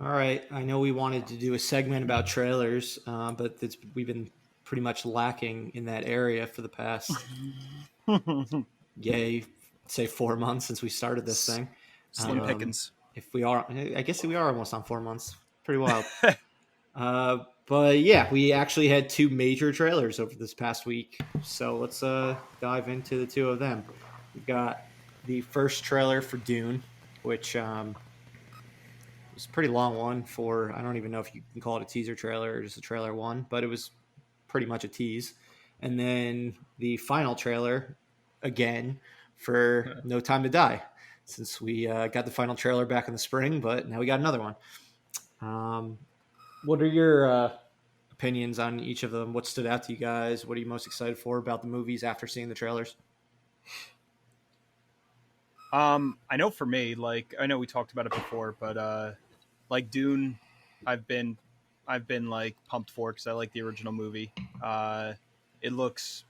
All right. I know we wanted to do a segment about trailers, but we've been pretty much lacking in that area for the past, yay, say 4 months since we started this thing. Slim pickings. If we are, I guess we are almost on 4 months. Pretty wild. But yeah, we actually had two major trailers over this past week. So let's dive into the two of them. We've got the first trailer for Dune, which was a pretty long one for, I don't even know if you can call it a teaser trailer or just a trailer one, but it was pretty much a tease. And then the final trailer, again, for No Time to Die, since we got the final trailer back in the spring, but now we got another one. What are your opinions on each of them? What stood out to you guys? What are you most excited for about the movies after seeing the trailers? I know for me, like I know we talked about it before, but like Dune, I've been like pumped for because I like the original movie. It looks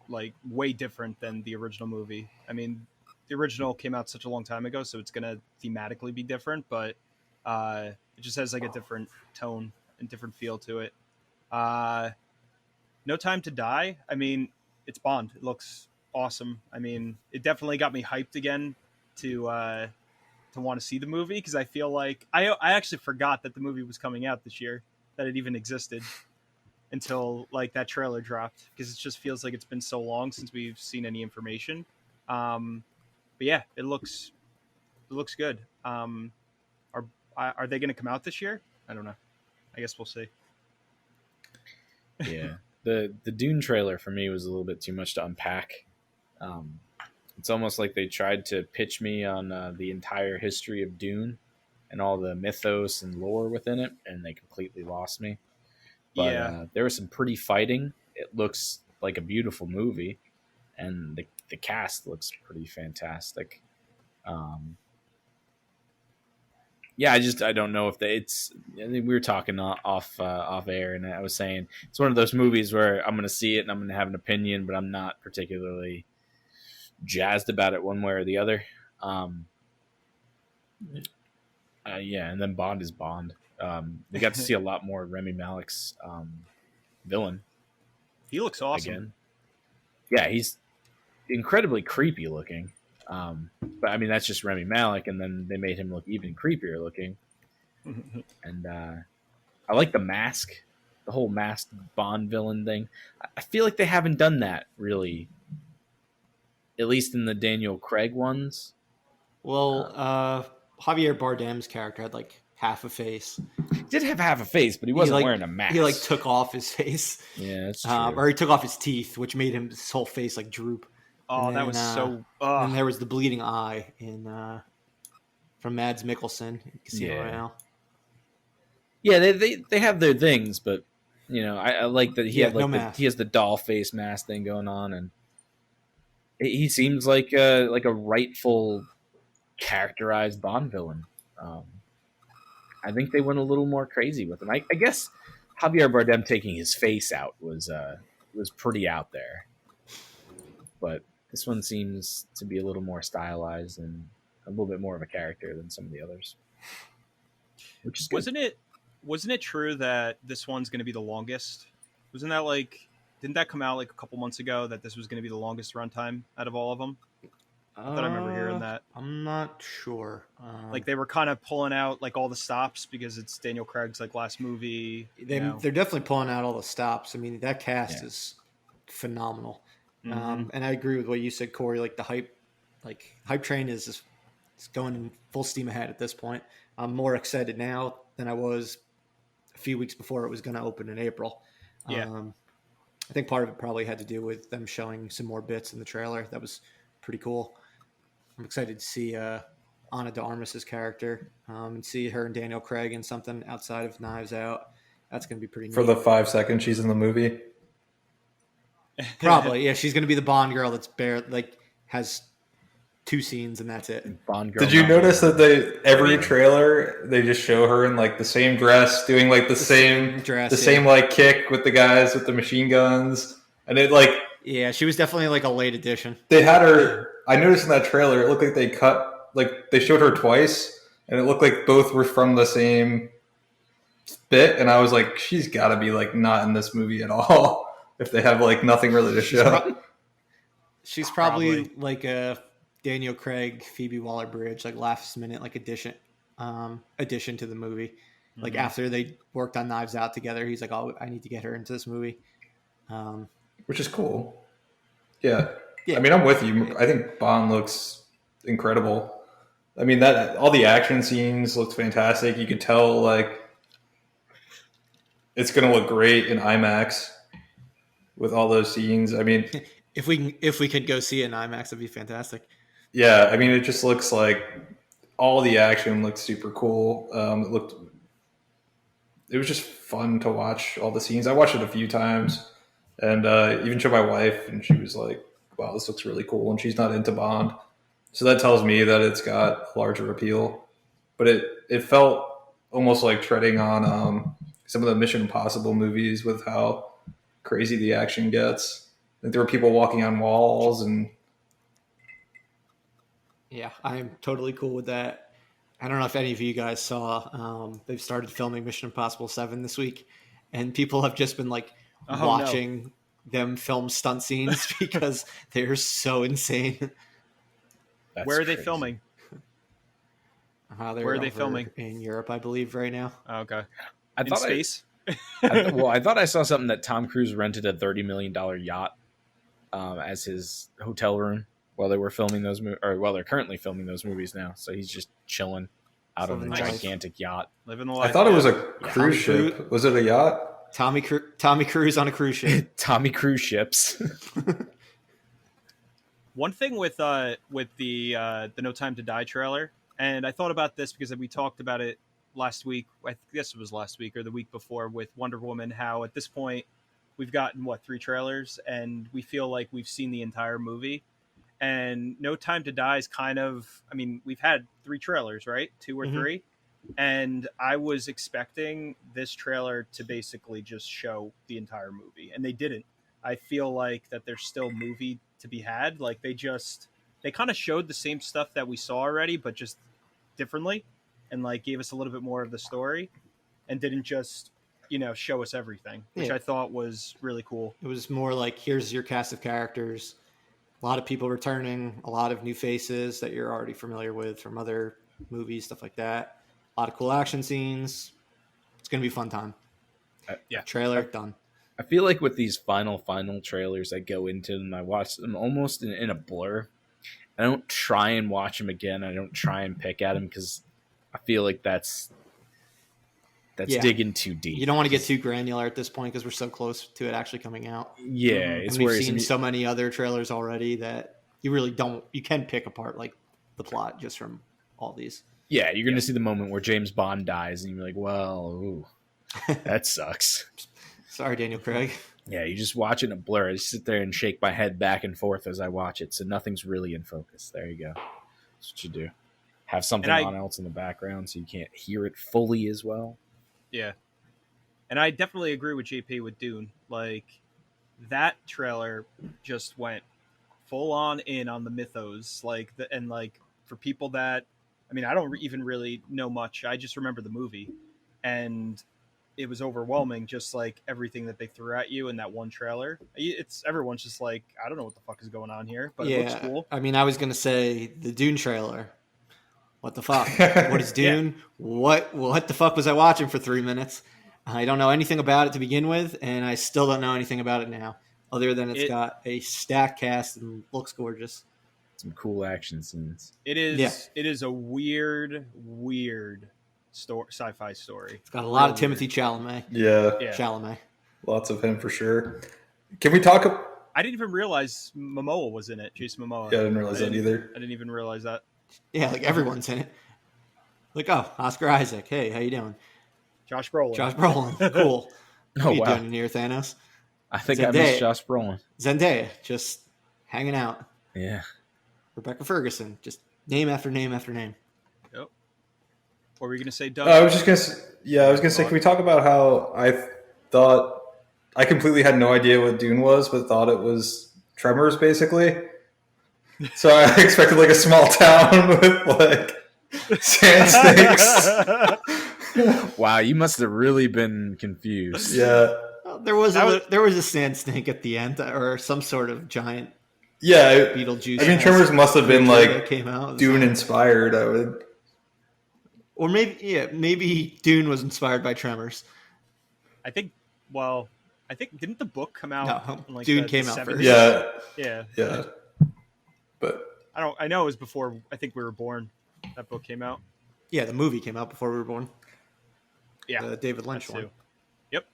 like way different than the original movie. I mean, the original came out such a long time ago, so it's gonna thematically be different, but it just has like a different tone and different feel to it. No Time to Die. I mean, it's Bond. It looks awesome. I mean, it definitely got me hyped again to want to see the movie because I feel like I actually forgot that the movie was coming out this year, that it even existed until like that trailer dropped because it just feels like it's been so long since we've seen any information. But yeah, it looks good. Are they going to come out this year? I don't know. I guess we'll see. Yeah, the Dune trailer for me was a little bit too much to unpack. It's almost like they tried to pitch me on the entire history of Dune and all the mythos and lore within it, and they completely lost me. But Yeah. there was some pretty fighting. It looks like a beautiful movie, and the cast looks pretty fantastic. Yeah, I don't know if it's. I think we were talking off air, and I was saying it's one of those movies where I'm going to see it and I'm going to have an opinion, but I'm not particularly jazzed about it one way or the other. Yeah, and then Bond is Bond. We got to see a lot more Remy Malek's villain. He looks awesome. Again. Yeah, he's incredibly creepy looking. But I mean, that's just Remy Malek, and then they made him look even creepier looking. And I like the mask, the whole masked Bond villain thing. I feel like they haven't done that really, at least in the Daniel Craig ones. Well, Javier Bardem's character had like half a face. He did have half a face, but he wasn't wearing a mask. He like took off his face. Yeah, that's true. Or he took off his teeth, which made his whole face like droop. Oh, then, that was so. And there was the bleeding eye from Mads Mikkelsen in Casino Royale. Yeah, they have their things, but you know, I like that he had like he has the doll face mask thing going on, and he seems like a rightful characterized Bond villain. I think they went a little more crazy with him. I guess Javier Bardem taking his face out was pretty out there, but this one seems to be a little more stylized and a little bit more of a character than some of the others. Which is good. Wasn't it true that this one's going to be the longest? Wasn't that didn't that come out like a couple months ago that this was going to be the longest runtime out of all of them? I thought I remember hearing that. I'm not sure. Like they were kind of pulling out like all the stops because it's Daniel Craig's like last movie. They're definitely pulling out all the stops. I mean, that cast is phenomenal. Mm-hmm. And I agree with what you said, Corey. Like the hype train is going full steam ahead at this point. I'm more excited now than I was a few weeks before it was going to open in April. Yeah. I think part of it probably had to do with them showing some more bits in the trailer. That was pretty cool. I'm excited to see Ana de Armas's character and see her and Daniel Craig in something outside of Knives Out. That's going to be pretty neat. For the 5 seconds she's in the movie? Probably, yeah. She's going to be the Bond girl that's has 2 scenes and that's it. Bond girl. Did you notice that every trailer they just show her in like the same dress, doing like the same like kick with the guys with the machine guns, and it like she was definitely like a late addition. They had her. I noticed in that trailer, it looked like they showed her twice, and it looked like both were from the same bit, and I was like, she's got to be like not in this movie at all if they have like nothing really to show. She's probably like a Daniel Craig, Phoebe Waller-Bridge, like last minute like addition to the movie. Like after they worked on Knives Out together, he's like, "Oh, I need to get her into this movie," which is cool. Yeah. I mean, I'm with you. I think Bond looks incredible. I mean, that all the action scenes looked fantastic. You could tell like it's going to look great in IMAX with all those scenes. I mean, if we could go see it in IMAX, it'd be fantastic. Yeah, I mean, it just looks like all the action looked super cool. It was just fun to watch all the scenes. I watched it a few times, and even showed my wife, and she was like, "Wow, this looks really cool." And she's not into Bond, so that tells me that it's got a larger appeal. But it felt almost like treading on some of the Mission Impossible movies with how crazy the action gets. Like there were people walking on walls and. Yeah, I'm totally cool with that. I don't know if any of you guys saw, they've started filming Mission Impossible 7 this week, and people have just been like watching them film stunt scenes because they're so insane. Where are they filming? Where are they filming? In Europe, I believe, right now. Oh, okay. In space? I thought I saw something that Tom Cruise rented a $30 million yacht as his hotel room. While they were filming those while they're currently filming those movies now, so he's just chilling out on a gigantic yacht, living the life. I thought it was a cruise ship. Was it a yacht? Tommy Cruise on a cruise ship. Tommy Cruise ships. One thing with the No Time to Die trailer, and I thought about this because we talked about it last week. I guess it was last week or the week before with Wonder Woman. How at this point we've gotten 3 trailers, and we feel like we've seen the entire movie. And No Time to Die is kind of, I mean, we've had 3 trailers, right? 2 or 3. And I was expecting this trailer to basically just show the entire movie. And they didn't. I feel like that there's still movie to be had. Like they kind of showed the same stuff that we saw already, but just differently. And like gave us a little bit more of the story and didn't just, show us everything, which I thought was really cool. It was more like, here's your cast of characters. A lot of people returning, a lot of new faces that you're already familiar with from other movies, stuff like that. A lot of cool action scenes. It's going to be a fun time. Trailer, done. I feel like with these final trailers, I go into them, I watch them almost in a blur. I don't try and watch them again. I don't try and pick at them because I feel like that's digging too deep. You don't want to get too granular at this point because we're so close to it actually coming out. Yeah, it's and we've seen so many other trailers already that you really don't. You can pick apart like the plot just from all these. Yeah, you're going to see the moment where James Bond dies, and you're like, "Well, ooh, that sucks." Sorry, Daniel Craig. Yeah, you just watch it in a blur. I just sit there and shake my head back and forth as I watch it, so nothing's really in focus. There you go. That's what you do. Have something on else in the background so you can't hear it fully as well. Yeah. And I definitely agree with JP with Dune. Like, that trailer just went full on in on the mythos. Like, for people that, I mean, I don't even really know much. I just remember the movie. And it was overwhelming, just like everything that they threw at you in that one trailer. Everyone's just like, I don't know what the fuck is going on here, but it looks cool. I mean, I was going to say the Dune trailer. What the fuck? What is Dune? What the fuck was I watching for 3 minutes? I don't know anything about it to begin with, and I still don't know anything about it now, other than it's got a stacked cast and looks gorgeous. Some cool action scenes. It is. It is a weird sci-fi story. It's got a lot of Timothée Chalamet. Yeah, Chalamet. Lots of him for sure. Can we talk? I didn't even realize Momoa was in it. Jason Momoa. Yeah, I didn't realize that either. I didn't even realize that. Yeah, like everyone's in it. Like, oh, Oscar Isaac. Hey, how you doing? Josh Brolin. Cool. What are you wow. doing in here, Thanos? I think I missed Josh Brolin. Zendaya, just hanging out. Yeah. Rebecca Ferguson, just name after name after name. Yep. What were you going to say, Doug? I was going to say, can we talk about how I thought, I completely had no idea what Dune was, but thought it was Tremors, basically. So I expected like a small town with like Sand snakes. Wow, you must have really been confused. Yeah. Well, there was a sand snake at the end, or some sort of giant. Yeah. Beetlejuice. I mean, Tremors must have been like came out Dune inspired. I would. Or maybe Dune was inspired by Tremors. I think didn't the book come out? No, in like Dune the came out 70s? first. Yeah. But I know it was before I think we were born. That book came out. Yeah, the movie came out before we were born. Yeah, the David Lynch one. Too. Yep.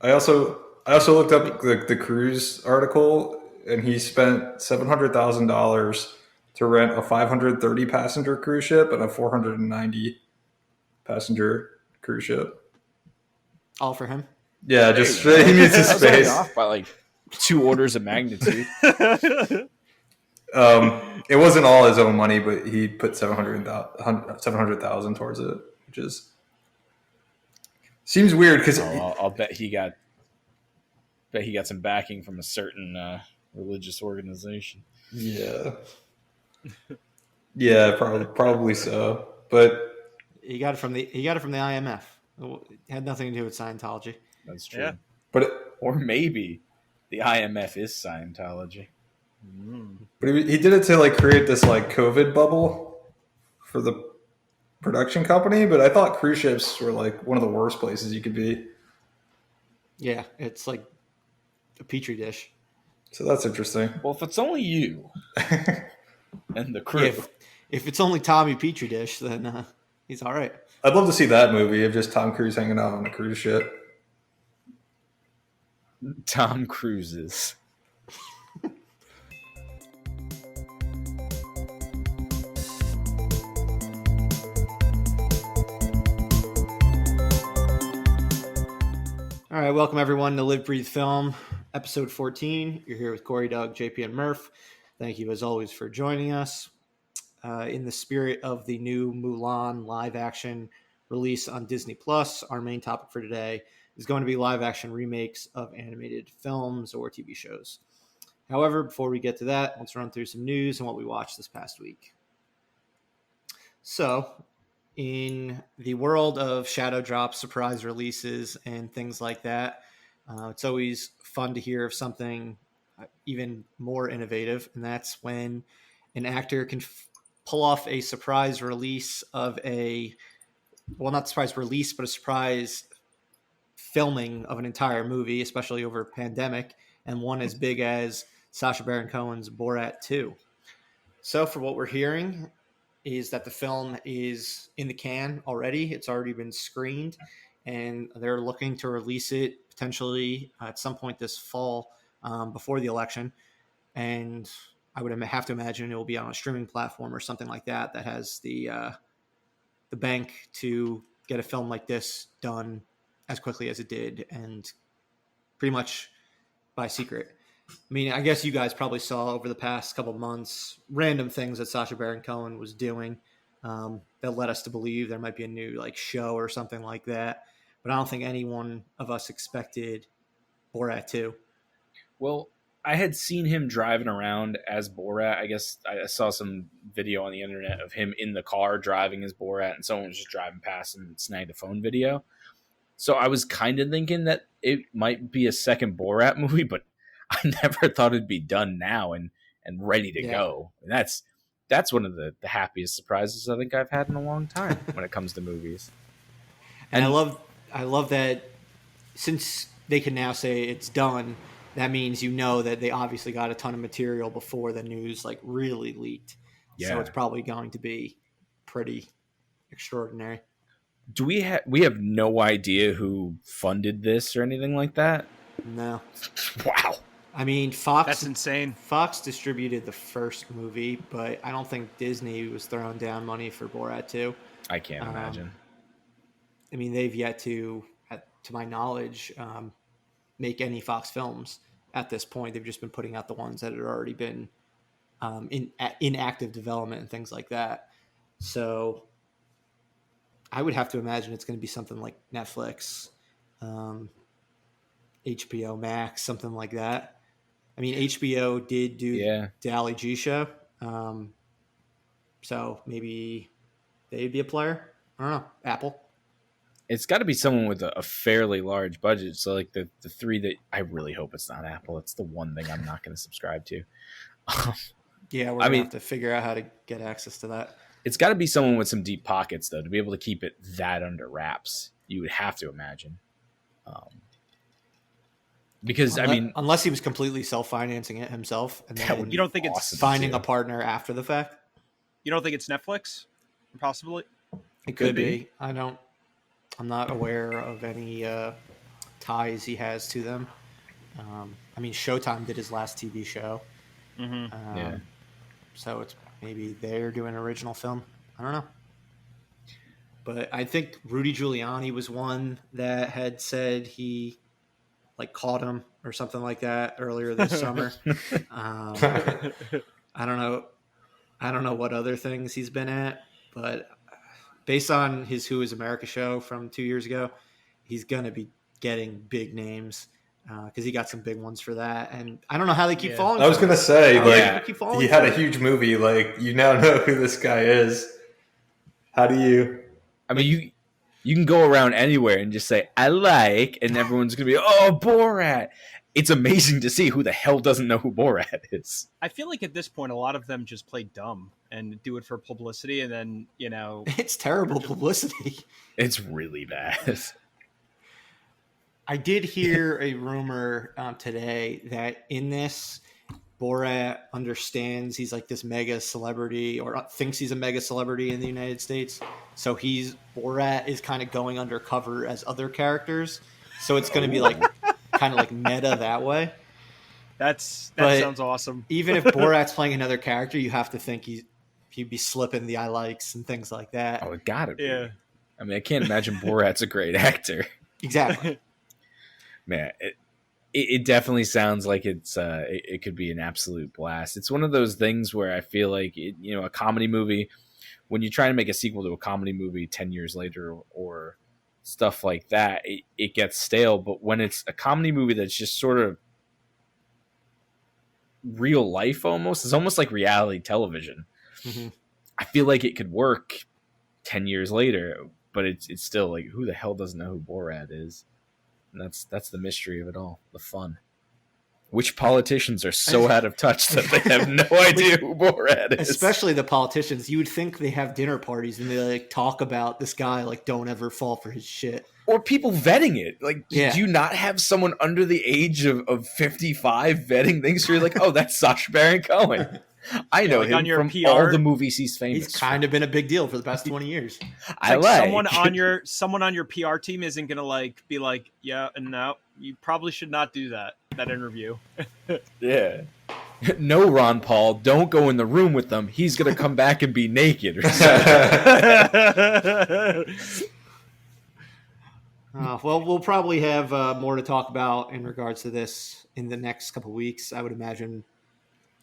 I also looked up the Cruise article, and he spent $700,000 to rent a 530 passenger cruise ship and a 490 passenger cruise ship. All for him. Yeah, just he needs his space. Off by like 2 orders of magnitude. It wasn't all his own money, but he put $700,000 towards it, which is seems weird because I'll bet he got some backing from a certain religious organization. Yeah, probably so. But he got it from the IMF. It had nothing to do with Scientology. That's true. Yeah. Or maybe the IMF is Scientology. But he did it to like create this like COVID bubble for the production company. But I thought cruise ships were like one of the worst places you could be. Yeah, it's like a petri dish. So that's interesting. Well, if it's only you and the crew, if it's only Tommy Petri dish, then he's all right. I'd love to see that movie of just Tom Cruise hanging out on a cruise ship. Tom Cruises. All right, welcome everyone to Live Breathe Film, episode 14. You're here with Corey, Doug, JP, and Murph. Thank you as always for joining us. In the spirit of the new Mulan live action release on Disney Plus, our main topic for today is going to be live action remakes of animated films or TV shows. However, before we get to that, let's run through some news and what we watched this past week. So, in the world of shadow drops, surprise releases, and things like that, it's always fun to hear of something even more innovative, and that's when an actor can pull off a surprise release of not surprise release, but a surprise filming of an entire movie, especially over a pandemic, and one as big as Sacha Baron Cohen's Borat 2. So for what we're hearing is that the film is in the can already. It's already been screened, and they're looking to release it potentially at some point this fall before the election. And I would have to imagine it will be on a streaming platform or something like that has the bank to get a film like this done as quickly as it did, and pretty much by secret. I mean, I guess you guys probably saw over the past couple of months random things that Sacha Baron Cohen was doing that led us to believe there might be a new like show or something like that. But I don't think any one of us expected Borat 2. Well, I had seen him driving around as Borat. I guess I saw some video on the internet of him in the car driving as Borat, and someone was just driving past and snagged a phone video. So I was kind of thinking that it might be a second Borat movie, but I never thought it'd be done now and ready to go. And that's one of the happiest surprises I think I've had in a long time when it comes to movies. And I love that since they can now say it's done, that means that they obviously got a ton of material before the news like really leaked. Yeah. So it's probably going to be pretty extraordinary. Do we have no idea who funded this or anything like that? No. Wow. I mean, Fox. That's insane. Fox distributed the first movie, but I don't think Disney was throwing down money for Borat 2. I can't imagine. I mean, they've yet to my knowledge, make any Fox films at this point. They've just been putting out the ones that had already been in active development and things like that. So I would have to imagine it's going to be something like Netflix, HBO Max, something like that. I mean, HBO did do the Ali G show. So maybe they'd be a player. I don't know. Apple. It's got to be someone with a fairly large budget. So like the three that I really hope it's not Apple. It's the one thing I'm not going to subscribe to. Yeah, we're going to have to figure out how to get access to that. It's got to be someone with some deep pockets, though, to be able to keep it that under wraps. You would have to imagine. Because, unless he was completely self-financing it himself. And then you don't think it's finding a partner after the fact? You don't think it's Netflix? Possibly? It could be. I'm not aware of any ties he has to them. Showtime did his last TV show. Mm-hmm. So it's maybe they're doing an original film. I don't know. But I think Rudy Giuliani was one that had said he caught him or something like that earlier this summer. I don't know. I don't know what other things he's been at, but based on his Who Is America show from 2 years ago, he's going to be getting big names. Because he got some big ones for that, and I don't know how they keep falling. I was gonna say, he had a it. huge movie. You now know who this guy is. How do you? You can go around anywhere and just say I like, and everyone's gonna be Borat. It's amazing to see who the hell doesn't know who Borat is. I feel like at this point, a lot of them just play dumb and do it for publicity, and then it's terrible publicity. It's really bad. I did hear a rumor today that in this, Borat understands he's this mega celebrity or thinks he's a mega celebrity in the United States. So Borat is kind of going undercover as other characters. So it's going to be kind of meta that way. That sounds awesome. Even if Borat's playing another character, you have to think he'd be slipping the I likes and things like that. Oh, it gotta be. Yeah. I can't imagine Borat's a great actor. Exactly. Man, it definitely sounds like it could be an absolute blast. It's one of those things where I feel like a comedy movie, when you try to make a sequel to a comedy movie 10 years later or stuff like that, it gets stale. But when it's a comedy movie that's just sort of real life, it's almost like reality television. Mm-hmm. I feel like it could work 10 years later, but it's still who the hell doesn't know who Borat is? And that's the mystery of it all, the fun. Which politicians are so out of touch that they have no idea who Borat is? Especially the politicians. You would think they have dinner parties and they talk about this guy don't ever fall for his shit. Or people vetting it. Do you not have someone under the age of 55 vetting things? So you're that's Sacha Baron Cohen. I know him from PR, all the movies he's famous. He's kind of been a big deal for the past 20 years. Someone on your PR team isn't gonna be yeah, and no, you probably should not do that interview. Yeah. No, Ron Paul, don't go in the room with them. He's gonna come back and be naked or something. Well, we'll probably have more to talk about in regards to this in the next couple of weeks. I would imagine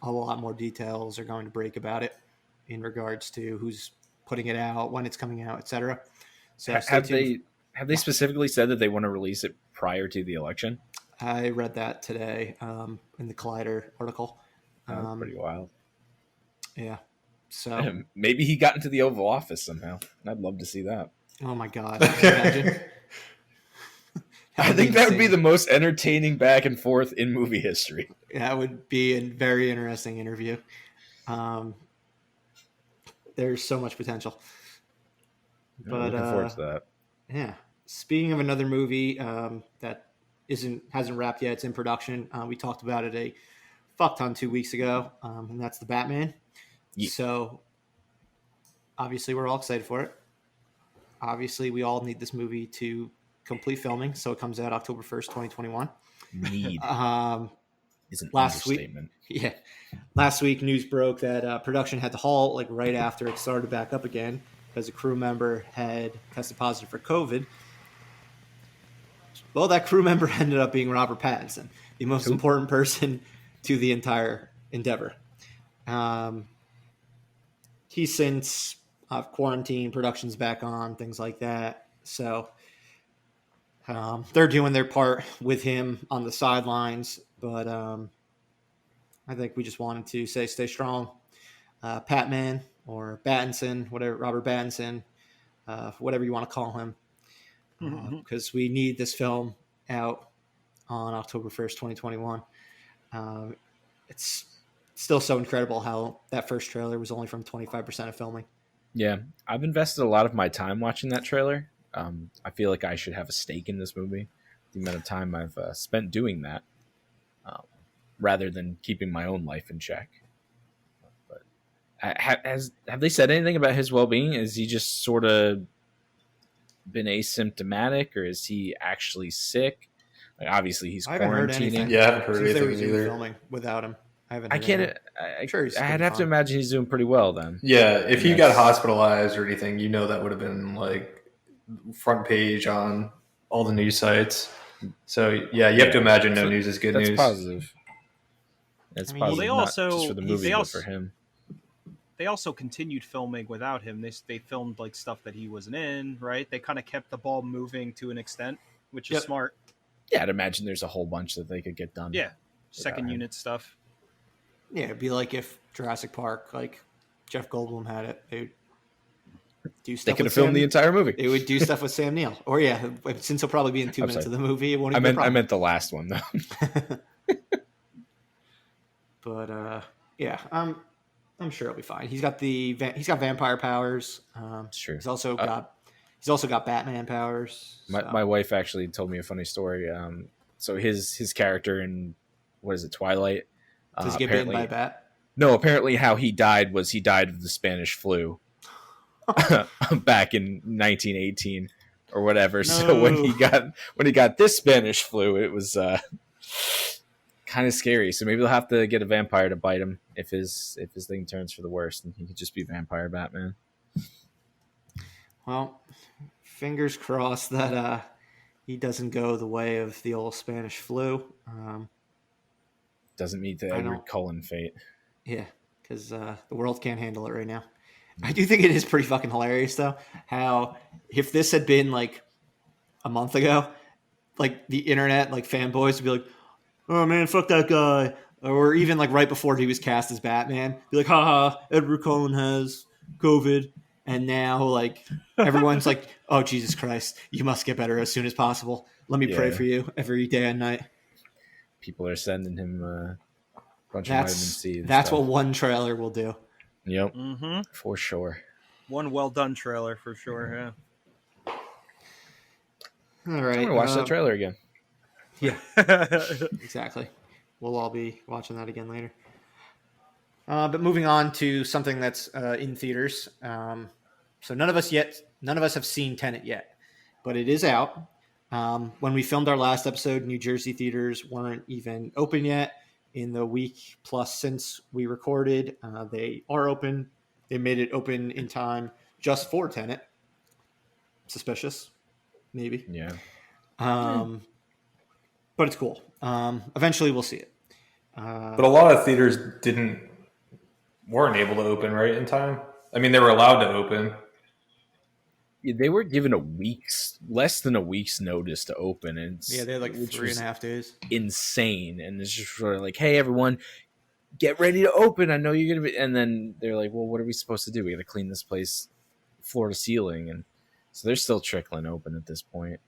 a lot more details are going to break about it in regards to who's putting it out, when it's coming out, etc. So have they specifically said that they want to release it prior to the election? I read that today in the Collider article. Pretty wild. Yeah. So maybe he got into the Oval Office somehow. I'd love to see that. Oh my God! Imagine. I think that would be the most entertaining back and forth in movie history. That would be a very interesting interview. There's so much potential. Looking forward to that. Yeah. Speaking of another movie that hasn't wrapped yet, it's in production. We talked about it a fuck ton 2 weeks ago, and that's the Batman. Yeah. So obviously we're all excited for it. Obviously we all need this movie to complete filming, so it comes out October 1st, 2021. Need is an last understatement. Last week news broke that production had to halt right after it started back up again because a crew member had tested positive for COVID. Well, that crew member ended up being Robert Pattinson, the most important person to the entire endeavor. He's since quarantined, production's back on, things like that. So they're doing their part with him on the sidelines, but I think we just wanted to say stay strong. Patman, or Battinson, whatever, Robert Pattinson, whatever you want to call him, because we need this film out on October 1st, 2021. It's still so incredible how that first trailer was only from 25% of filming. Yeah, I've invested a lot of my time watching that trailer. I feel like I should have a stake in this movie. The amount of time I've spent doing that, rather than keeping my own life in check. But have they said anything about his well-being? Is he just sort of been asymptomatic, or is he actually sick? Like, obviously, he's quarantining. Yeah, I haven't heard anything either. Filming without him. I can't. I'd have to imagine he's doing pretty well then. Yeah, if he got hospitalized or anything, you know that would have been like front page on all the news sites. So yeah, you have to imagine no news is good news. That's positive. That's positive. Well, they also, not just for the movie, but for him. They also continued filming without him. They filmed like stuff that he wasn't in, right? They kind of kept the ball moving to an extent, which is smart. Yeah, I'd imagine there's a whole bunch that they could get done. Yeah, second unit stuff. Yeah, it'd be like if Jurassic Park, like Jeff Goldblum had it, they would do stuff. They could have filmed the entire movie. They would do stuff with Sam Neill, or since he'll probably be in 2 minutes of the movie, it won't. I meant the last one though. But yeah, I'm sure it'll be fine. He's got vampire powers. Sure. He's also got Batman powers. My wife actually told me a funny story. So his character in, what is it, Twilight? Does he get bitten by a bat? No, apparently how he died was he died of the Spanish flu back in 1918 or whatever. No. So when he got this Spanish flu, it was kind of scary. So maybe they'll have to get a vampire to bite him if his thing turns for the worst, and he could just be Vampire Batman. Well, fingers crossed that he doesn't go the way of the old Spanish flu. Doesn't meet the Edward Cullen fate. Yeah, because the world can't handle it right now. I do think it is pretty fucking hilarious, though, how if this had been like a month ago, like the internet, like fanboys would be like, "Oh man, fuck that guy," or even like right before he was cast as Batman, be like, "Haha, Edward Cullen has COVID," and now like everyone's like, "Oh Jesus Christ, you must get better as soon as possible. Let me pray for you every day and night." People are sending him a bunch of vitamin C. That's what one trailer will do. Yep, for sure. One well done trailer for sure. Yeah. All right, I'm gonna watch that trailer again. Yeah, exactly. We'll all be watching that again later. But moving on to something that's in theaters. So none of us have seen Tenet yet, but it is out. When we filmed our last episode, New Jersey theaters weren't even open yet. In the week plus since we recorded, they are open. They made it open in time just for Tenet. Suspicious, maybe. Yeah. But it's cool. Eventually, we'll see it. But a lot of theaters weren't able to open right in time. I mean, they were allowed to open. Yeah, they were given less than a week's notice to open, and they had like 3.5 days. Insane, and it's just sort of like, "Hey, everyone, get ready to open. I know you're gonna be," and then they're like, "Well, what are we supposed to do? We got to clean this place floor to ceiling," and so they're still trickling open at this point.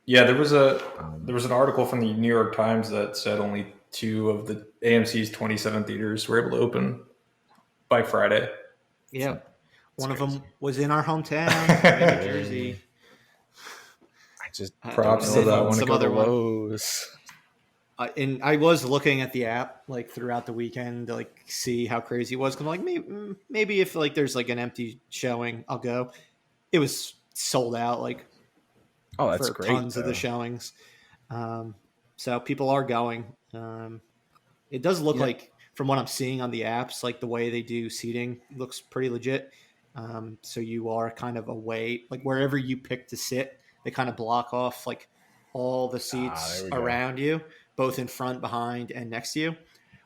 Yeah, there was an article from the New York Times that said only 2 of the AMC's 27 theaters were able to open by Friday. Yeah. One of them was in our hometown, New Jersey. I just props to that one. Some other woes. And I was looking at the app like throughout the weekend to like see how crazy it was. Cause I'm like, maybe if like there's like an empty showing, I'll go. It was sold out like that's for great, tons of the showings. So people are going. It does look like, from what I'm seeing on the apps, like the way they do seating looks pretty legit. So you are kind of away, like wherever you pick to sit, they kind of block off like all the seats around you, both in front, behind, and next to you,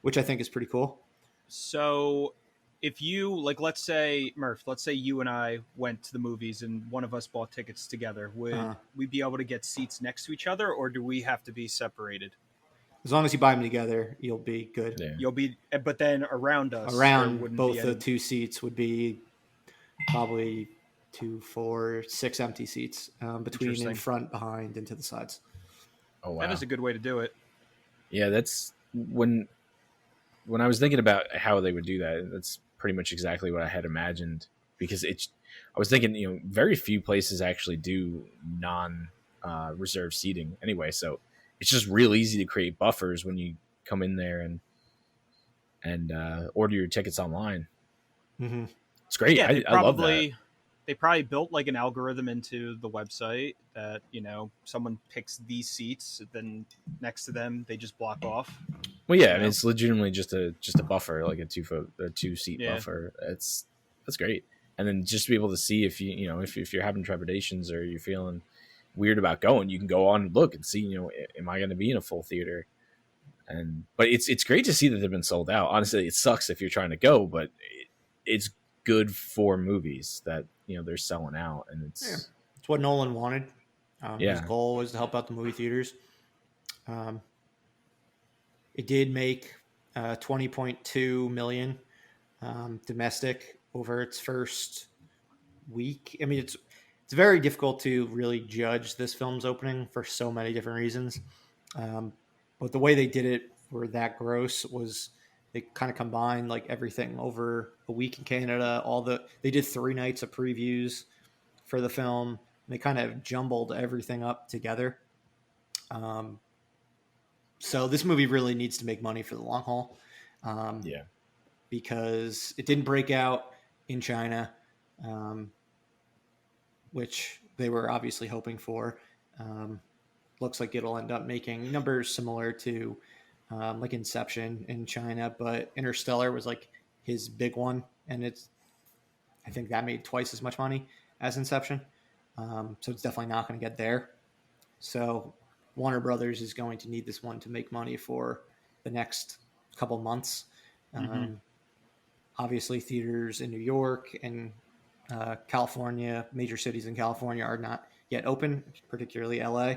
which I think is pretty cool. So if you, like, let's say, Murph, let's say you and I went to the movies and one of us bought tickets together, would we be able to get seats next to each other, or do we have to be separated? As long as you buy them together, you'll be good. Yeah. You'll be, but then around us, there Around wouldn't both be the any. two seats would be probably 2, 4, 6 empty seats between in Interesting. front, behind, and to the sides. Oh wow. That is a good way to do it. Yeah, that's when I was thinking about how they would do that. That's pretty much exactly what I had imagined, because I was thinking, very few places actually do non-reserved seating anyway, so it's just real easy to create buffers when you come in there and order your tickets online. Mm-hmm. It's great. Yeah, I love that. They probably built like an algorithm into the website that someone picks these seats, then next to them they just block off. Well, yeah, I mean, it's legitimately just a buffer, like a 2-seat Yeah. buffer. That's great. And then just to be able to see if if you're having trepidations or you're feeling weird about going, you can go on and look and see, am I going to be in a full theater? But it's great to see that they've been sold out. Honestly, it sucks if you're trying to go, but it's good for movies that they're selling out, and it's what Nolan wanted. His goal was to help out the movie theaters. It did make $20.2 million domestic over its first week. I mean, it's very difficult to really judge this film's opening for so many different reasons. But the way they did it for that gross was they kind of combined like everything over a week in Canada. They did 3 nights of previews for the film. They kind of jumbled everything up together. So this movie really needs to make money for the long haul. Because it didn't break out in China, which they were obviously hoping for. Looks like it'll end up making numbers similar to like Inception in China, but Interstellar was like his big one, and I think that made twice as much money as Inception. So it's definitely not going to get there. So Warner Brothers is going to need this one to make money for the next couple months. Obviously, theaters in New York and California, major cities in California, are not yet open, particularly LA.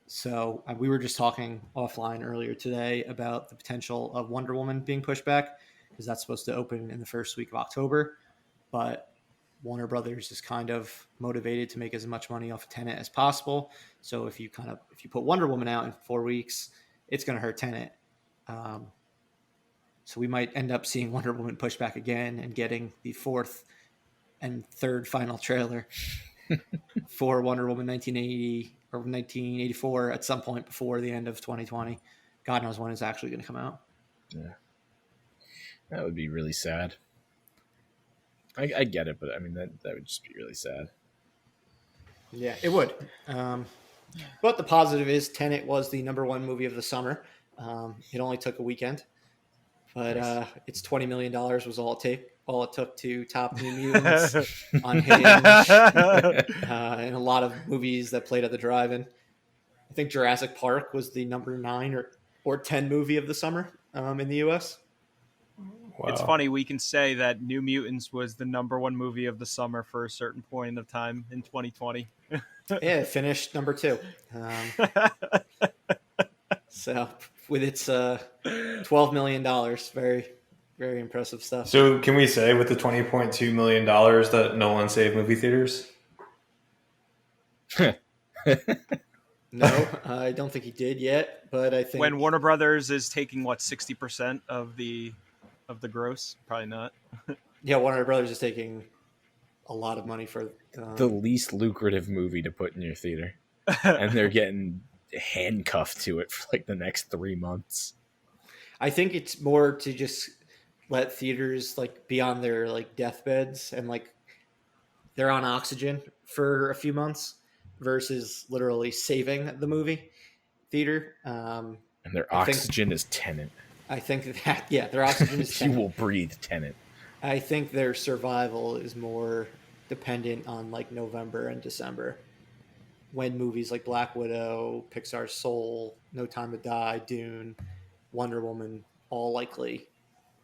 So we were just talking offline earlier today about the potential of Wonder Woman being pushed back, because that's supposed to open in the first week of October. But Warner Brothers is kind of motivated to make as much money off of Tenet as possible. So if you put Wonder Woman out in 4 weeks, it's going to hurt Tenet. So we might end up seeing Wonder Woman pushed back again and getting the 4th and 3rd final trailer for Wonder Woman 1980 or 1984 at some point before the end of 2020. God knows when it's actually going to come out. Yeah, that would be really sad. I get it, but I mean that would just be really sad. Yeah, it would. But the positive is Tenet was the #1 movie of the summer. It only took a weekend, but its $20 million was all it took to top New Mutants, Unhinged, and a lot of movies that played at the drive-in. I think Jurassic Park was the #9 or 10 movie of the summer in the U.S. Wow. It's funny, we can say that New Mutants was the #1 movie of the summer for a certain point of time in 2020. Yeah, it finished #2. So with its $12 million, very, very impressive stuff. So can we say with the $20.2 million that Nolan saved movie theaters? No, I don't think he did yet, but I think when Warner Brothers is taking 60% of the gross, probably not. Yeah, Warner Brothers is taking a lot of money for the least lucrative movie to put in your theater, and they're getting handcuffed to it for like the next 3 months. I think it's more to just let theaters like be on their like deathbeds and like they're on oxygen for a few months versus literally saving the movie theater. And their oxygen is Tenet. I think that their oxygen is Tenet. You will breathe Tenet. I think their survival is more dependent on like November and December, when movies like Black Widow, Pixar's Soul, No Time to Die, Dune, Wonder Woman all likely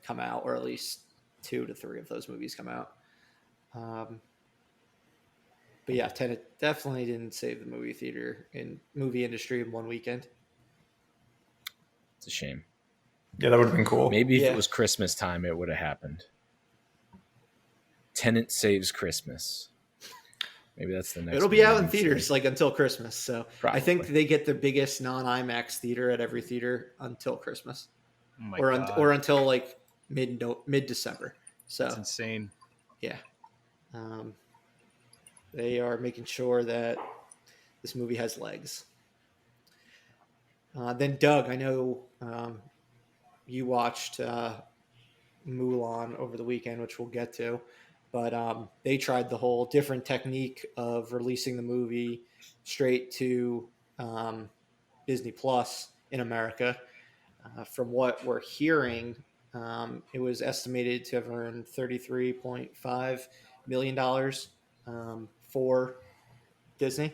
come out, or at least 2 to 3 of those movies come out. But yeah, Tenet definitely didn't save the movie industry in one weekend. a shame. Yeah, that would have been cool. Maybe if it was Christmas time, it would have happened. Tenet saves Christmas. Maybe that's the next. It'll be out in theaters like until Christmas. So I think they get the biggest non-IMAX theater at every theater until Christmas, or until like mid-December. So that's insane. Yeah, they are making sure that this movie has legs. Then Doug, I know you watched Mulan over the weekend, which we'll get to. But they tried the whole different technique of releasing the movie straight to Disney Plus in America. From what we're hearing, it was estimated to have earned $33.5 million for Disney.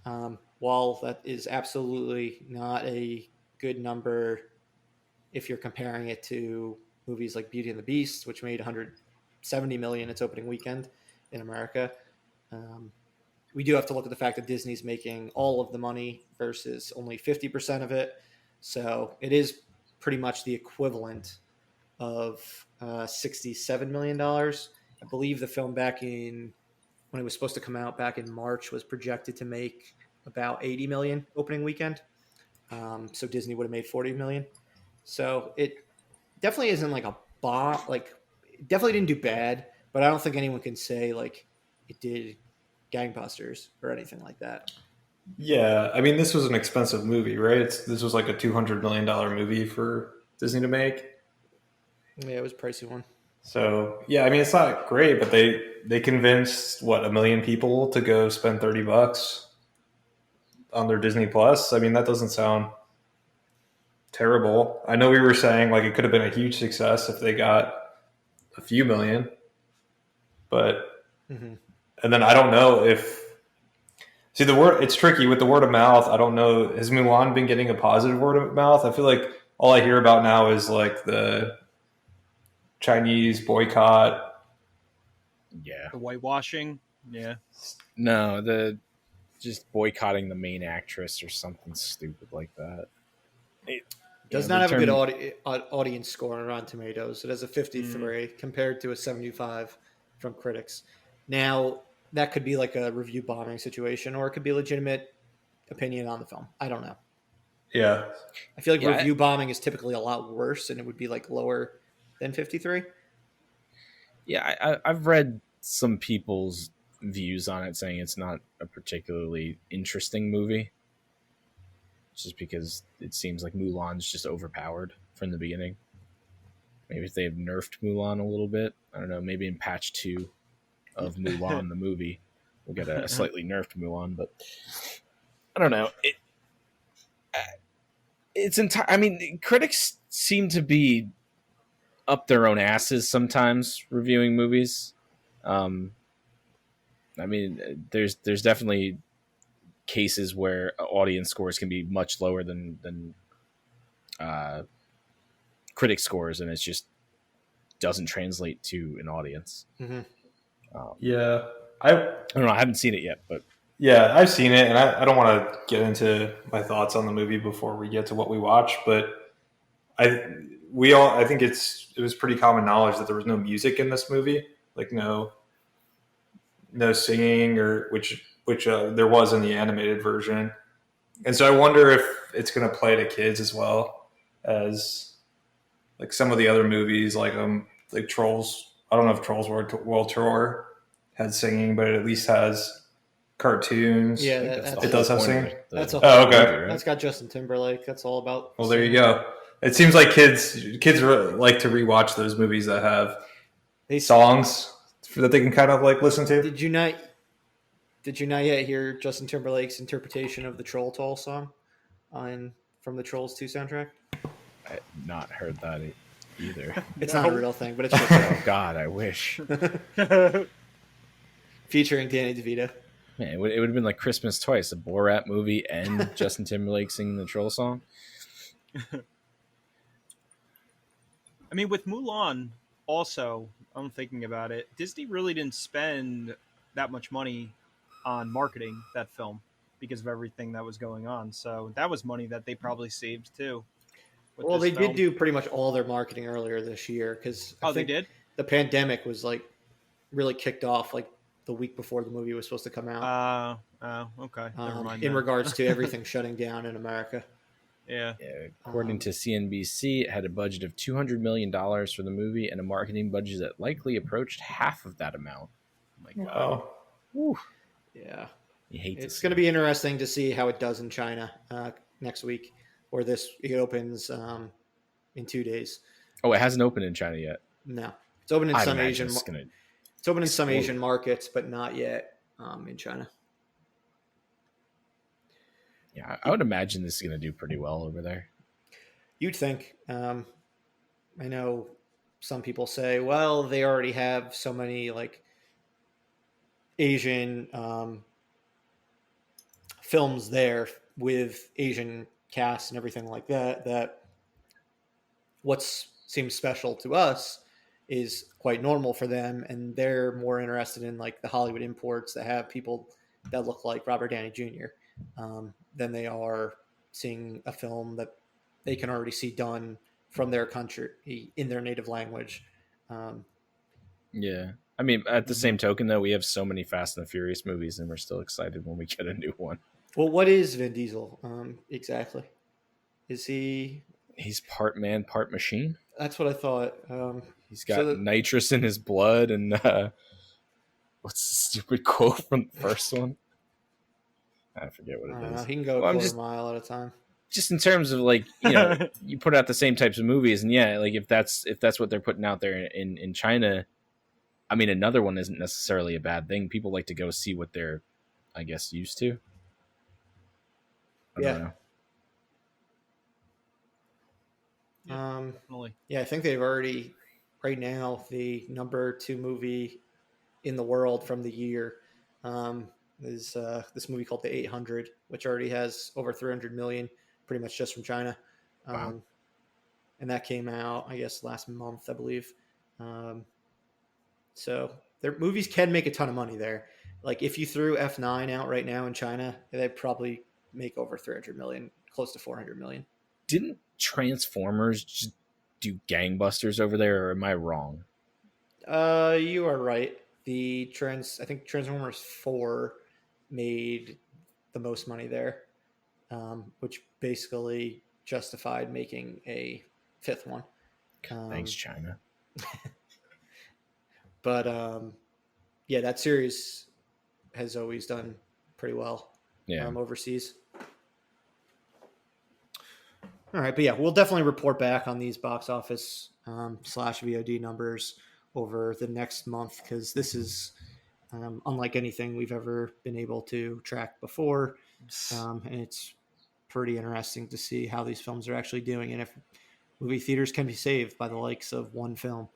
While that is absolutely not a good number if you're comparing it to movies like Beauty and the Beast, which made $170 million its opening weekend in America. We do have to look at the fact that Disney's making all of the money versus only 50% of it. So it is pretty much the equivalent of $67 million. I believe the film when it was supposed to come out back in March was projected to make about 80 million opening weekend. So Disney would have made 40 million. So it definitely isn't like a bomb, like it definitely didn't do bad, but I don't think anyone can say like it did gangbusters or anything like that. Yeah, I mean, this was an expensive movie, right? This was like a $200 million movie for Disney to make. Yeah, it was a pricey one. So yeah, I mean, it's not great, but they convinced 1 million people to go spend $30 on their Disney Plus. I mean, that doesn't sound terrible. I know we were saying like it could have been a huge success if they got a few million, but and then I don't know if it's tricky with the word of mouth. I don't know, has Mulan been getting a positive word of mouth? I feel like all I hear about now is like the Chinese boycott. Yeah, the whitewashing. Yeah, no, just boycotting the main actress or something stupid like that. It does not have a good audience score on Rotten Tomatoes. It has a 53 compared to a 75 from critics. Now, that could be like a review bombing situation, or it could be a legitimate opinion on the film. I don't know. Yeah. I feel like review bombing is typically a lot worse, and it would be like lower than 53. Yeah, I've read some people's views on it saying it's not a particularly interesting movie. Just because it seems like Mulan's just overpowered from the beginning. Maybe if they've nerfed Mulan a little bit. I don't know. Maybe in patch 2 of Mulan, the movie, we'll get a slightly nerfed Mulan. But I don't know. I mean, critics seem to be up their own asses sometimes reviewing movies. I mean, there's definitely cases where audience scores can be much lower than critic scores, and it just doesn't translate to an audience. Yeah, I don't know. I haven't seen it yet, but yeah, I've seen it, and I don't want to get into my thoughts on the movie before we get to what we watch, but I think it was pretty common knowledge that there was no music in this movie, like no singing, or which there was in the animated version. And so I wonder if it's going to play to kids as well as like some of the other movies, like Trolls. I don't know if Trolls World Tour had singing, but it at least has cartoons. Yeah, it does have singing. That's okay. Right? That's got Justin Timberlake. That's all about. Well, there you go. It seems like kids like to rewatch those movies that have songs that they can kind of like listen to. Did you not yet hear Justin Timberlake's interpretation of the Troll Toll song from the Trolls 2 soundtrack? I had not heard that either. It's not a real thing, but it's just oh God, I wish. Featuring Danny DeVito. Man, it would have been like Christmas twice: a Borat movie and Justin Timberlake singing the Troll song. I mean, with Mulan, also, I'm thinking about it. Disney really didn't spend that much money on marketing that film because of everything that was going on. So that was money that they probably saved too. Well, they did do pretty much all their marketing earlier this year because they did. The pandemic was like really kicked off like the week before the movie was supposed to come out. Okay. Never mind. In regards to everything shutting down in America. Yeah. According to CNBC, it had a budget of $200 million for the movie and a marketing budget that likely approached half of that amount. Oh my God. Wow. Yeah. It's going to be interesting to see how it does in China next week, or it opens in 2 days. Oh, it hasn't opened in China yet. No, it's open in some Asian. It's open in some explode. Asian markets, but not yet in China. Yeah, I would imagine this is going to do pretty well over there. You'd think. I know some people say, well, they already have so many like Asian films there with Asian cast and everything like that, that what seems special to us is quite normal for them, and they're more interested in like the Hollywood imports that have people that look like Robert Downey Jr. Than they are seeing a film that they can already see done from their country in their native language. Yeah. I mean, at the same token, though, we have so many Fast and the Furious movies, and we're still excited when we get a new one. Well, what is Vin Diesel exactly? Is he... He's part man, part machine. That's what I thought. He's got nitrous in his blood, and what's the stupid quote from the first one? I forget what it is. He can go a quarter mile at a time. Just in terms of like, you know, you put out the same types of movies, and yeah, like if that's what they're putting out there in China, I mean, another one isn't necessarily a bad thing. People like to go see what they're, I guess, used to. I don't know. Yeah, I think they've already, right now, the number 2 movie in the world from the year is this movie called The 800, which already has over 300 million, pretty much just from China. Wow. And that came out, I guess, last month, I believe. So their movies can make a ton of money there. Like if you threw F9 out right now in China, they'd probably make over 300 million, close to 400 million. Didn't Transformers just do gangbusters over there, or am I wrong? You are right. I think Transformers 4 made the most money there, which basically justified making a 5th one. Thanks, China. But yeah, that series has always done pretty well overseas. All right, but yeah, we'll definitely report back on these box office / VOD numbers over the next month, because this is unlike anything we've ever been able to track before, and it's pretty interesting to see how these films are actually doing, and if movie theaters can be saved by the likes of one film.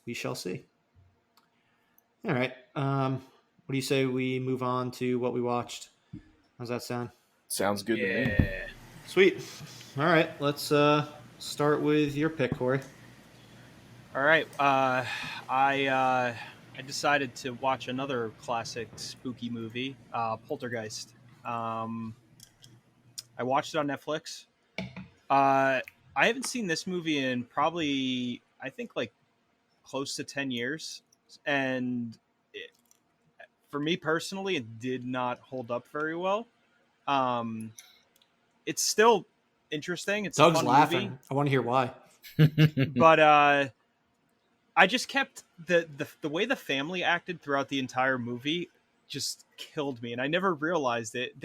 We shall see. All right, what do you say we move on to what we watched? How's that sound? Sounds good to me. Sweet. All right, let's start with your pick, Corey. All right. I decided to watch another classic spooky movie, Poltergeist. I watched it on Netflix. I haven't seen this movie in probably, I think, like close to 10 years. And for me personally, it did not hold up very well. It's still interesting. It's Doug's a fun laughing. movie. I want to hear why. But I just kept the way the family acted throughout the entire movie just killed me, and I never realized it.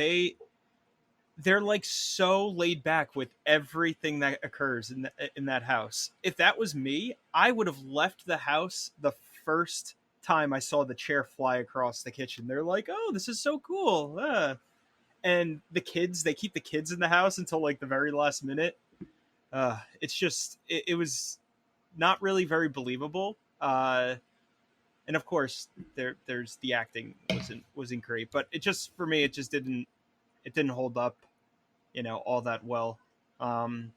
They're like so laid back with everything that occurs in that house. If that was me, I would have left the house the first time I saw the chair fly across the kitchen. They're like, "Oh, this is so cool." And the kids, they keep the kids in the house until like the very last minute. It's just, it was not really very believable. And of course there's the acting wasn't great, but it just, for me, it didn't hold up, all that well. The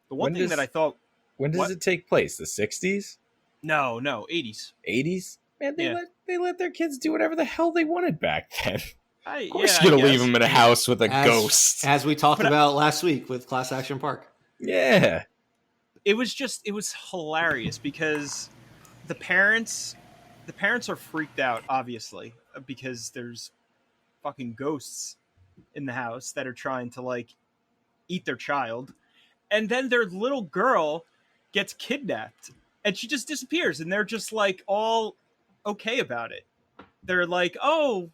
one thing that I thought, when does it take place? The 60s? No, 80s. 80s? Man, they let their kids do whatever the hell they wanted back then. Of course you're going to leave him in a house with a ghost. As we talked about last week with Class Action Park. Yeah. It was hilarious because the parents are freaked out, obviously, because there's fucking ghosts in the house that are trying to like eat their child. And then their little girl gets kidnapped and she just disappears, and they're just like all okay about it. They're like, oh,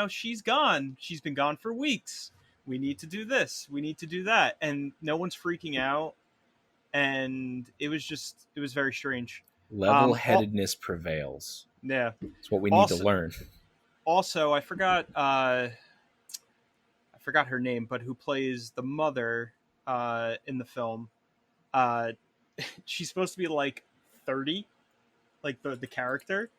she's gone. She's been gone for weeks. We need to do this. We need to do that. And no one's freaking out. And it was very strange. Level-headedness prevails. Yeah. It's what we need to learn. Also, I forgot her name, but who plays the mother in the film. She's supposed to be like 30, like the character.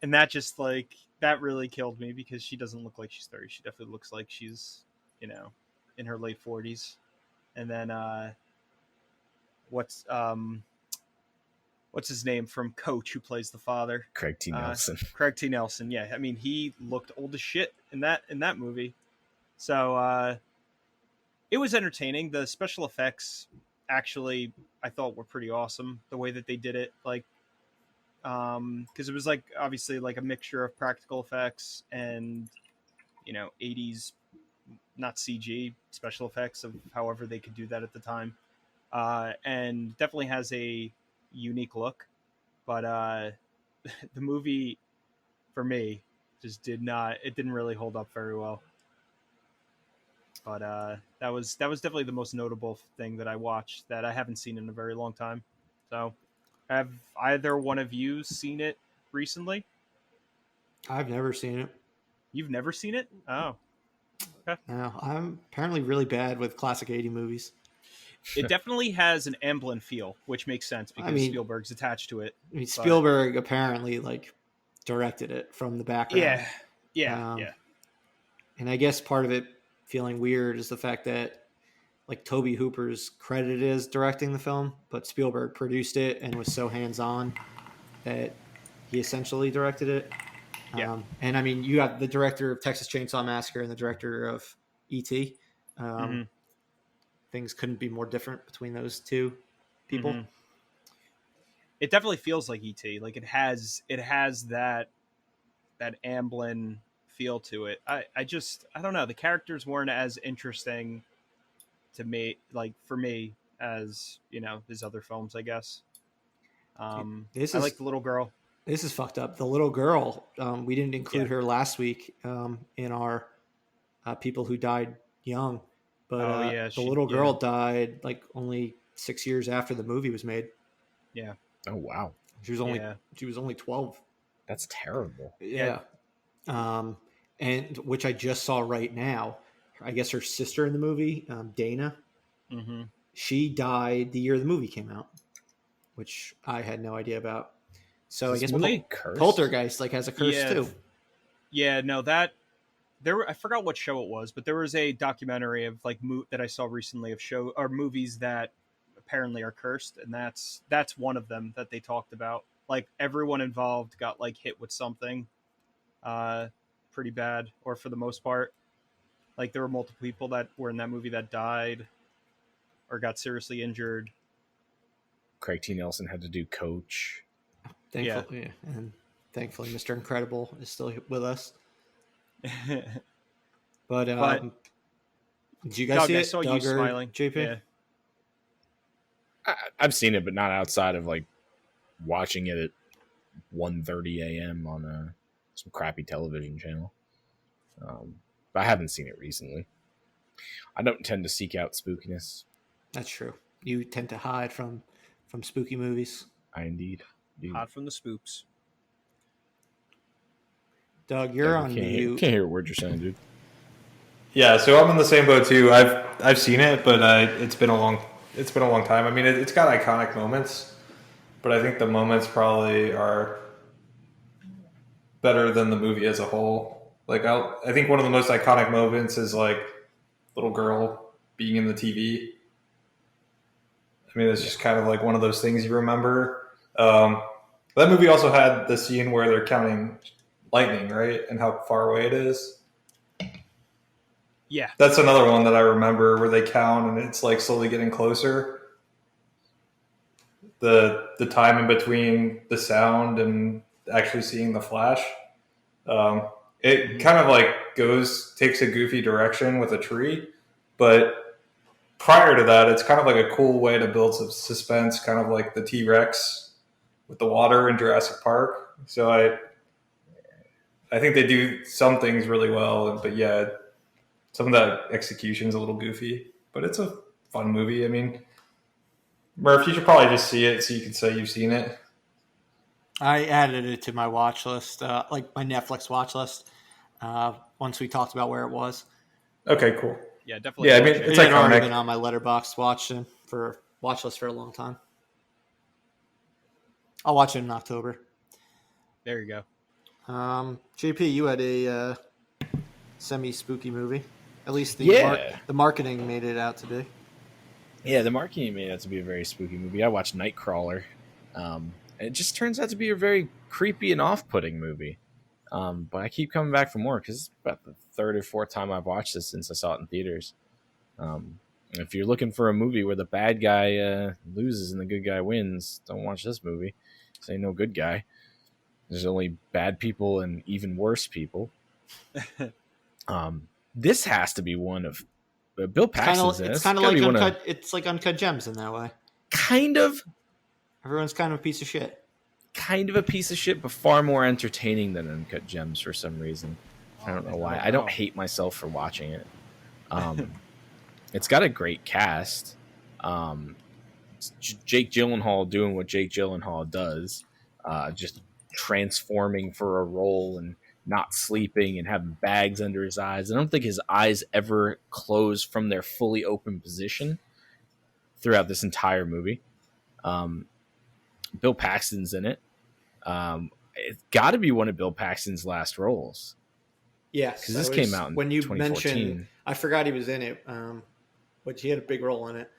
And that just like that really killed me because she doesn't look like she's 30. She definitely looks like she's, in her late 40s. And then what's his name from Coach, who plays the father? Craig T. Nelson. Craig T. Nelson, yeah. I mean, he looked old as shit in that movie. So it was entertaining. The special effects actually I thought were pretty awesome. The way that they did it, like, because it was like obviously like a mixture of practical effects and 80s, not CG, special effects, of however they could do that at the time, and definitely has a unique look. But the movie for me just didn't really hold up very well. But that was definitely the most notable thing that I watched that I haven't seen in a very long time. So have either one of you seen it recently? I've never seen it. You've never seen it? Oh. Okay. No, I'm apparently really bad with classic 80 movies. It definitely has an Amblin feel, which makes sense because Spielberg's attached to it. I mean, Spielberg apparently like directed it from the background. Yeah. And I guess part of it feeling weird is the fact that like Tobe Hooper's credited as directing the film, but Spielberg produced it and was so hands-on that he essentially directed it. Yeah. And I mean, you have the director of Texas Chainsaw Massacre and the director of E.T. Things couldn't be more different between those two people. Mm-hmm. It definitely feels like E.T. Like it has that Amblin feel to it. I don't know. The characters weren't as interesting to me, like for me, as his other films, I guess. I like the little girl. This is fucked up. The little girl, we didn't include her last week in our people who died young, but the little girl died like only 6 years after the movie was made. Yeah. Oh wow. She was only 12. That's terrible. Yeah. And which I just saw right now. I guess her sister in the movie, Dana, she died the year the movie came out, which I had no idea about. So I guess Poltergeist like has a curse too. Yeah, no, I forgot what show it was, but there was a documentary of like that I saw recently of movies that apparently are cursed, and that's one of them that they talked about. Like everyone involved got like hit with something pretty bad, or for the most part. Like there were multiple people that were in that movie that died or got seriously injured. Craig T. Nelson had to do Coach. Thankfully, and thankfully, Mr. Incredible is still with us. But did you guys Doug, see it? I saw you smiling. JP? Yeah. I've seen it, but not outside of like watching it at 1:30 a.m. on some crappy television channel. But I haven't seen it recently. I don't tend to seek out spookiness. That's true. You tend to hide from spooky movies. I indeed do. Hide from the spooks. Doug, you're on mute. Can't hear a word you're saying, dude. Yeah, so I'm in the same boat too. I've seen it, but it's been a long time. I mean, it's got iconic moments, but I think the moments probably are better than the movie as a whole. Like I think one of the most iconic moments is like little girl being in the TV. I mean, it's just kind of like one of those things you remember. That movie also had the scene where they're counting lightning, right? And how far away it is. Yeah. That's another one that I remember where they count and it's like slowly getting closer. The time in between the sound and actually seeing the flash. It kind of like takes a goofy direction with a tree, but prior to that, it's kind of like a cool way to build some suspense, kind of like the T-Rex with the water in Jurassic Park. So I think they do some things really well, but yeah, some of that execution is a little goofy, but it's a fun movie. I mean, Murph, you should probably just see it so you can say you've seen it. I added it to my watch list, like my Netflix watch list, once we talked about where it was. Okay, cool. Yeah, definitely. Yeah, I mean, it's it had already iconic. been on my Letterboxd watch list for a long time. I'll watch it in October. There you go. JP, you had a semi-spooky movie. At least the marketing made it out to be. Yeah, the marketing made it out to be a very spooky movie. I watched Nightcrawler. It just turns out to be a very creepy and off-putting movie. But I keep coming back for more because it's about the third or fourth time I've watched this since I saw it in theaters. If you're looking for a movie where the bad guy loses and the good guy wins, don't watch this movie. This ain't no good guy. There's only bad people and even worse people. This has to be one of Bill Paxton's in it. It's kind of like it's like Uncut Gems in that way. Kind of. Everyone's kind of a piece of shit. Kind of a piece of shit, but far more entertaining than Uncut Gems for some reason. I don't know why. I don't hate myself for watching it. It's got a great cast. Jake Gyllenhaal doing what Jake Gyllenhaal does, just transforming for a role and not sleeping and having bags under his eyes. I don't think his eyes ever close from their fully open position throughout this entire movie. Bill Paxton's in it. It's got to be one of Bill Paxton's last roles. Yes, because this came out in when you 2014. mentioned, I forgot he was in it, which he had a big role in it.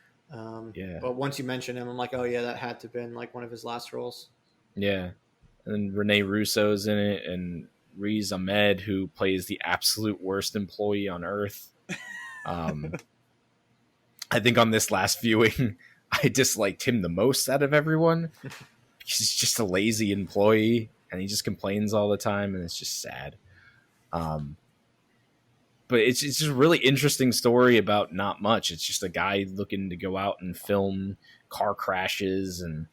Yeah. But once you mentioned him, I'm like, oh yeah, that had to have been like one of his last roles. Yeah, and Rene Russo's in it, and Riz Ahmed, who plays the absolute worst employee on earth. I think on this last viewing, I disliked him the most out of everyone. He's just a lazy employee, and he just complains all the time, and it's just sad. But it's just a really interesting story about not much. It's just a guy looking to go out and film car crashes and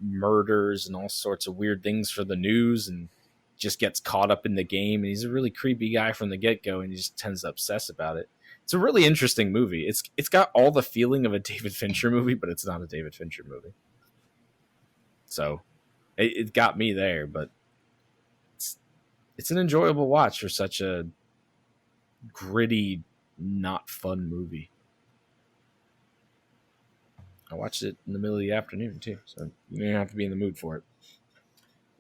murders and all sorts of weird things for the news, and just gets caught up in the game. And he's a really creepy guy from the get-go, and he just tends to obsess about it. It's a really interesting movie. It's got all the feeling of a David Fincher movie, but it's not a David Fincher movie. So it got me there, but it's an enjoyable watch for such a gritty, not fun movie. I watched it in the middle of the afternoon too, so you don't have to be in the mood for it.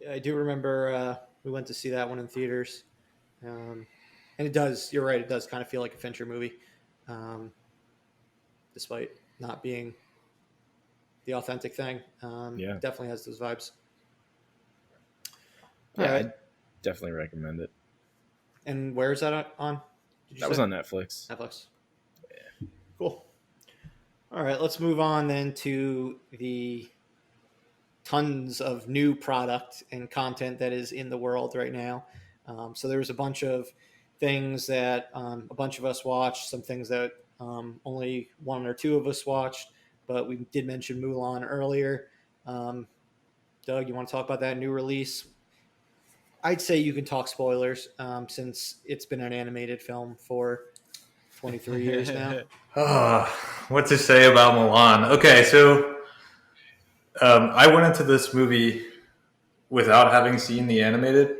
Yeah, I do remember we went to see that one in theaters, and it does. You're right; it does kind of feel like a Fincher movie, despite not being the authentic thing. Yeah, it definitely has those vibes. Yeah, I definitely recommend it. And where is that on? That was on Netflix. Netflix. Yeah. Cool. All right, let's move on then to the tons of new product and content that is in the world right now. So there's a bunch of things that a bunch of us watched, some things that only one or two of us watched, but we did mention Mulan earlier. Doug, you want to talk about that new release? I'd say you can talk spoilers since it's been an animated film for 23 years now. What to say about Mulan? Okay, so I went into this movie without having seen the animated.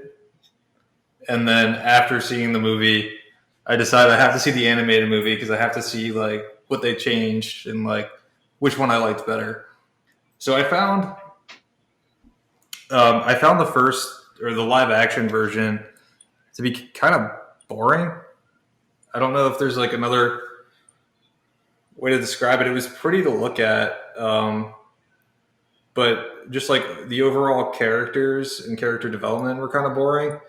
And then after seeing the movie, I decided I have to see the animated movie because I have to see like what they changed and like which one I liked better. So I found the first or the live action version to be kind of boring. I don't know if there's like another way to describe it. It was pretty to look at, but just like the overall characters and character development were kind of boring.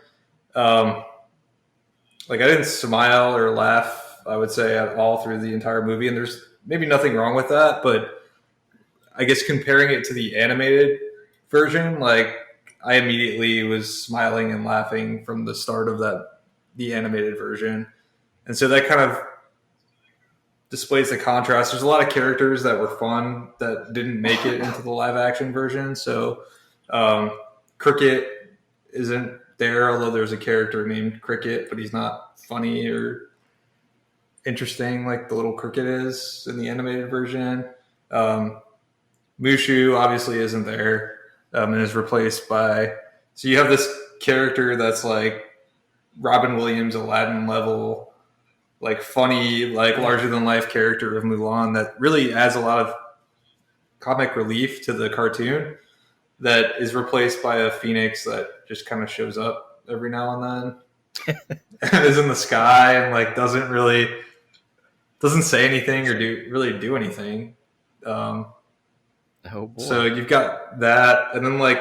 Like I didn't smile or laugh, I would say, at all through the entire movie, and there's maybe nothing wrong with that, but I guess comparing it to the animated version, like I immediately was smiling and laughing from the start of the animated version. And so that kind of displays the contrast. There's a lot of characters that were fun that didn't make it into the live action version. So Cricket isn't there, although there's a character named Cricket, but he's not funny or interesting like the little Cricket is in the animated version. Mushu obviously isn't there and is replaced by... So you have this character that's like Robin Williams, Aladdin level, like funny, like larger than life character of Mulan that really adds a lot of comic relief to the cartoon, that is replaced by a phoenix that just kind of shows up every now and then and is in the sky and like doesn't say anything or do anything. Oh boy. So you've got that, and then like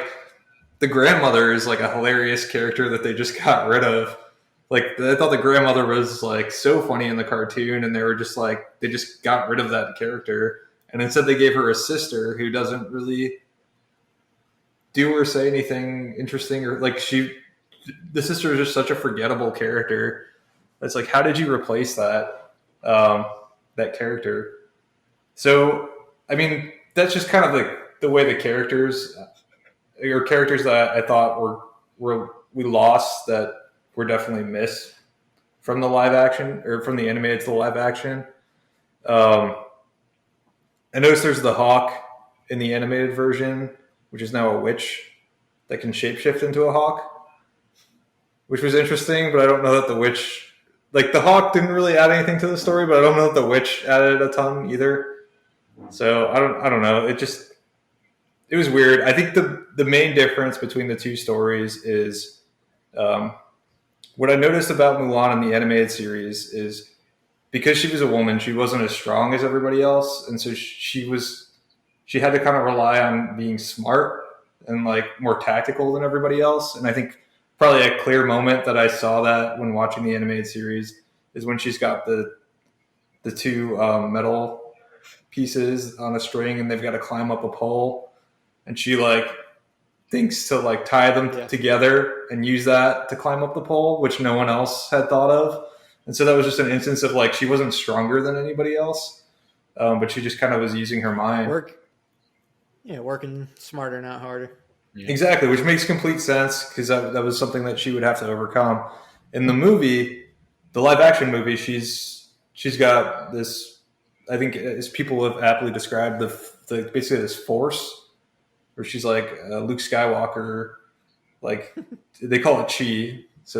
the grandmother is like a hilarious character that they just got rid of. Like I thought the grandmother was like so funny in the cartoon, and they were just like they just got rid of that character, and instead they gave her a sister who doesn't really do or say anything interesting, or like the sister is just such a forgettable character. It's like, how did you replace that character? So I mean, that's just kind of like the way the characters that I thought we lost, that were definitely missed from the live action, or from the animated to the live action. I noticed there's the hawk in the animated version, which is now a witch that can shapeshift into a hawk, which was interesting, but I don't know that the witch, like the hawk didn't really add anything to the story, but I don't know that the witch added a ton either. So I don't know. It was weird. I think the main difference between the two stories is what I noticed about Mulan in the animated series is because she was a woman, she wasn't as strong as everybody else, and so she had to kind of rely on being smart and like more tactical than everybody else. And I think probably a clear moment that I saw that when watching the animated series is when she's got the two metal pieces on a string, and they've got to climb up a pole, and she like thinks to like tie them together and use that to climb up the pole, which no one else had thought of. And so that was just an instance of like she wasn't stronger than anybody else, but she just kind of was using her mind. Working smarter, not harder. Yeah. Exactly, which makes complete sense because that was something that she would have to overcome. In the movie, the live action movie, she's got this, I think, as people have aptly described, the basically this force where she's like Luke Skywalker, like they call it chi. So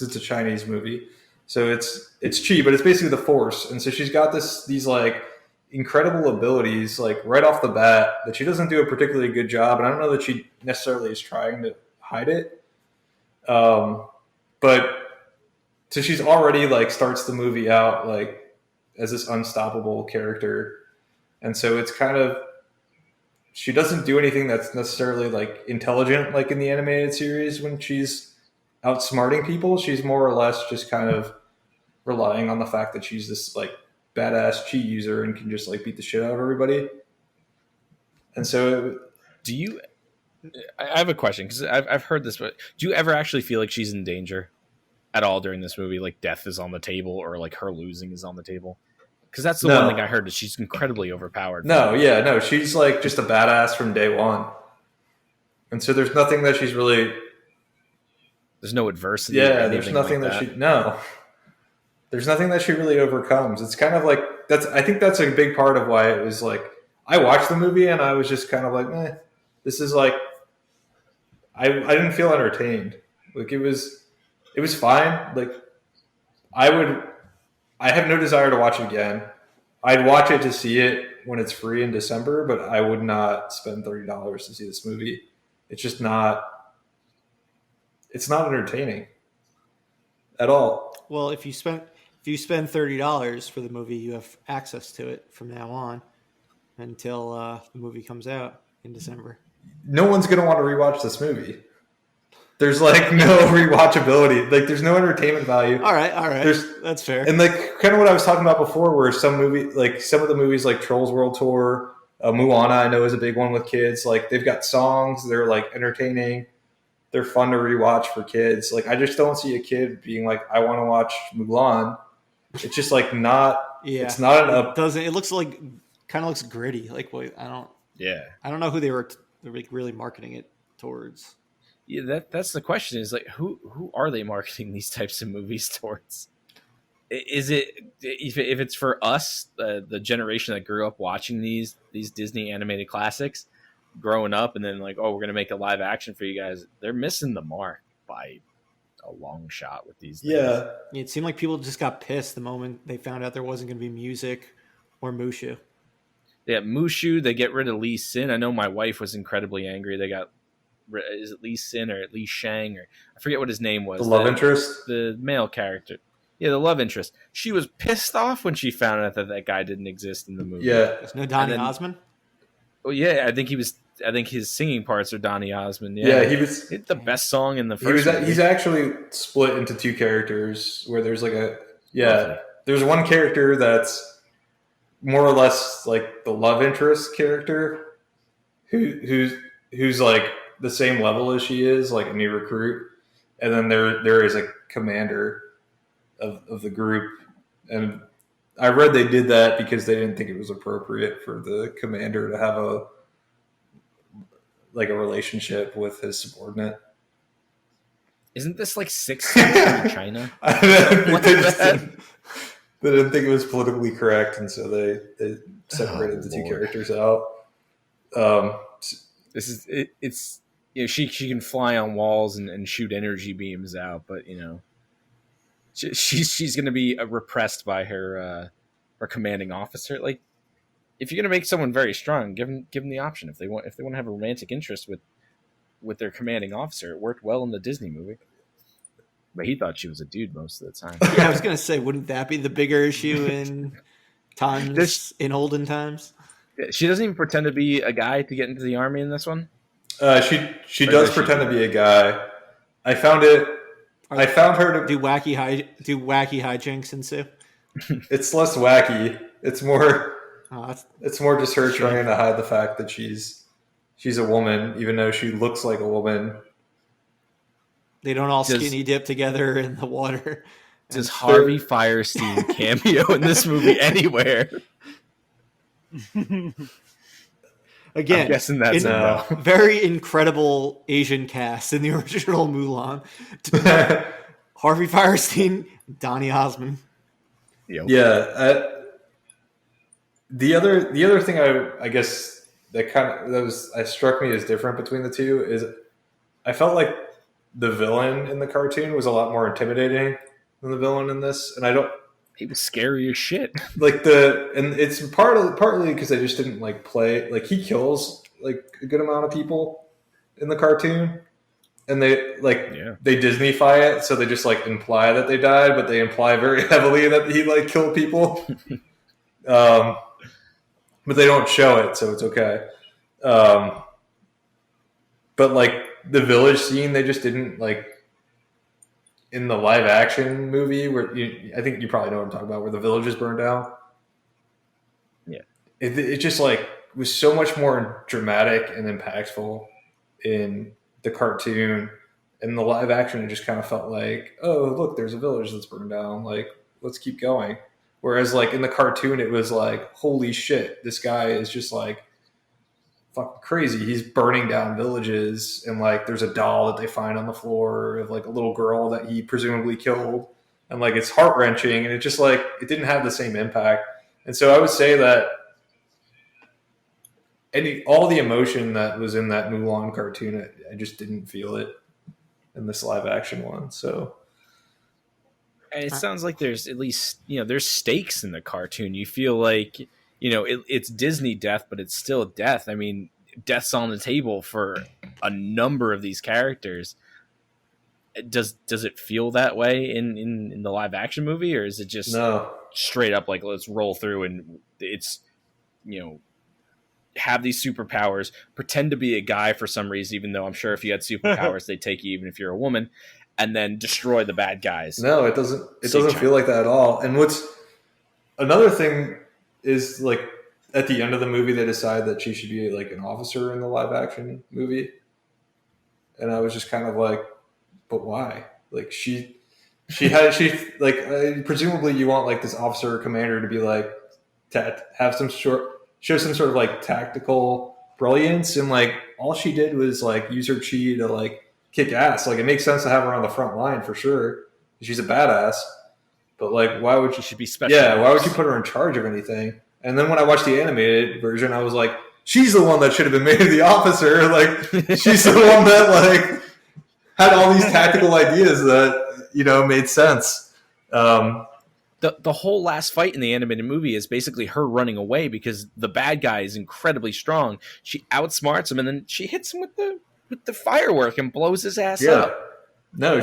it's a Chinese movie, so it's chi, but it's basically the force. And so she's got these like incredible abilities, like right off the bat, that she doesn't do a particularly good job. And I don't know that she necessarily is trying to hide it, but so she's already like starts the movie out like as this unstoppable character. And so it's kind of, she doesn't do anything that's necessarily like intelligent, like in the animated series when she's outsmarting people. She's more or less just kind of relying on the fact that she's this like badass cheat user and can just like beat the shit out of everybody. And so I have a question, because I've heard this, but do you ever actually feel like she's in danger at all during this movie? Like death is on the table, or like her losing is on the table? Because that's the one thing I heard, is she's incredibly overpowered. No, she's like just a badass from day one. And so there's nothing that she's really... There's no adversity. Yeah, there's nothing like there's nothing that she really overcomes. It's kind of like, I think that's a big part of why it was like, I watched the movie and I was just kind of like, this is like, I didn't feel entertained. Like it was fine. Like I have no desire to watch it again. I'd watch it to see it when it's free in December, but I would not spend $30 to see this movie. It's just not, it's not entertaining at all. Well, if you spend $30 for the movie, you have access to it from now on until the movie comes out in December. No one's going to want to rewatch this movie. There's like no rewatchability. Like there's no entertainment value. All right. That's fair. And like kind of what I was talking about before, where some of the movies like Trolls World Tour, Moana, I know is a big one with kids. Like they've got songs, they're like entertaining, they're fun to rewatch for kids. Like I just don't see a kid being like, I want to watch Mulan. It's just like not. Yeah, it's not it doesn't. It looks like kind of looks gritty. Like wait, I don't know who they were really marketing it towards. Yeah, that's the question. Is like who are they marketing these types of movies towards? Is it if it's for us, the generation that grew up watching these Disney animated classics, growing up, and then like, oh, we're gonna make a live action for you guys? They're missing the mark by a long shot with these things. Yeah, it seemed like people just got pissed the moment they found out there wasn't going to be music or Mushu. Yeah, Mushu. They get rid of Lee Sin. I know my wife was incredibly angry. They got. Is it Lee Sin or Lee Shang, or I forget what his name was. The love interest, the male character. Yeah, the love interest. She was pissed off when she found out that guy didn't exist in the movie. Yeah, there's no Donny Osmond. Oh yeah, I think his singing parts are Donny Osmond. Yeah, he was the best song in the first. He's actually split into two characters where there's like there's one character that's more or less like the love interest character who's like the same level as she is, like a new recruit, and then there is a commander of the group, and I read they did that because they didn't think it was appropriate for the commander to have a relationship with his subordinate. Isn't this like 6th century China? They didn't think it was politically correct, and so they separated the two characters out. This is it's she can fly on walls and shoot energy beams out, but she's going to be repressed by her commanding officer. Like, if you're going to make someone very strong, give them the option. If they want to have a romantic interest with their commanding officer, it worked well in the Disney movie. But he thought she was a dude most of the time. Yeah, I was going to say, wouldn't that be the bigger issue in olden times? She doesn't even pretend to be a guy to get into the army in this one. She does pretend to be a guy. I found her to do wacky hijinks ensue. It's less wacky. It's more. It's more just her trying to hide the fact that she's a woman, even though she looks like a woman. They don't all skinny dip together in the water. Does Harvey Firestein cameo in this movie anywhere? Again, I'm guessing that's no. Very incredible Asian cast in the original Mulan. Harvey Firestein, Donny Osmond. Yep. Yeah. The other thing I guess that struck me as different between the two is I felt like the villain in the cartoon was a lot more intimidating than the villain in this, and he was scary as shit. And it's partly because I just didn't play. He kills a good amount of people in the cartoon, and they Disneyfy it, so they just imply that they died, but they imply very heavily that he killed people. But they don't show it, so it's okay. But the village scene, they just didn't in the live action movie where I think you probably know what I'm talking about, where the village is burned down. Yeah, it just was so much more dramatic and impactful in the cartoon, and the live action it just kind of felt like, oh look, there's a village that's burned down, let's keep going. Whereas in the cartoon it was holy shit, this guy is just fucking crazy. He's burning down villages, and there's a doll that they find on the floor of a little girl that he presumably killed, and it's heart-wrenching, and it just it didn't have the same impact. And so I would say that all the emotion that was in that Mulan cartoon, I just didn't feel it in this live action one. So it sounds like there's at least there's stakes in the cartoon. You feel like it's Disney death, but it's still death. I mean, death's on the table for a number of these characters. Does it feel that way in the live action movie, or is it just straight up let's roll through and it's have these superpowers, pretend to be a guy for some reason, even though I'm sure if you had superpowers, they'd take you even if you're a woman, and then destroy the bad guys. No, it doesn't. It doesn't feel like that at all. And what's another thing is like at the end of the movie, they decide that she should be like an officer in the live action movie, and I was just kind of like, but why? Like she presumably you want like this officer or commander to be like to have show some sort of like tactical brilliance, and like all she did was like use her chi to like kick ass. Like it makes sense to have her on the front line for sure. She's a badass, but like why would she should be special? Yeah, why would you put her in charge of anything? And then when I watched the animated version, I was like, she's the one that should have been made the officer. Like she's the one that like had all these tactical ideas that made sense. The whole last fight in the animated movie is basically her running away because the bad guy is incredibly strong. She outsmarts him, and then she hits him with the firework and blows his ass up. No,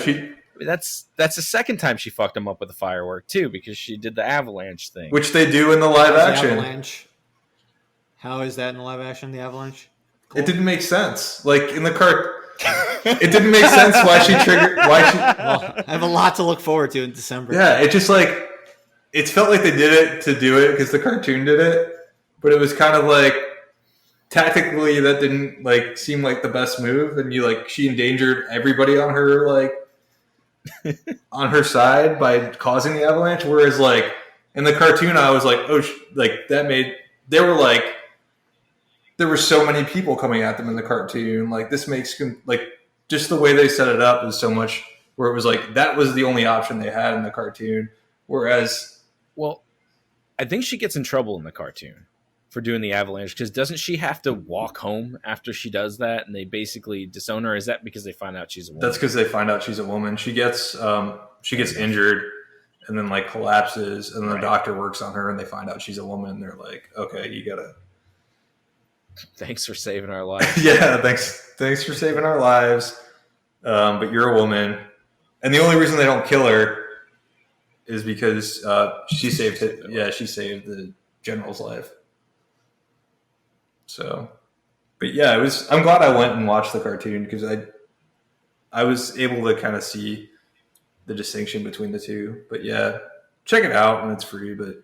that's the second time she fucked him up with the firework too, because she did the avalanche thing, which they do in the live action. Avalanche. How is that in the live action? The avalanche. Cool. It didn't make sense. Like in the cart. It didn't make sense why she triggered. Well, I have a lot to look forward to in December. Yeah, it just like it felt like they did it to do it because the cartoon did it, but it was kind of like tactically that didn't like seem like the best move, and she endangered everybody on her on her side by causing the avalanche. Whereas like in the cartoon, I was like, oh, there were so many people coming at them in the cartoon. Like this makes just the way they set it up is so much where it was like that was the only option they had in the cartoon. Whereas, well, I think she gets in trouble in the cartoon for doing the avalanche because doesn't she have to walk home after she does that, and they basically disown her? Is that because they find out she's a woman? That's because they find out she's a woman. She gets injured and then like collapses, and then the doctor works on her, and they find out she's a woman. And they're like, okay, you gotta. Thanks for saving our lives. Yeah, thanks for saving our lives. But you're a woman, and the only reason they don't kill her is because she saved it. Yeah, she saved the general's life. So, but yeah, I'm glad I went and watched the cartoon because I was able to kind of see the distinction between the two. But yeah, check it out when it's free. But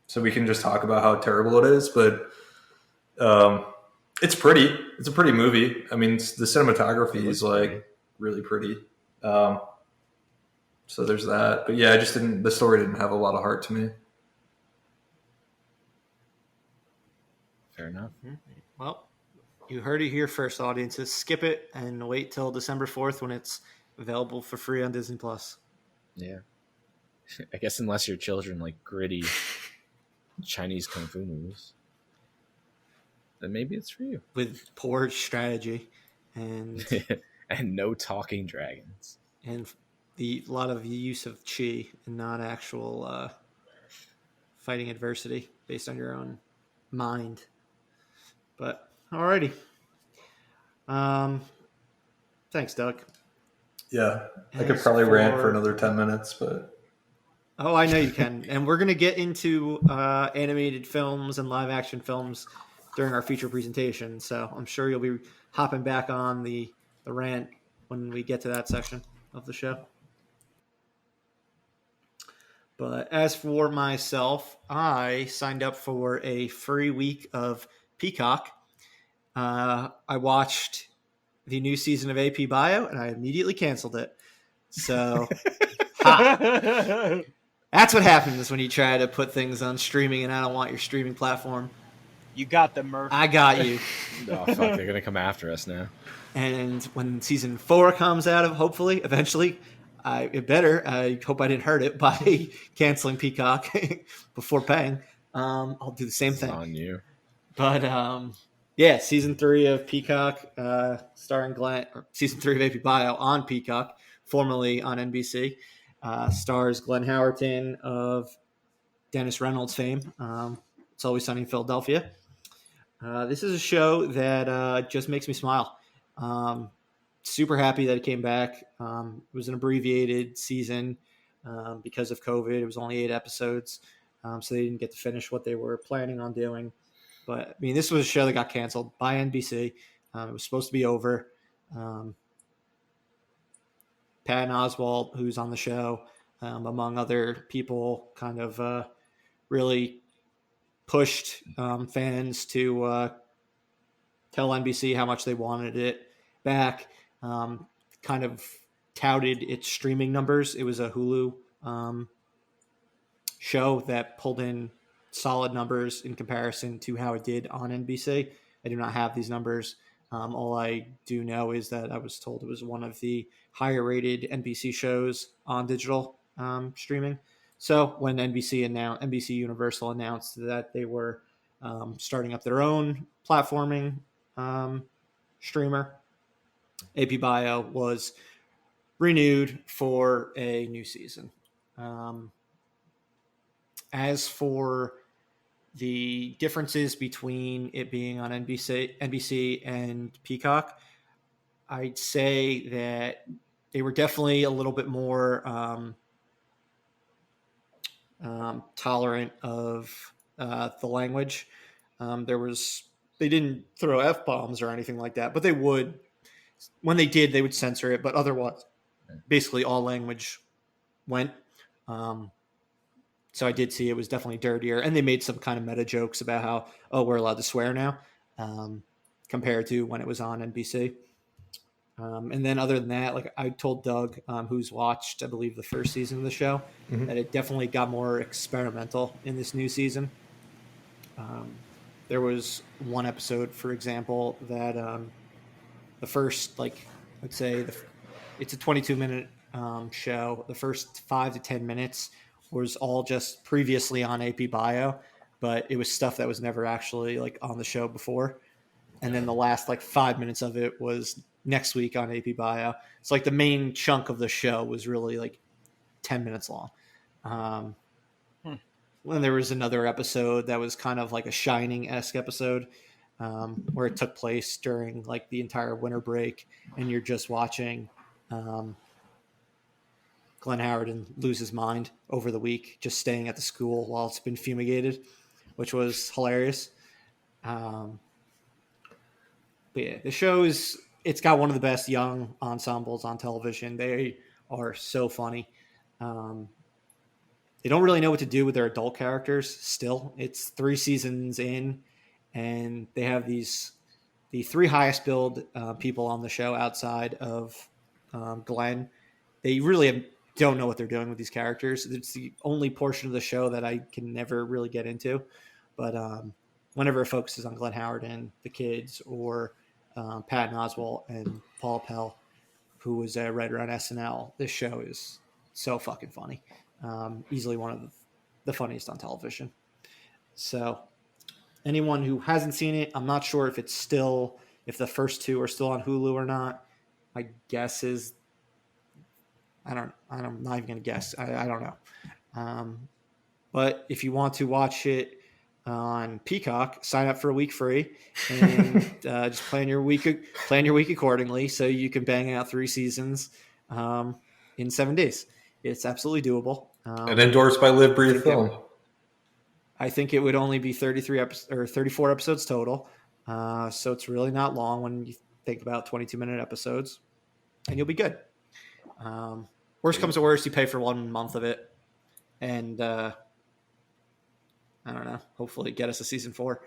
so we can just talk about how terrible it is. But it's pretty. It's a pretty movie. I mean, the cinematography is like really pretty. So there's that. But yeah, the story didn't have a lot of heart to me. Fair enough. Well, you heard it here first, audiences. Skip it and wait till December 4th when it's available for free on Disney+. Yeah. I guess unless your children like gritty Chinese kung fu movies, then maybe it's for you. With poor strategy and and no talking dragons. And a lot of use of chi and not actual fighting adversity based on your own mind. But alrighty. Thanks, Doug. Yeah, I could probably rant for another 10 minutes, but oh, I know you can. And we're gonna get into animated films and live action films during our feature presentation. So I'm sure you'll be hopping back on the rant when we get to that section of the show. But as for myself, I signed up for a free week of Peacock. I watched the new season of AP Bio, and I immediately canceled it. So that's what happens when you try to put things on streaming, and I don't want your streaming platform. You got them, Murph. I got you. Oh, fuck, they're going to come after us now. And when season 4 comes out, hopefully, eventually, I hope I didn't hurt it by canceling Peacock before paying. I'll do the same thing. On you. But yeah, season 3 of Peacock, starring Glenn, or season 3 of AP Bio on Peacock, formerly on NBC, stars Glenn Howerton of Dennis Reynolds fame. It's Always Sunny in Philadelphia. This is a show that just makes me smile. Super happy that it came back. It was an abbreviated season because of COVID. It was only 8 episodes, so they didn't get to finish what they were planning on doing. But I mean, this was a show that got canceled by NBC. It was supposed to be over. Patton Oswalt, who's on the show, among other people, kind of really pushed fans to tell NBC how much they wanted it back. Kind of touted its streaming numbers. It was a Hulu show that pulled in solid numbers in comparison to how it did on NBC. I do not have these numbers. All I do know is that I was told it was one of the higher rated NBC shows on digital streaming. So when NBC Universal announced that they were starting up their own platforming streamer, AP Bio was renewed for a new season. As for the differences between it being on NBC and Peacock, I'd say that they were definitely a little bit more tolerant of the language. They didn't throw F-bombs or anything like that, but they would. When they did, they would censor it, but otherwise, basically all language went. So I did see it was definitely dirtier, and they made some kind of meta jokes about how, we're allowed to swear now, compared to when it was on NBC. And then other than that, like I told Doug, who's watched, I believe, the first season of the show, that it definitely got more experimental in this new season. There was one episode, for example, that the first, let's say, it's a 22-minute show. The first 5 to 10 minutes was all just previously on AP Bio, but it was stuff that was never actually on the show before. And then the last 5 minutes of it was next week on AP Bio. So the main chunk of the show was really 10 minutes long. Then there was another episode that was kind of like a Shining-esque episode, where it took place during the entire winter break, and you're just watching Glenn Howerton lose his mind over the week, just staying at the school while it's been fumigated, which was hilarious. But yeah, the show it's got one of the best young ensembles on television. They are so funny. They don't really know what to do with their adult characters still. It's 3 seasons in, and they have the 3 highest billed people on the show outside of Glenn. They really don't know what they're doing with these characters. It's the only portion of the show that I can never really get into. But whenever it focuses on Glenn Howerton, the kids, or Patton Oswalt and Paul Pell, who was a writer on SNL, this show is so fucking funny. Easily one of the funniest on television. So anyone who hasn't seen it, I'm not sure if the first 2 are still on Hulu or not. My guess is I'm not even going to guess. I don't know. But if you want to watch it on Peacock, sign up for a week free, and just plan your week accordingly, so you can bang out 3 seasons in 7 days. It's absolutely doable. And endorsed by Live Breathe Film. I think it would only be 34 episodes total. So it's really not long when you think about 22-minute episodes, and you'll be good. Worst comes to worst, you pay for 1 month of it, and I don't know, hopefully get us a season 4.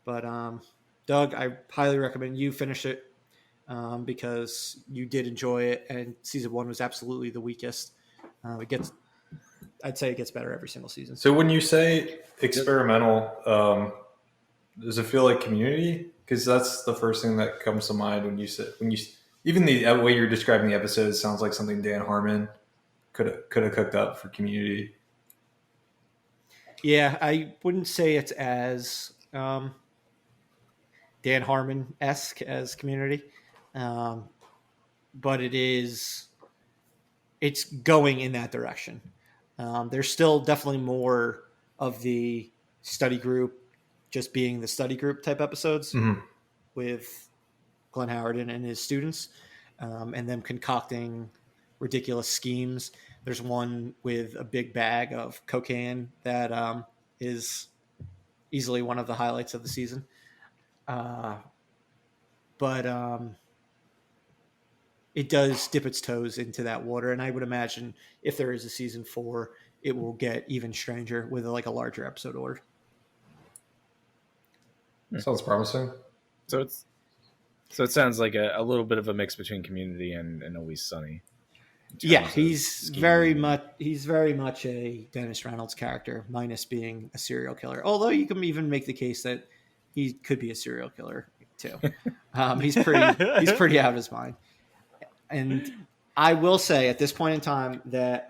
But Doug, I highly recommend you finish it, because you did enjoy it, and season 1 was absolutely the weakest. I'd say it gets better every single season. So when you say experimental, does it feel like Community? Because that's the first thing that comes to mind when you even the way you're describing the episode sounds like something Dan Harmon could have cooked up for Community. Yeah, I wouldn't say it's as Dan Harmon-esque as Community, but it's going in that direction. There's still definitely more of the study group just being the study group type episodes with Glenn Howerton and his students, and them concocting ridiculous schemes. There's one with a big bag of cocaine that is easily one of the highlights of the season. But it does dip its toes into that water, and I would imagine if there is a season 4, it will get even stranger with like a larger episode order. Sounds promising. So it sounds like a little bit of a mix between Community and Always Sunny. Yeah, he's very much a Dennis Reynolds character, minus being a serial killer. Although you can even make the case that he could be a serial killer too. He's pretty out of his mind. And I will say at this point in time that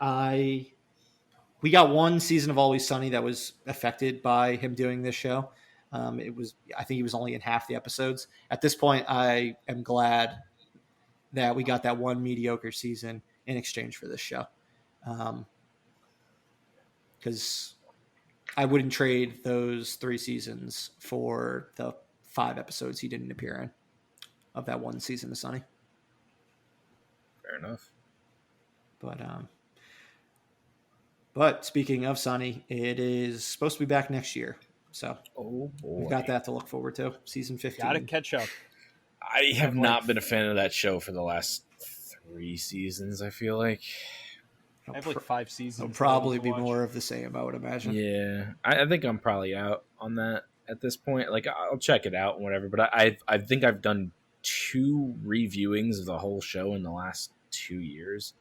we got one season of Always Sunny that was affected by him doing this show. I think he was only in half the episodes. At this point, I am glad that we got that one mediocre season in exchange for this show. Because I wouldn't trade those 3 seasons for the 5 episodes he didn't appear in of that one season of Sunny. Fair enough. But speaking of Sunny, it is supposed to be back next year. So we've got that to look forward to. Season 15. Gotta catch up. I have not been a fan of that show for the last 3 seasons, I feel like. I have like 5 seasons. It'll probably be more of the same, I would imagine. Yeah. I think I'm probably out on that at this point. Like, I'll check it out and whatever, but I think I've done 2 reviewings of the whole show in the last 2 years,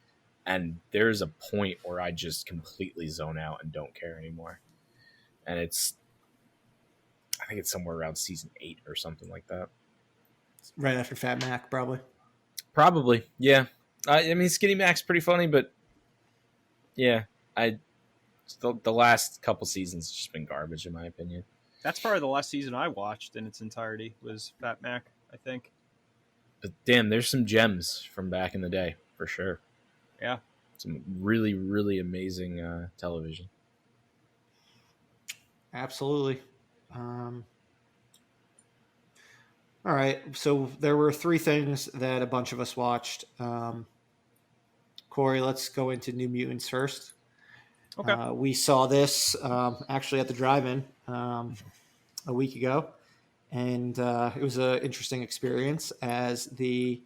and there's a point where I just completely zone out and don't care anymore. And I think it's somewhere around season 8 or something like that. Right after Fat Mac, probably. Probably, yeah. I mean, Skinny Mac's pretty funny, but yeah, the last couple seasons has just been garbage in my opinion. That's probably the last season I watched in its entirety was Fat Mac, I think. But damn, there's some gems from back in the day for sure. Yeah, some really, really amazing television. Absolutely. All right, so there were 3 things that a bunch of us watched. Corey, let's go into New Mutants first. Okay. We saw this actually at the drive-in a week ago, and it was an interesting experience as the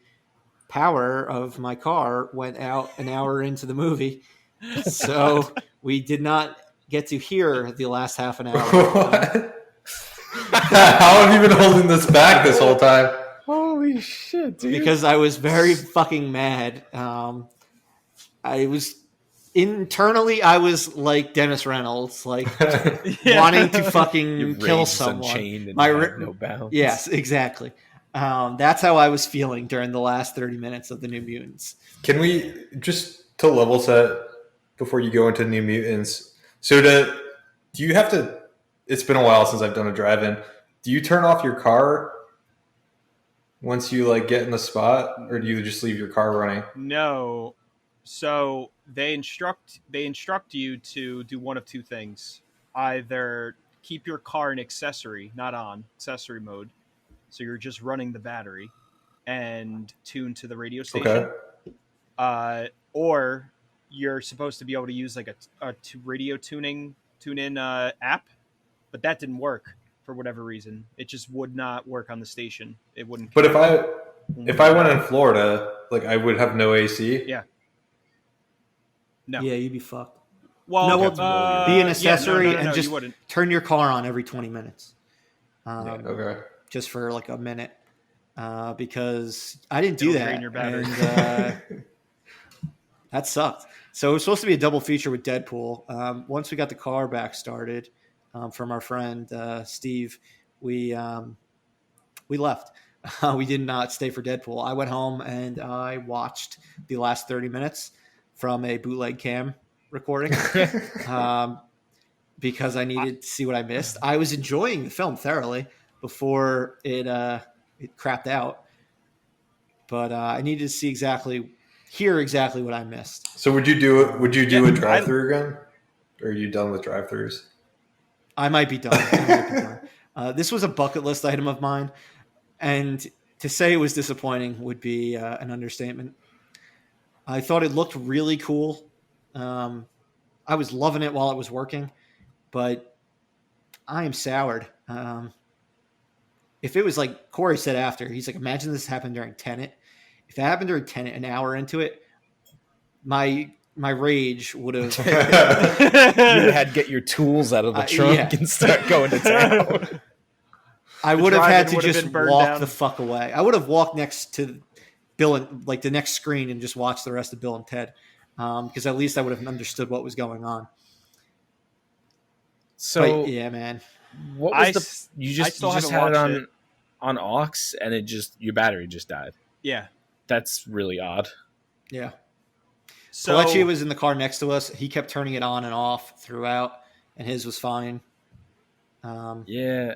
power of my car went out an hour into the movie, so we did not get to hear the last half an hour. How have you been holding this back this whole time? Holy shit, dude. Because I was very fucking mad. I was internally like Dennis Reynolds, like wanting to fucking kill someone. No bounds. Yes, exactly. That's how I was feeling during the last 30 minutes of the New Mutants. Can we just to level set before you go into New Mutants? So do you have to? It's been a while since I've done a drive-in. Do you turn off your car once you like get in the spot, or do you just leave your car running? No. So they instruct you to do one of 2 things. Either keep your car in accessory, not on accessory mode, so you're just running the battery and tune to the radio station. Okay. Or you're supposed to be able to use like a radio tune-in app, but that didn't work for whatever reason. It just would not work on the station. It wouldn't. But if I went in Florida, like I would have no AC. Yeah. No. Yeah, you'd be fucked. Well, no, be an accessory and just turn your car on every 20 minutes. Okay. Just for like a minute, because I didn't do that. Your battery. And, that sucked. So it was supposed to be a double feature with Deadpool. Once we got the car back started from our friend Steve, we left. We did not stay for Deadpool. I went home and I watched the last 30 minutes from a bootleg cam recording because I needed to see what I missed. I was enjoying the film thoroughly before it crapped out, but I needed to hear exactly what I missed. So would you do it? Would you do a drive-through again, or are you done with drive-throughs? I might be done. This was a bucket list item of mine, and to say it was disappointing would be an understatement. I thought it looked really cool. I was loving it while it was working, but I am soured. If it was like Corey said after, he's like, imagine this happened during Tenet. If it happened during Tenet, an hour into it, my rage would have. You had to get your tools out of the trunk and start going to town. I would have had to just walk the fuck away. I would have walked next to Bill and like the next screen and just watched the rest of Bill and Ted, because at least I would have understood what was going on. So but, yeah, man. What was you just had it on aux and it just your battery just died. Yeah, that's really odd. Yeah. So Paletti was in the car next to us. He kept turning it on and off throughout, and his was fine. Yeah.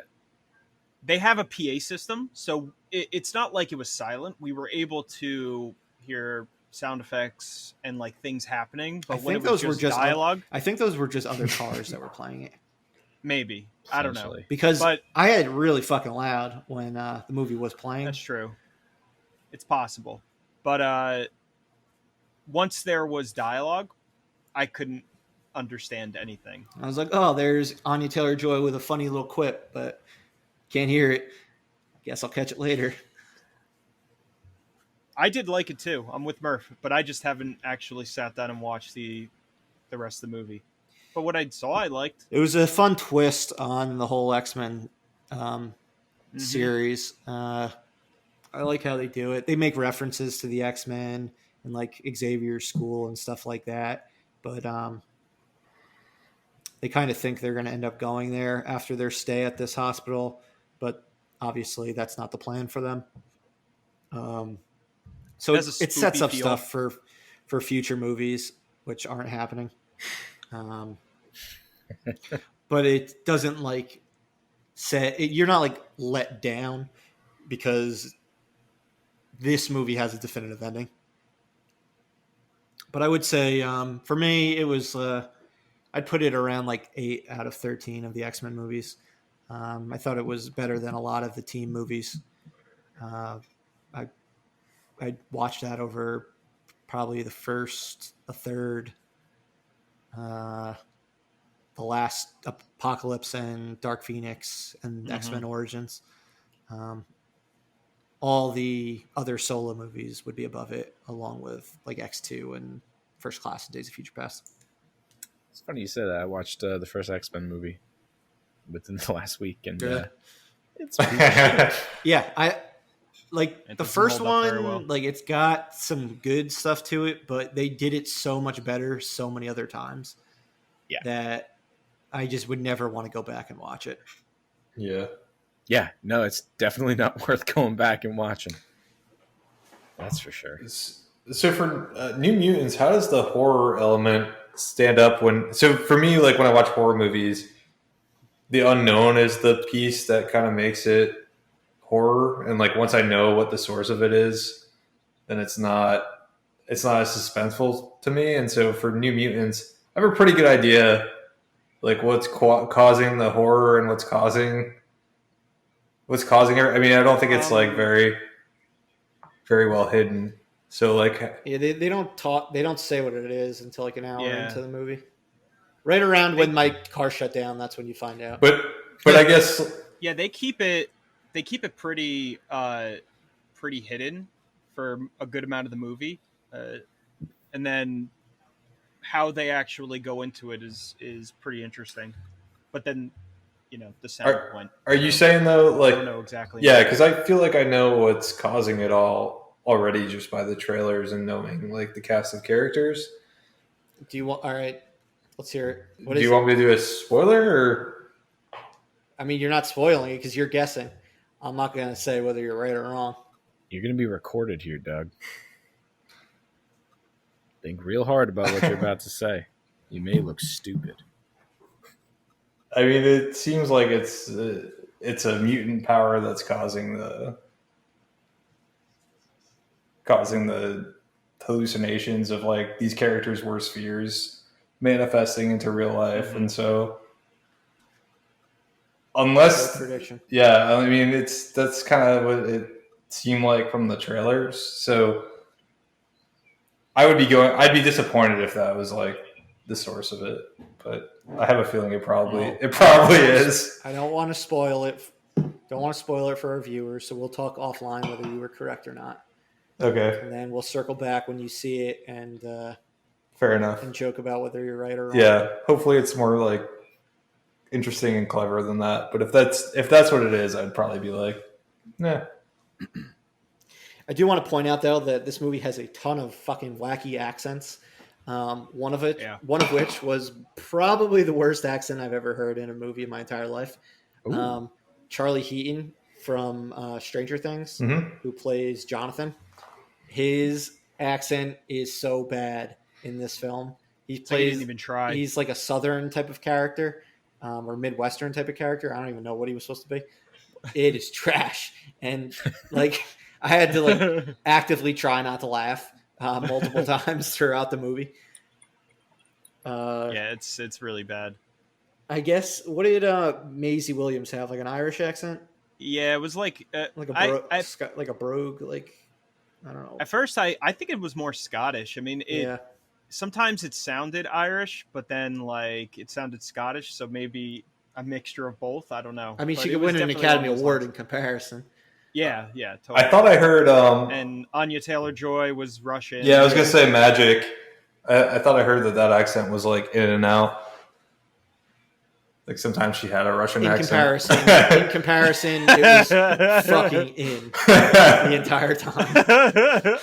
They have a PA system, so it's not like it was silent. We were able to hear sound effects and like things happening, but when it was just dialogue, I think those were just other cars that were playing it. Maybe. I don't know. Because I had it really fucking loud when the movie was playing. That's true. It's possible. But once there was dialogue, I couldn't understand anything. I was like, oh, there's Anya Taylor-Joy with a funny little quip, but can't hear it. Guess I'll catch it later. I did like it too. I'm with Murph, but I just haven't actually sat down and watched the rest of the movie. But what I saw, I liked. It was a fun twist on the whole X-Men series. I like how they do it. They make references to the X-Men and like Xavier's school and stuff like that. But they kind of think they're going to end up going there after their stay at this hospital. But obviously that's not the plan for them. So it sets up stuff for future movies, which aren't happening. But it doesn't like you're not like let down because this movie has a definitive ending. But I would say for me it was I'd put it around like 8 out of 13 of the X-Men movies. I thought it was better than a lot of the team movies. I watched that over probably the first, a third, the last Apocalypse and Dark Phoenix and X-Men Origins. All the other solo movies would be above it, along with like X2 and First Class and Days of Future Past. It's funny you say that. I watched the first X-Men movie within the last week, and it's yeah, I like the first one. Like it's got some good stuff to it, but they did it so much better so many other times. Yeah, that I just would never want to go back and watch it. Yeah, no, it's definitely not worth going back and watching. That's for sure. So for New Mutants, how does the horror element stand up when? So for me, like when I watch horror movies, the unknown is the piece that kind of makes it horror, and like once I know what the source of it is, then it's not as suspenseful to me. And so for New Mutants, I have a pretty good idea, like what's causing the horror and what's causing it. I mean, I don't think it's like very, very well hidden. So like, yeah, they don't talk. They don't say what it is until like an hour into the movie. Right around when my car shut down, that's when you find out. But I guess they keep it pretty hidden for a good amount of the movie, and then how they actually go into it is pretty interesting. But then, the center point. Are you saying though, like, I don't know exactly? Yeah, because I feel like I know what's causing it all already just by the trailers and knowing like the cast of characters. Do you want? All right, let's hear it. Do you want me to do a spoiler or? I mean, you're not spoiling it because you're guessing. I'm not going to say whether you're right or wrong. You're going to be recorded here, Doug. Think real hard about what you're about to say. You may look stupid. I mean, it seems like it's a mutant power that's causing the hallucinations of like these characters' worst fears manifesting into real life, and so unless prediction, yeah, I mean that's kind of what it seemed like from the trailers. So I'd be disappointed if that was like the source of it. but I have a feeling it probably is. I don't want to spoil it. Don't want to spoil it for our viewers, so we'll talk offline whether you were correct or not. Okay. And then we'll circle back when you see it and fair enough. And joke about whether you're right or wrong. Yeah, hopefully it's more like interesting and clever than that. But if that's what it is, I'd probably be like, nah. I do want to point out though that this movie has a ton of fucking wacky accents. One of which was probably the worst accent I've ever heard in a movie in my entire life. Charlie Heaton from Stranger Things, who plays Jonathan. His accent is so bad in this film. He didn't even try. He's like a Southern type of character, or Midwestern type of character. I don't even know what he was supposed to be. It is trash, and like I had to like actively try not to laugh multiple times throughout the movie. Yeah, it's really bad. I guess, what did Maisie Williams have? Like an Irish accent? Yeah, it was like a brogue, like I don't know. At first, I think it was more Scottish. I mean, sometimes it sounded Irish, but then like it sounded Scottish, so maybe a mixture of both. I don't know. I mean, she could win an Academy Award in comparison. Yeah, totally. I thought I heard and Anya Taylor-Joy was Russian. Yeah, I was gonna say Magic. I thought I heard that accent was like in and out. Like sometimes she had a Russian accent. In comparison, it was fucking in the entire time.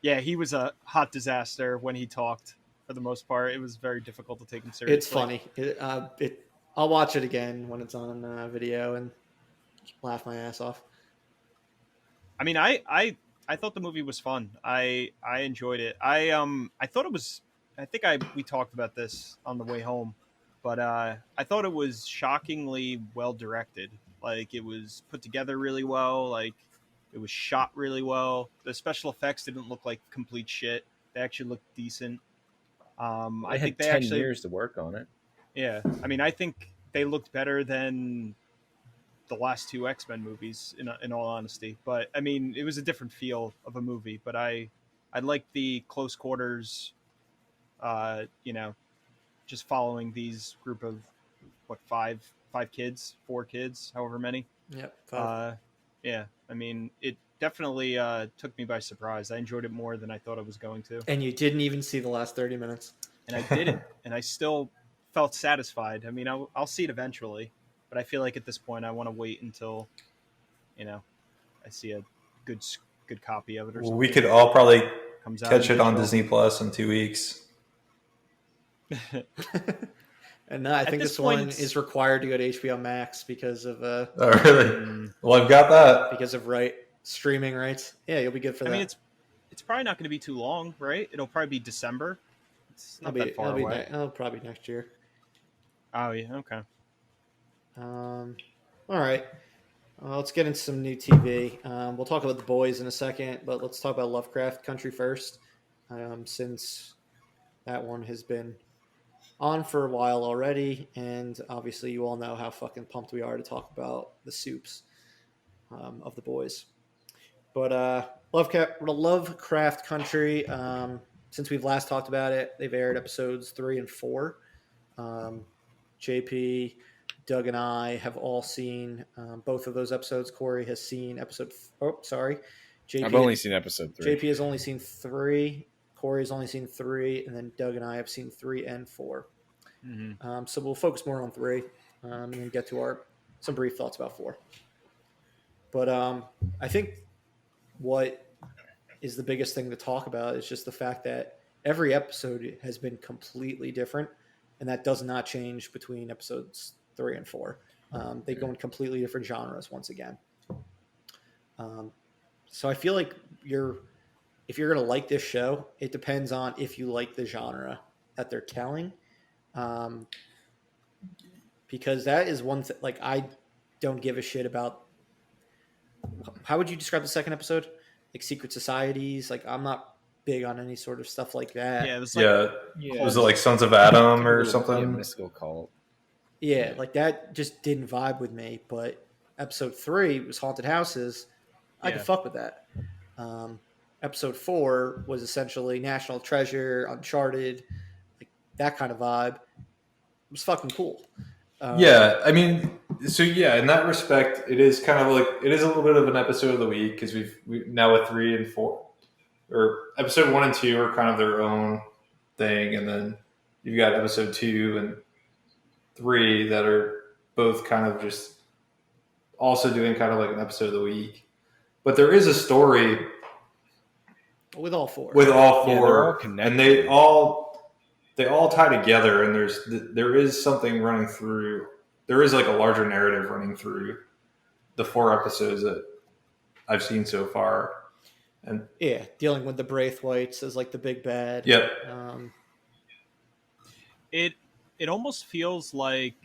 Yeah, he was a hot disaster when he talked. For the most part, it was very difficult to take him seriously. It's funny. I'll watch it again when it's on video and laugh my ass off. I mean, I thought the movie was fun. I enjoyed it. I thought it was. I think we talked about this on the way home, but I thought it was shockingly well directed. Like it was put together really well. Like it was shot really well. The special effects didn't look like complete shit. They actually looked decent. I think they 10 years to work on it. Yeah, I mean, I think they looked better than the last two X-Men movies, in all honesty. But I mean, it was a different feel of a movie. But I liked the close quarters. Just following these group of four kids, however many. Yep. Yeah. I mean, it definitely took me by surprise. I enjoyed it more than I thought I was going to. And you didn't even see the last 30 minutes. And I didn't. And I still felt satisfied. I mean, I'll see it eventually, but I feel like at this point I want to wait until, I see a good copy of it or something. We could all probably catch it on Disney Plus in 2 weeks. And I think this one is required to go to HBO Max because of oh really? Well, I've got that because of streaming rights. Yeah, you'll be good for that. I mean, it's probably not going to be too long, right? It'll probably be December. It's not that far away. It'll probably be next year. Oh yeah, okay. All right. Let's get into some new TV. We'll talk about The Boys in a second, but let's talk about Lovecraft Country first, since that one has been on for a while already, and obviously you all know how fucking pumped we are to talk about the soups of The Boys. But Lovecraft Country, since we've last talked about it, they've aired episodes 3 and 4. JP, Doug, and I have all seen both of those episodes. Corey has seen JP, I've only seen episode 3. JP has only seen 3. Corey has only seen 3, and then Doug and I have seen 3 and 4. Mm-hmm. So we'll focus more on 3 and then get to some brief thoughts about 4. But I think what is the biggest thing to talk about is just the fact that every episode has been completely different, and that does not change between episodes 3 and 4. They go in completely different genres once again. So I feel like if you're going to like this show, it depends on if you like the genre that they're telling. Because that is one thing, like, I don't give a shit about. How would you describe the second episode? Like secret societies? Like, I'm not big on any sort of stuff like that. Yeah, it was was it like Sons of Adam or something? Yeah, mystical cult. Yeah, like that just didn't vibe with me. But episode 3 was haunted houses. I could fuck with that. Episode 4 was essentially National Treasure, Uncharted, like that kind of vibe. was fucking cool. Yeah, I mean, so yeah, in that respect, it is kind of like it is a little bit of an episode of the week because we now with 3 and 4, or episode 1 and 2 are kind of their own thing, and then you've got episode 2 and 3 that are both kind of just also doing kind of like an episode of the week. But there is a story with all four. With all Yeah, four, they're all connected. And they all tie together, and there is something running through. There is like a larger narrative running through the 4 episodes that I've seen so far. And yeah, dealing with the Braithwaites as like the big bad. Yep. It almost feels like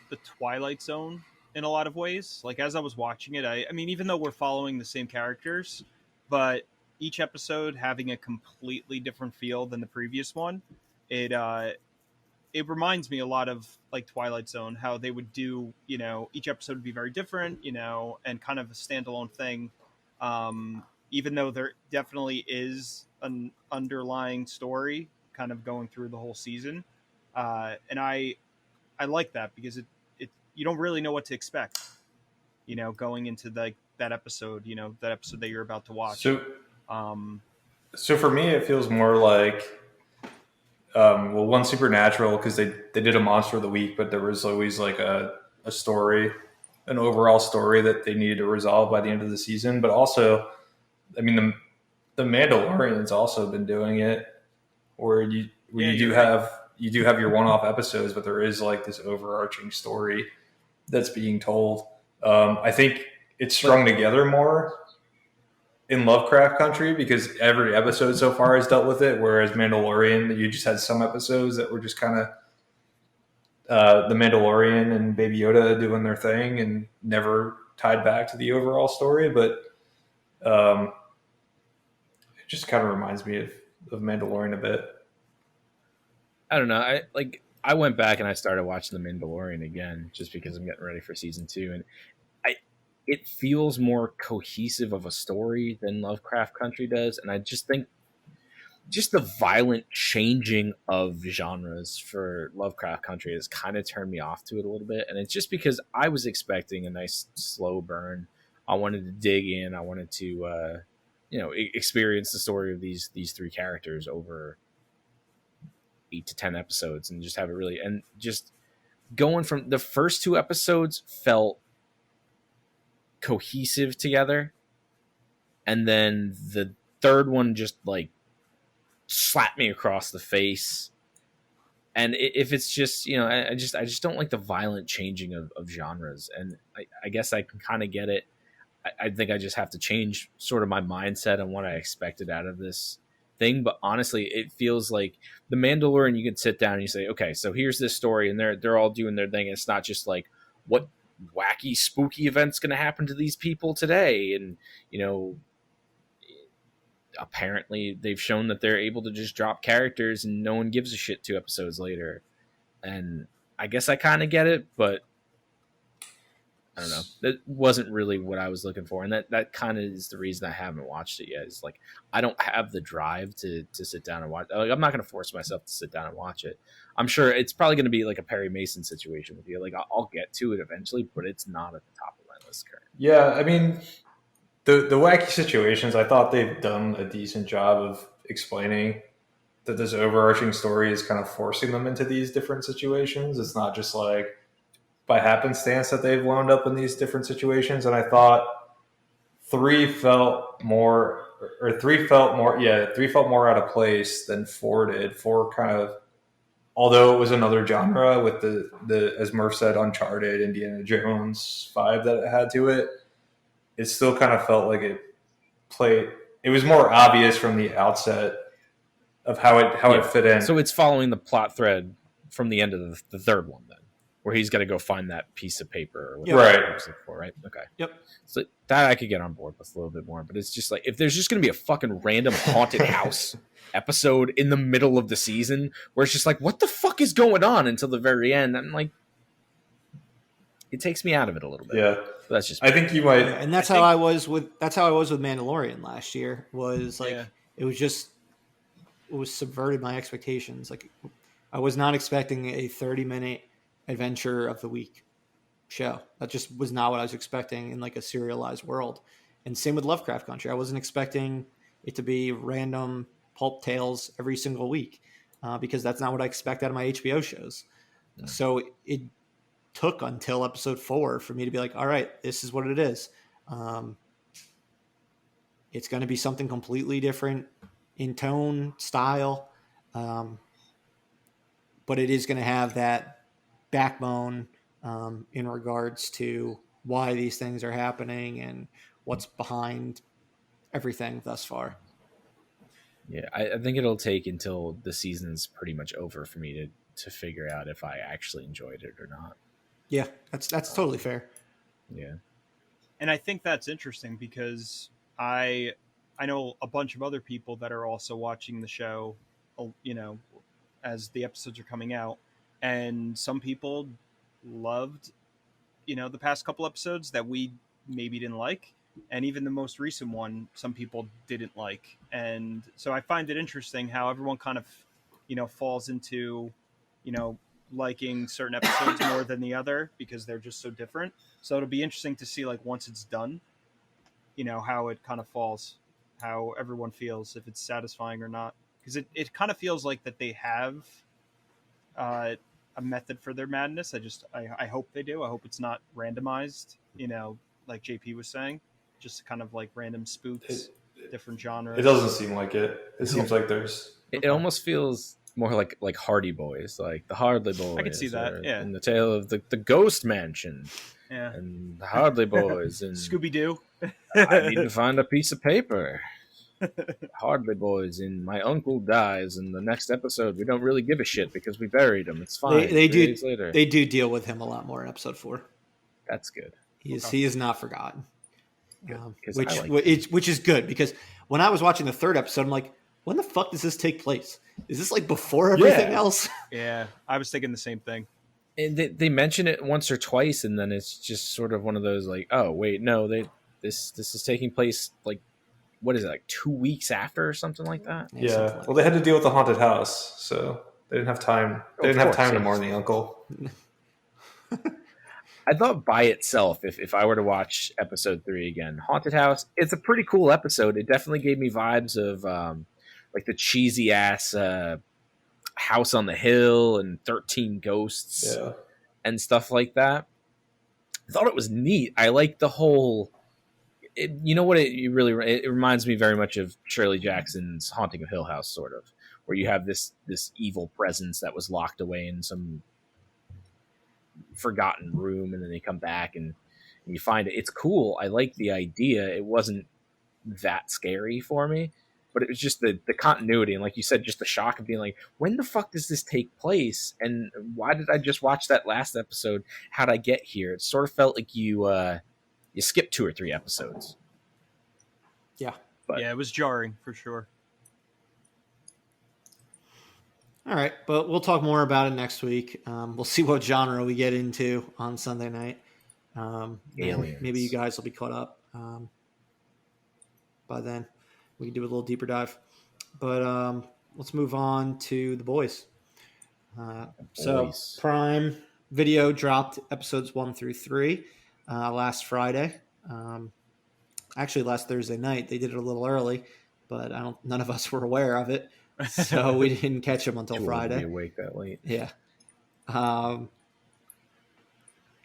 the Twilight Zone in a lot of ways. Like as I was watching it, I mean, even though we're following the same characters, but each episode having a completely different feel than the previous one, it reminds me a lot of like Twilight Zone, how they would do, each episode would be very different, and kind of a standalone thing. Even though there definitely is an underlying story kind of going through the whole season. And I like that because it you don't really know what to expect, going into that episode, that episode that you're about to watch. So for me, it feels more like, one, Supernatural, because they did a Monster of the Week, but there was always like a story, an overall story that they needed to resolve by the end of the season. But also, I mean, the Mandalorian's also been doing it, where you do have your one-off episodes, but there is like this overarching story that's being told. I think it's strung together more in Lovecraft Country because every episode so far has dealt with it, whereas Mandalorian, you just had some episodes that were just kind of the Mandalorian and Baby Yoda doing their thing and never tied back to the overall story. But it just kind of reminds me of Mandalorian a bit. I don't know. I went back and I started watching The Mandalorian again just because I'm getting ready for season 2, and it feels more cohesive of a story than Lovecraft Country does, and I just think just the violent changing of genres for Lovecraft Country has kind of turned me off to it a little bit, and it's just because I was expecting a nice slow burn. I wanted to dig in. I wanted to experience the story of these 3 characters over 8 to 10 episodes and just have it really, and just going from the first 2 episodes felt cohesive together, and then the third one just like slapped me across the face. And if it's just, I just don't like the violent changing of genres, and I guess I can kind of get it. I think I just have to change sort of my mindset on what I expected out of this thing. But honestly, it feels like The Mandalorian, you can sit down and you say, okay, so here's this story, and they're all doing their thing. And it's not just like, what wacky spooky event's going to happen to these people today, and apparently they've shown that they're able to just drop characters and no one gives a shit 2 episodes later. And I guess I kind of get it, but I don't know. That wasn't really what I was looking for, and that kind of is the reason I haven't watched it yet. Is like I don't have the drive to sit down and watch. Like I'm not going to force myself to sit down and watch it. I'm sure it's probably going to be like a Perry Mason situation with you. Like I'll get to it eventually, but it's not at the top of my list currently. Yeah, I mean, the wacky situations, I thought they've done a decent job of explaining that this overarching story is kind of forcing them into these different situations. It's not just like by happenstance that they've wound up in these different situations. And I thought 3 felt more out of place than 4 did. 4 kind of, although it was another genre with the as Murph said, Uncharted, Indiana Jones vibe that it had to it, it still kind of felt like it was more obvious from the outset of how it fit in. So it's following the plot thread from the end of the third one then, where he's got to go find that piece of paper or whatever right. he was looking for, right? Okay. Yep. So that I could get on board with a little bit more, but it's just like if there's just going to be a fucking random haunted house episode in the middle of the season where it's just like, what the fuck is going on until the very end? I'm like, it takes me out of it a little bit. Yeah. But that's just I think you might, and that's how I was with Mandalorian last year. Was like it was subverted my expectations. Like I was not expecting a 30-minute adventure of the week show. That just was not what I was expecting in like a serialized world. And same with Lovecraft Country. I wasn't expecting it to be random pulp tales every single week because that's not what I expect out of my HBO shows. Mm. So it took until episode 4 for me to be like, all right, this is what it is. It's going to be something completely different in tone, style, but it is going to have that backbone in regards to why these things are happening and what's behind everything thus far. Yeah, I think it'll take until the season's pretty much over for me to figure out if I actually enjoyed it or not. Yeah, that's totally fair. Yeah. And I think that's interesting because I know a bunch of other people that are also watching the show, you know, as the episodes are coming out, and some people loved, the past couple episodes that we maybe didn't like, and even the most recent one some people didn't like. And so I find it interesting how everyone kind of, falls into, liking certain episodes more than the other because they're just so different. So it'll be interesting to see, like, once it's done, how it kind of falls, how everyone feels, if it's satisfying or not. Because it kind of feels like that they have a method for their madness. I hope they do. I hope it's not randomized, like JP was saying, just kind of like random spooks, different genres. It doesn't seem like it. It seems like there's... It almost feels more like Hardy Boys, like the Hardly Boys. I can see that, yeah. And the tale of the Ghost Mansion. Yeah. And the Hardly Boys. And Scooby-Doo. I need to find a piece of paper. Hardly Boys and my uncle dies in the next episode. We don't really give a shit because we buried him. It's fine. They do later. They do deal with him a lot more in episode 4. That's good. He is not forgotten. Which Which is good because when I was watching the 3rd episode, I'm like, when the fuck does this take place? Is this like before everything else? Yeah, I was thinking the same thing. And they mention it once or twice, and then it's just sort of one of those like, oh wait, no, this is taking place like, what is it, like 2 weeks after or something like that? Yeah. Well, they had to deal with the haunted house, so they didn't have time. They didn't have time to mourn the uncle. I thought by itself, if I were to watch episode 3 again, Haunted House, it's a pretty cool episode. It definitely gave me vibes of like the cheesy ass House on the Hill and 13 Ghosts and stuff like that. I thought it was neat. I like the whole. You know what? It reminds me very much of Shirley Jackson's Haunting of Hill House, sort of, where you have this evil presence that was locked away in some forgotten room, and then they come back and you find it. It's cool. I like the idea. It wasn't that scary for me, but it was just the continuity, and like you said, just the shock of being like, when the fuck does this take place, and why did I just watch that last episode? How'd I get here? It sort of felt like you skipped 2 or 3 episodes. Yeah. But yeah, it was jarring for sure. All right, but we'll talk more about it next week. We'll see what genre we get into on Sunday night. Aliens. Maybe you guys will be caught up by then. We can do a little deeper dive. But let's move on to The Boys. So Prime Video dropped episodes 1 through 3 last Friday. Actually, last Thursday night. They did it a little early, but none of us were aware of it. So we didn't catch them until Friday. Be awake that late. Yeah.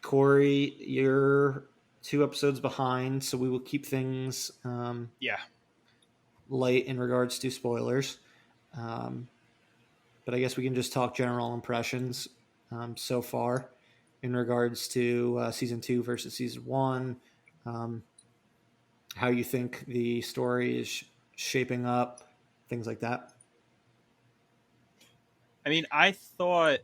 Corey, you're 2 episodes behind, so we will keep things light in regards to spoilers. But I guess we can just talk general impressions so far in regards to season 2 versus season 1. How you think the story is shaping up, things like that. I mean, I thought,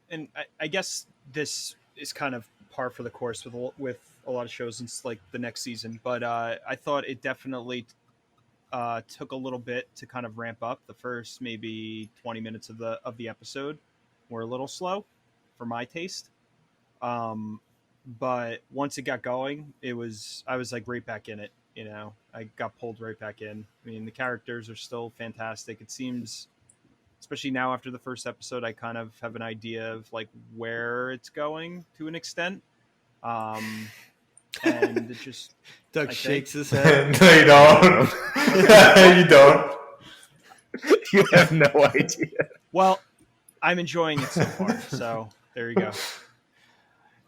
and I guess this is kind of par for the course with a lot of shows since like the next season, but I thought it definitely took a little bit to kind of ramp up. The first maybe 20 minutes of the episode were a little slow for my taste, but once it got going, I was like right back in it. I got pulled right back in. I mean, the characters are still fantastic. It seems especially now after the first episode, I kind of have an idea of like where it's going to an extent. And it just Doug shakes his head. No, you don't. You don't. You have no idea. Well, I'm enjoying it so far. So there you go.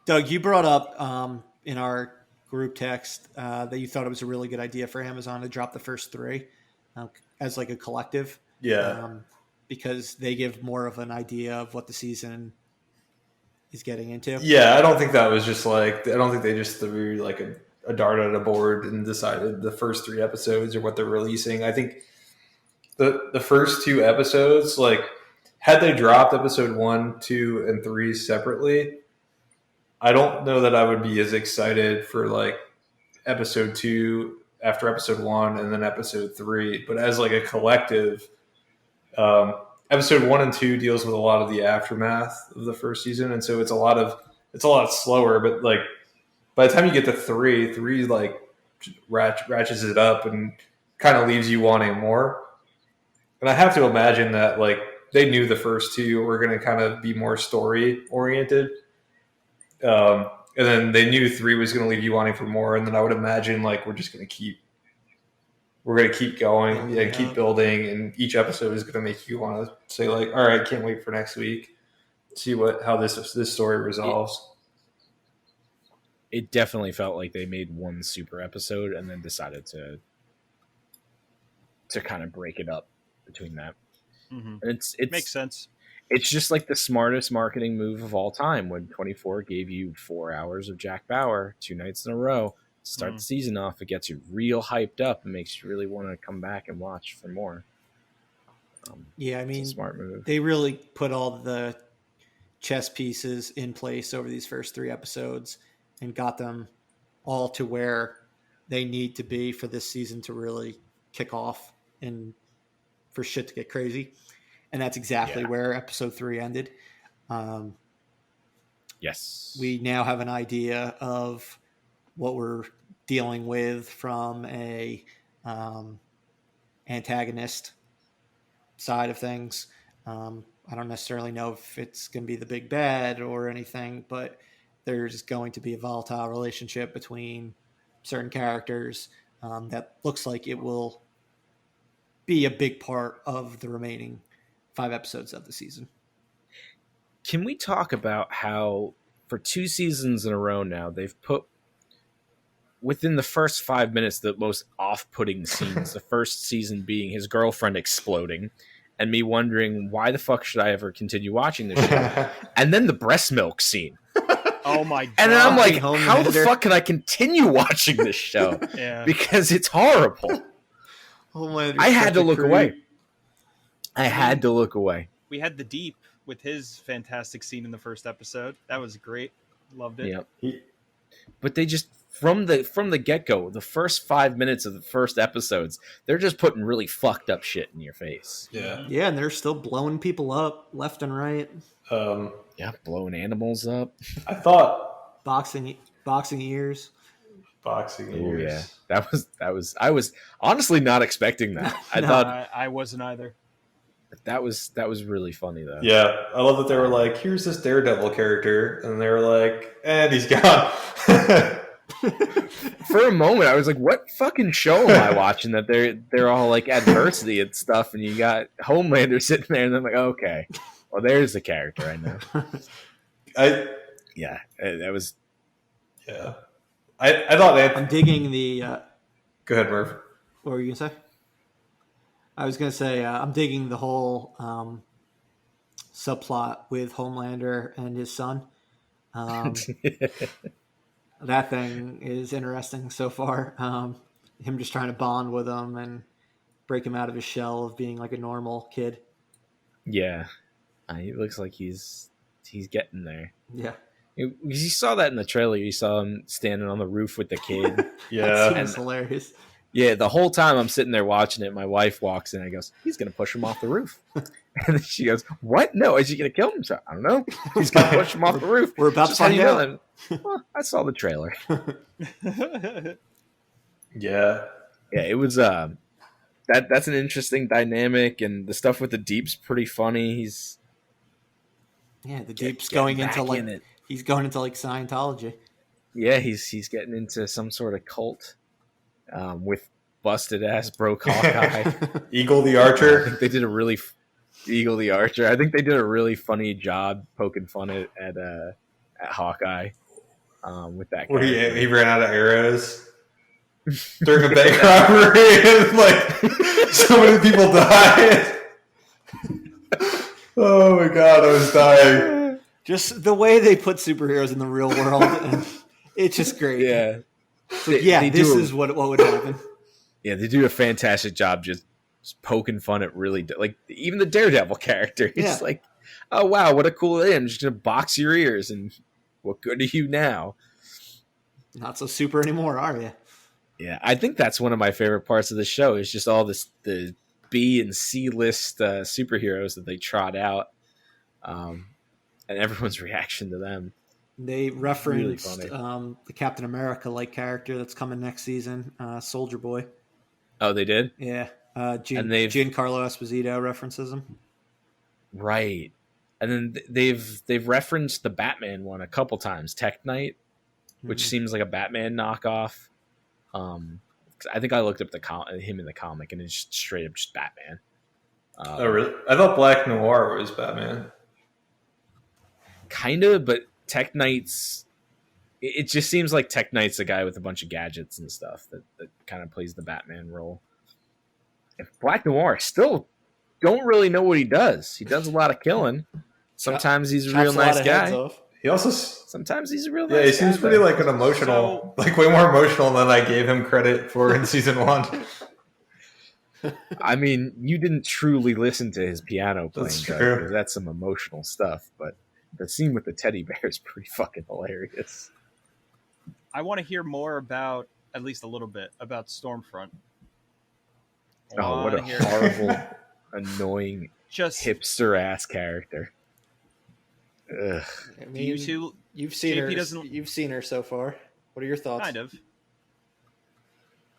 Doug, you brought up in our group text that you thought it was a really good idea for Amazon to drop the first 3 as like a collective. Yeah. Because they give more of an idea of what the season is getting into. Yeah, I don't think that was just like, I don't think they just threw like a dart at a board and decided the first 3 episodes are what they're releasing. I think the first 2 episodes, like, had they dropped episode 1, 2, and 3 separately, I don't know that I would be as excited for like episode 2 after episode 1 and then episode 3. But as like a collective, episode 1 and 2 deals with a lot of the aftermath of the first season, and so it's a lot slower. But like by the time you get to 3 like ratchets it up and kind of leaves you wanting more. And I have to imagine that like they knew the first 2 were going to kind of be more story oriented. And then they knew 3 was going to leave you wanting for more. And then I would imagine like we're going to keep going and keep building. And each episode is going to make you want to say like, all right, can't wait for next week. See how this story resolves. It definitely felt like they made one super episode and then decided to kind of break it up between that. Mm-hmm. And it makes sense. It's just like the smartest marketing move of all time when 24 gave you 4 hours of Jack Bauer 2 nights in a row. Start the season off, it gets you real hyped up and makes you really want to come back and watch for more. Yeah, I mean, smart move. They really put all the chess pieces in place over these first 3 episodes and got them all to where they need to be for this season to really kick off and for shit to get crazy. And that's exactly where episode 3 ended. Yes. We now have an idea of what we're dealing with from a antagonist side of things. I don't necessarily know if it's going to be the big bad or anything, but there's going to be a volatile relationship between certain characters that looks like it will be a big part of the remaining 5 episodes of the season. Can we talk about how for 2 seasons in a row now, they've put within the first 5 minutes the most off-putting scenes, the first season being his girlfriend exploding and me wondering why the fuck should I ever continue watching this show? And then the breast milk scene. Oh my god. And then I'm like, how the fuck can I continue watching this show? Because it's horrible. I had to look away. I had to look away. We had the Deep with his fantastic scene in the first episode. That was great. Loved it. Yep. But they just from the get-go, the first 5 minutes of the first episodes, they're just putting really fucked up shit in your face. Yeah. Yeah, and they're still blowing people up left and right. Blowing animals up. I thought boxing ears. Boxing ears. Yeah. That was I was honestly not expecting that. I thought I wasn't either. That was really funny though. Yeah, I love that they were like, "Here's this Daredevil character," and they were like, "And he's gone." For a moment, I was like, "What fucking show am I watching?" That they're all like adversity and stuff, and you got Homelander sitting there, and I'm like, "Okay, well, there's the character I know." That was. Yeah, I thought that. I'm digging the. Go ahead, Murph. What were you gonna say? I was going to say, I'm digging the whole subplot with Homelander and his son. That thing is interesting so far. Him just trying to bond with him and break him out of his shell of being like a normal kid. Yeah. He looks like he's getting there. Yeah. You saw that in the trailer. You saw him standing on the roof with the kid. Yeah. That's hilarious. Yeah, the whole time I'm sitting there watching it, my wife walks in and goes, "He's going to push him off the roof." And then she goes, "What? No, is he going to kill him?" So, I don't know. He's going to push him off the roof. We're about to find out. Well, I saw the trailer. Yeah. Yeah, it was that's an interesting dynamic, and the stuff with the Deep's pretty funny. The Deep's going into like he's going into like Scientology. Yeah, he's getting into some sort of cult with busted ass broke Hawkeye. Eagle the Archer. I think they did a really Eagle the Archer. I think they did a really funny job poking fun at Hawkeye with that. Where he ran out of arrows during a bank robbery, and like so many people died. Oh my god, I was dying. Just the way they put superheroes in the real world, it's just great. Yeah, this is what would happen. Yeah, they do a fantastic job just poking fun at really like even the Daredevil character. He's like, oh wow, what a cool thing! I'm just gonna box your ears, and what good are you now? Not so super anymore, are you? Yeah, I think that's one of my favorite parts of the show is just all the B and C list superheroes that they trot out, and everyone's reaction to them. They referenced the Captain America like character that's coming next season, Soldier Boy. Oh, they did? Yeah. Giancarlo Esposito references him. Right. And then they've referenced the Batman one a couple times, Tech Knight, which seems like a Batman knockoff. I think I looked up him in the comic, and it's straight up just Batman. Oh, really? I thought Black Noir was Batman. Kind of, but Tech Knight's... It just seems like Tech Knight's a guy with a bunch of gadgets and stuff that kind of plays the Batman role. And Black Noir still don't really know what he does. He does a lot of killing. Sometimes he's a real nice guy. He also sometimes he's a real nice guy. Yeah, he seems pretty like an emotional, like way more emotional than I gave him credit for in season 1. I mean, you didn't truly listen to his piano playing. That's true. That's some emotional stuff, but the scene with the teddy bear is pretty fucking hilarious. I want to hear more about, at least a little bit, about Stormfront. Oh, what a horrible, annoying, hipster ass character. Ugh. I mean, you've seen her. You've seen her so far. What are your thoughts? Kind of.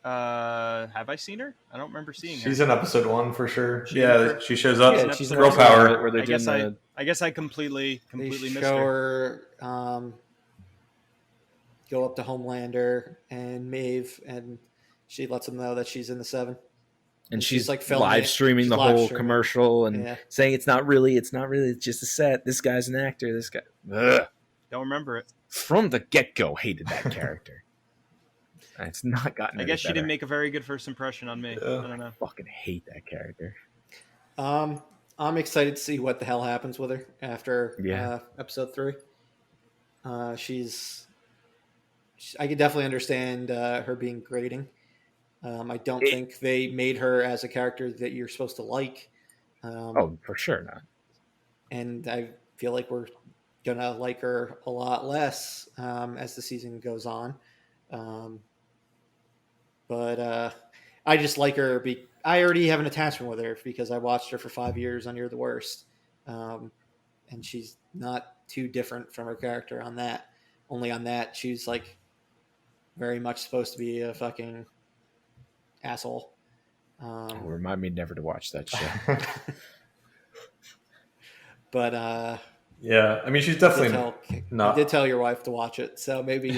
Have I seen her? I don't remember seeing her. She's in episode 1 for sure. She shows up. Yeah, she's Girl Power. Where I guess I completely missed her. Go up to Homelander and Maeve, and she lets them know that she's in the 7. And she's like live streaming the whole commercial and saying it's not really, it's just a set. This guy's an actor. This guy. Ugh. Don't remember it. From the get-go, hated that character. It's not gotten. I guess she didn't make a very good first impression on me. I don't know. I fucking hate that character. I'm excited to see what the hell happens with her after episode 3. I can definitely understand her being grating. I don't think they made her as a character that you're supposed to like. For sure not. And I feel like we're gonna like her a lot less as the season goes on. But I just like her. I already have an attachment with her because I watched her for 5 years on You're the Worst, and she's not too different from her character on that. Only on that, she's like very much supposed to be a fucking asshole. Remind me never to watch that show. But I mean, she's definitely not. I did tell your wife to watch it, so maybe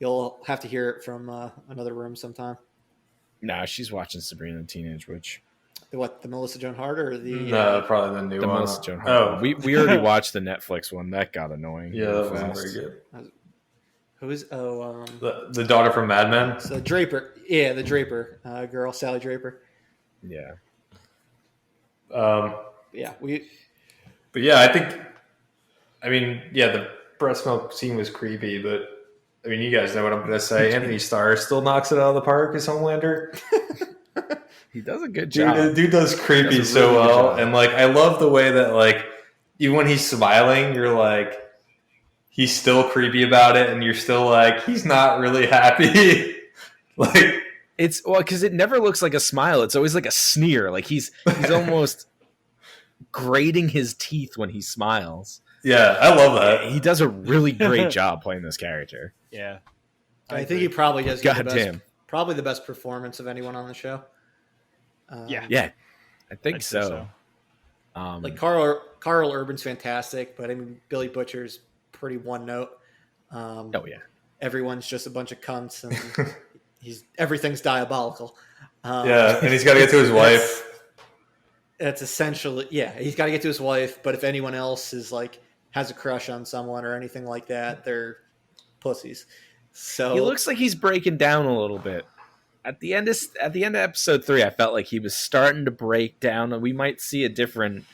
you'll have to hear it from another room sometime. Nah, she's watching Sabrina the Teenage Witch. The Melissa Joan Hart or the? No, probably the new one. Melissa Joan Hart. We already watched the Netflix one. That got annoying. Yeah, that wasn't very good. Who is the daughter from Mad Men? So Draper, the Draper girl, Sally Draper. Yeah. But yeah, I think. I mean, the breast milk scene was creepy, but I mean, you guys know what I'm going to say. Anthony Starr still knocks it out of the park as Homelander. He does a good job. Dude does creepy so well, and like I love the way that like even when he's smiling, you're like. He's still creepy about it, and you're still like, he's not really happy. Like it's because it never looks like a smile; it's always like a sneer. Like he's almost grating his teeth when he smiles. Yeah, I love that. He does a really great job playing this character. Yeah, I think he probably has probably the best performance of anyone on the show. Yeah, I think so. Like Carl Urban's fantastic, but I mean Billy Butcher's pretty one note. Oh yeah, everyone's just a bunch of cunts, and everything's diabolical. Yeah, and he's got to get to his wife. That's essentially, he's got to get to his wife. But if anyone else is like has a crush on someone or anything like that, they're pussies. So he looks like he's breaking down a little bit. At the end of episode 3, I felt like he was starting to break down, and we might see a different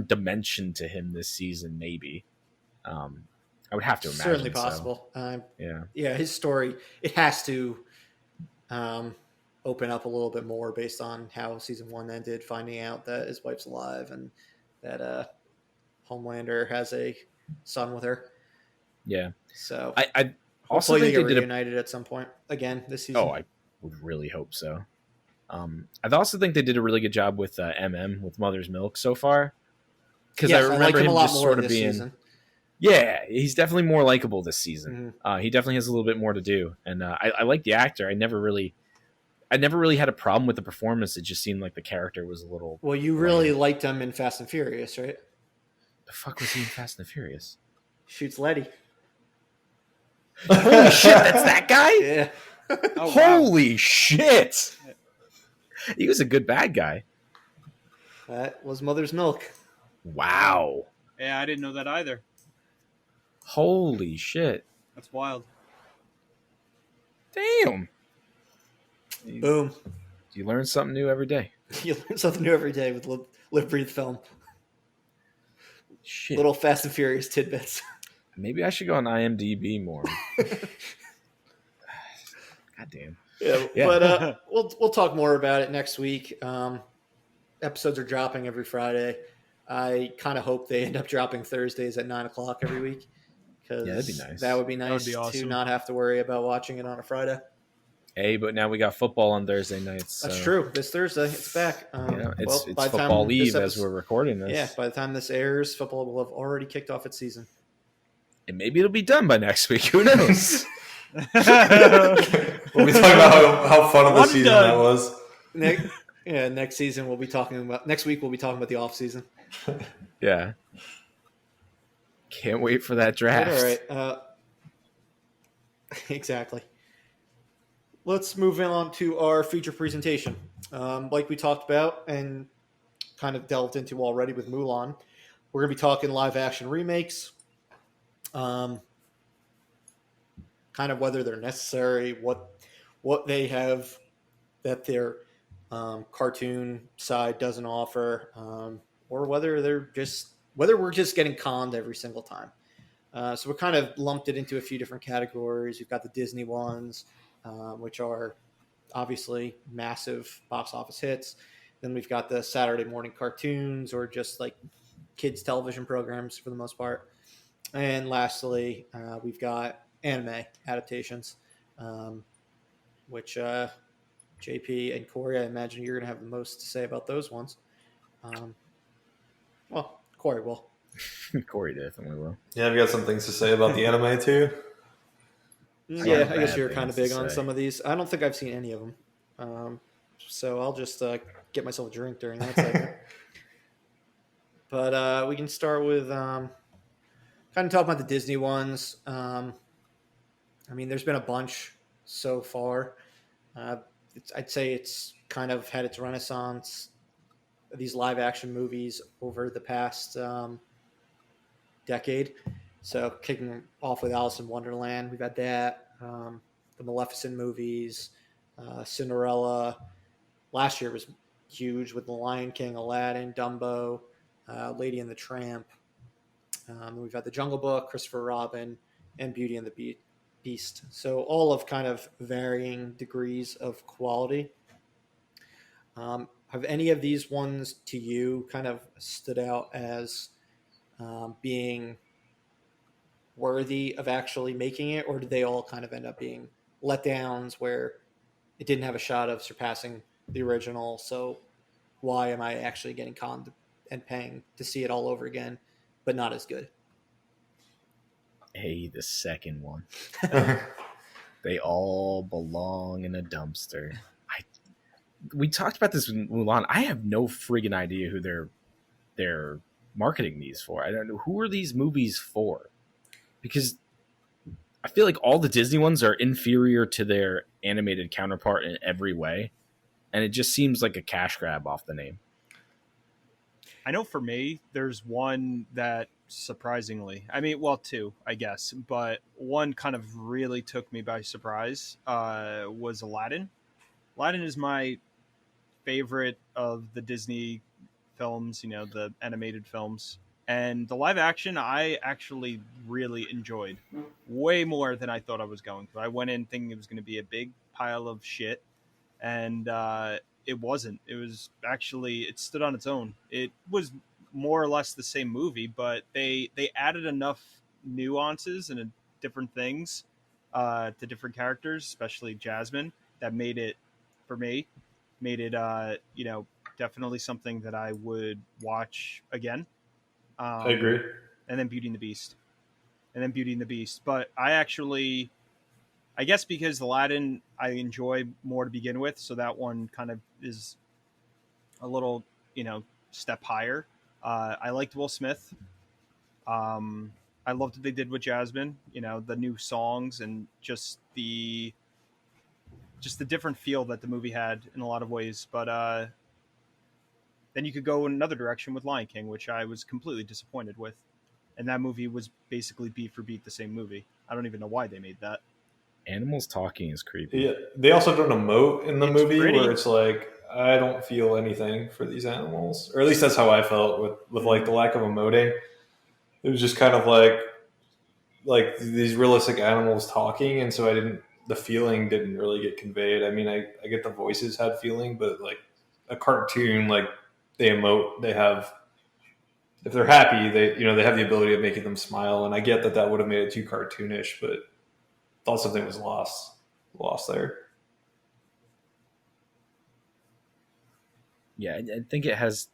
dimension to him this season. Maybe I would have to imagine. Certainly possible. So. Yeah. His story, it has to open up a little bit more based on how season 1 ended, finding out that his wife's alive and that Homelander has a son with her. Yeah. So I also think they get reunited at some point again this season. Oh, I would really hope so. I also think they did a really good job with with Mother's Milk so far. Because I remember him a lot just sort of being. Season. Yeah, he's definitely more likable this season. Mm-hmm. He definitely has a little bit more to do, and I like the actor. I never really had a problem with the performance. It just seemed like the character was a little. Well, you really liked him in Fast and Furious, right? The fuck was he in Fast and Furious? Shoots Letty. Holy shit, that's that guy? Yeah. Oh, holy shit! He was a good bad guy. That was Mother's Milk. Wow. Yeah, I didn't know that either. Holy shit. That's wild. Damn. Boom. You learn something new every day. You learn something new every day with Live Breathe Film. Shit. Little Fast and Furious tidbits. Maybe I should go on IMDb more. God damn. Yeah. But we'll talk more about it next week. Episodes are dropping every Friday. I kind of hope they end up dropping Thursdays at 9:00 every week. That'd be nice. That would be nice. That would be awesome. To not have to worry about watching it on a Friday. Hey, but now we got football on Thursday nights. So. That's true. This Thursday, it's back. It's football eve as we're recording this. Yeah, by the time this airs, football will have already kicked off its season. And maybe it'll be done by next week. Who knows? We'll be talking about how fun of a season that was. Next season we'll be talking about. Next week we'll be talking about the off season. Yeah. Can't wait for that draft. All right. Exactly. Let's move on to our feature presentation. Like we talked about and kind of delved into already with Mulan, we're going to be talking live action remakes. Kind of whether they're necessary, what they have that their cartoon side doesn't offer, or whether we're just getting conned every single time. So we kind of lumped it into a few different categories. You've got the Disney ones, which are obviously massive box office hits. Then we've got the Saturday morning cartoons, or just like kids television programs for the most part. And lastly, we've got anime adaptations, which JP and Corey, I imagine you're going to have the most to say about those ones. Well, Corey will. Corey definitely will. Yeah, I've got some things to say about the anime too. Yeah, I guess you're kind of big on some of these. I don't think I've seen any of them. So I'll just get myself a drink during that segment. But we can start with kind of talk about the Disney ones. I mean, there's been a bunch so far. I'd say it's kind of had its renaissance, these live action movies, over the past decade. So kicking off with Alice in Wonderland, we've had that, the Maleficent movies, Cinderella. Last year was huge with The Lion King, Aladdin, Dumbo, Lady and the Tramp. We've had The Jungle Book, Christopher Robin, and Beauty and the Beast. So all of kind of varying degrees of quality. Have any of these ones to you kind of stood out as being worthy of actually making it, or did they all kind of end up being letdowns where it didn't have a shot of surpassing the original? So why am I actually getting conned and paying to see it all over again, but not as good? Hey, the second one. They all belong in a dumpster. we talked about this with Mulan. I have no friggin' idea who they're marketing these for. I don't know, who are these movies for? Because I feel like all the Disney ones are inferior to their animated counterpart in every way, and it just seems like a cash grab off the name. I know for me, there's one that surprisingly, I mean, well, two, I guess, but one kind of really took me by surprise. Was Aladdin. Aladdin is my favorite of the Disney films, you know, the animated films. And the live action, I actually really enjoyed way more than I thought I was going to. I went in thinking it was going to be a big pile of shit, and it wasn't. It was actually, it stood on its own. It was more or less the same movie, but they added enough nuances and different things to different characters, especially Jasmine, that made it, for me, made it you know, definitely something that I would watch again. I agree. And then Beauty and the Beast, But I guess because Aladdin I enjoy more to begin with, so that one kind of is a little, you know, step higher. I liked Will Smith. I loved what they did with Jasmine. You know, the new songs and just the different feel that the movie had in a lot of ways. But then you could go in another direction with Lion King, which I was completely disappointed with. And that movie was basically beat for beat the same movie. I don't even know why they made that. Animals talking is creepy. Yeah, they also don't emote in the movie pretty. Where it's like, I don't feel anything for these animals, or at least that's how I felt with like the lack of emoting. It was just kind of like these realistic animals talking, and so the feeling didn't really get conveyed. I mean, I get the voices had feeling, but like a cartoon, like they emote, they have, if they're happy, they have the ability of making them smile, and I get that would have made it too cartoonish, but thought something was lost there. Yeah, I think it has,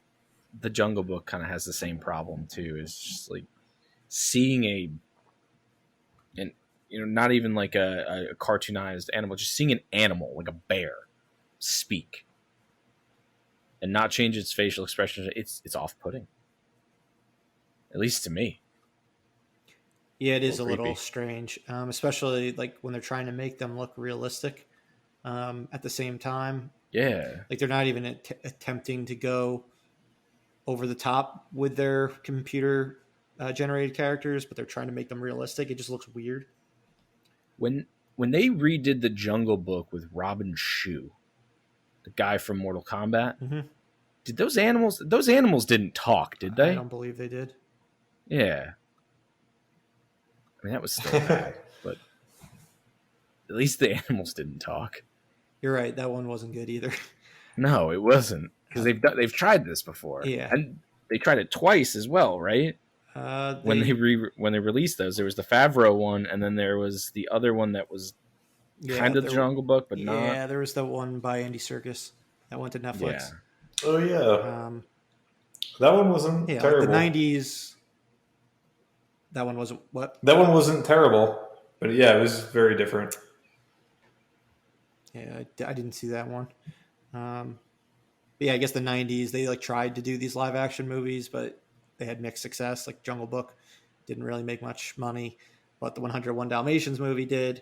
the Jungle Book kind of has the same problem too. It's just like seeing not even like a cartoonized animal, just seeing an animal like a bear speak and not change its facial expression. It's off-putting, at least to me. Yeah, it is a little strange, especially like when they're trying to make them look realistic at the same time. Yeah. Like they're not even attempting to go over the top with their computer generated characters, but they're trying to make them realistic. It just looks weird. When they redid the Jungle Book with Robin Shou, the guy from Mortal Kombat, did those animals didn't talk, did they? I don't believe they did. Yeah. I mean, that was still bad, but at least the animals didn't talk. You're right. That one wasn't good either. No, it wasn't, because they've tried this before. Yeah, and they tried it twice as well, right? When they released those, there was the Favreau one, and then there was the other one that was kind of the Jungle Book, but not. Yeah, there was the one by Andy Serkis that went to Netflix. Yeah. Oh yeah, that one wasn't terrible. Like the '90s. That one wasn't what? That one wasn't terrible, but yeah, it was very different. Yeah, I didn't see that one. But yeah, I guess the '90s they like tried to do these live action movies, but they had mixed success. Like Jungle Book didn't really make much money, but the 101 Dalmatians movie did,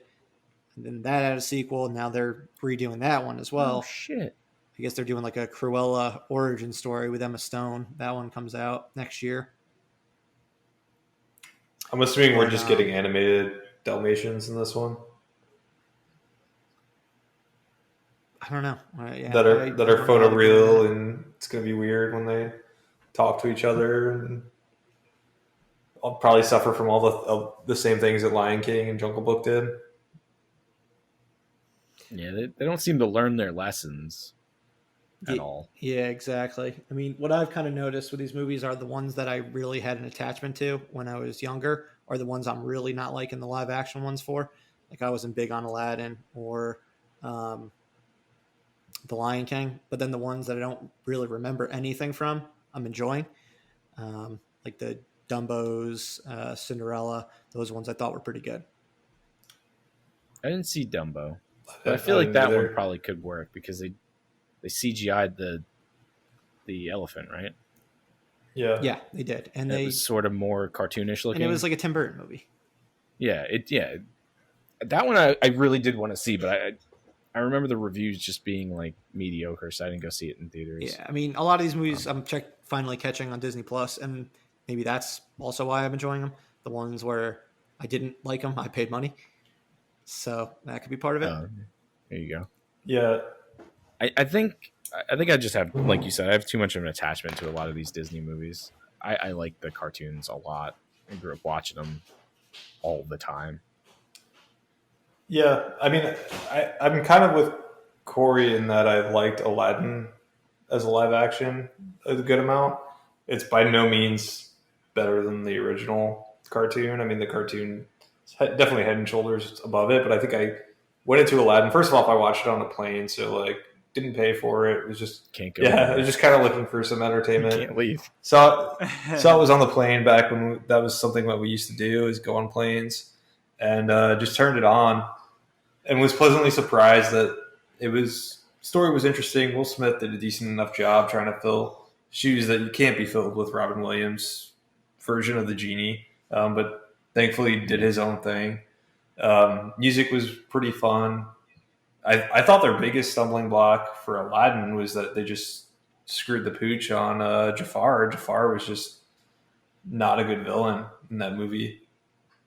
and then that had a sequel. And now they're redoing that one as well. Oh shit! I guess they're doing like a Cruella origin story with Emma Stone. That one comes out next year. I'm assuming we're just getting animated Dalmatians in this one. I don't know. Yeah, that are photoreal, and it's going to be weird when they talk to each other, and I'll probably suffer from all the same things that Lion King and Jungle Book did. Yeah, they don't seem to learn their lessons at all. Yeah, exactly. I mean, what I've kind of noticed with these movies are the ones that I really had an attachment to when I was younger are the ones I'm really not liking the live action ones for. Like I wasn't big on Aladdin or The Lion King, but then the ones that I don't really remember anything from, I'm enjoying. Like the Dumbos, Cinderella, those ones I thought were pretty good. I didn't see Dumbo, but I feel like that one probably could work because they CGI'd the elephant, right? Yeah, they did, and it was sort of more cartoonish looking. And it was like a Tim Burton movie. Yeah, that one I really did want to see, but I remember the reviews just being like mediocre, so I didn't go see it in theaters. Yeah, I mean, a lot of these movies I'm finally catching on Disney Plus, and maybe that's also why I'm enjoying them. The ones where I didn't like them, I paid money, so that could be part of it. There you go. Yeah, I think I just have, like you said, I have too much of an attachment to a lot of these Disney movies. I like the cartoons a lot. I grew up watching them all the time. Yeah, I mean, I'm kind of with Corey in that I liked Aladdin as a live action a good amount. It's by no means better than the original cartoon. I mean, the cartoon is definitely head and shoulders above it, but I think I went into Aladdin. First of all, I watched it on a plane, so like didn't pay for it. It was just can't go. Yeah, I was just kind of looking for some entertainment. Can't leave. So it was on the plane back when that was something that we used to do, is go on planes, and just turned it on, and was pleasantly surprised that story was interesting. Will Smith did a decent enough job trying to fill shoes that you can't be filled with Robin Williams' version of the genie, but thankfully he did his own thing. Music was pretty fun. I thought their biggest stumbling block for Aladdin was that they just screwed the pooch on Jafar. Jafar was just not a good villain in that movie.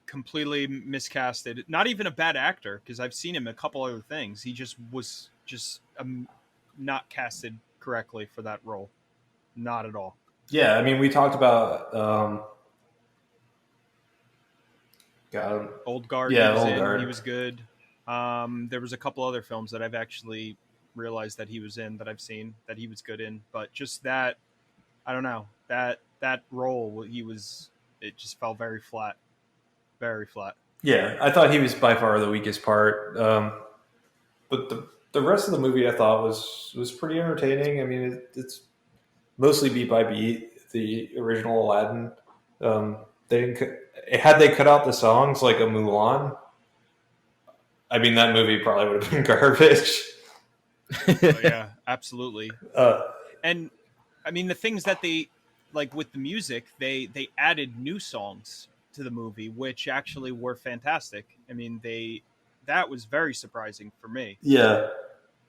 Completely miscasted. Not even a bad actor, because I've seen him in a couple other things. He just was not casted correctly for that role. Not at all. Yeah, I mean, we talked about Old Guard. Yeah, Old Old Guard. He was good. There was a couple other films that I've actually realized that he was in, that I've seen that he was good in, but just that, I don't know, that role, it just fell very flat. Very flat. Yeah, I thought he was by far the weakest part. But the rest of the movie I thought was pretty entertaining. I mean, it's mostly beat by beat, the original Aladdin. Had they cut out the songs like a Mulan, I mean, that movie probably would have been garbage. Oh, yeah, absolutely. And I mean, the things that they, like with the music, they added new songs to the movie, which actually were fantastic. I mean, that was very surprising for me. Yeah.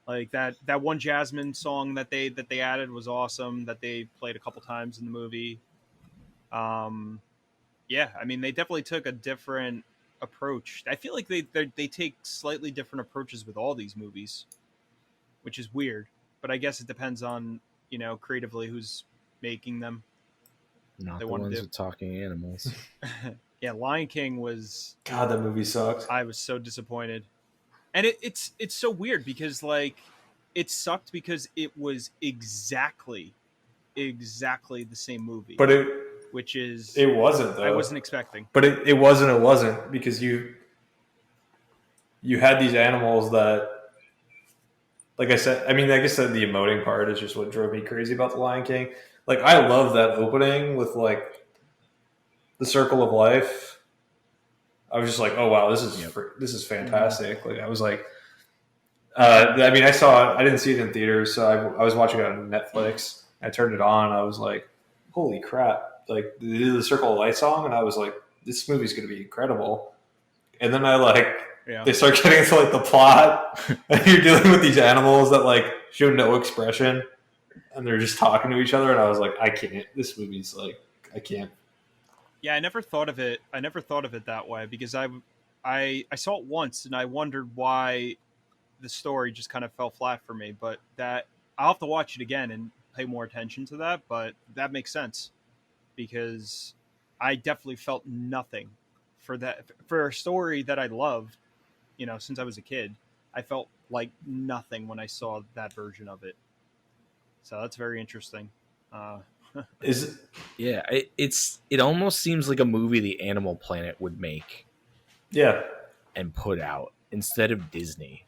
Like that one Jasmine song that they added was awesome, that they played a couple times in the movie. Yeah, I mean, they definitely took a different approach. I feel like they take slightly different approaches with all these movies, which is weird, but I guess it depends on, creatively who's making them. Not the ones with talking animals. Yeah, Lion King was... God, that movie sucked. I was so disappointed. And it's so weird because, like, it sucked because it was exactly the same movie. But it wasn't, though. I wasn't expecting. But it wasn't because you had these animals that, like I said, I mean, I guess that the emoting part is just what drove me crazy about The Lion King. Like, I love that opening with, like, the circle of life. I was just like, oh, wow, this is fantastic. Like, I was like, I mean, I didn't see it in theaters, so I was watching it on Netflix. I turned it on, and I was like, holy crap. Like, they did the Circle of Life song, and I was like, this movie's going to be incredible. And then they start getting into, like, the plot, and you're dealing with these animals that, like, show no expression, and they're just talking to each other, and I was like, I can't. This movie's, like, I can't. Yeah, I never thought of it that way, because I saw it once, and I wondered why the story just kind of fell flat for me. But I'll have to watch it again and pay more attention to that, but that makes sense, because I definitely felt nothing for a story that I loved, since I was a kid. I felt like nothing when I saw that version of it. So that's very interesting. Yeah, it almost seems like a movie the Animal Planet would make. Yeah. And put out instead of Disney.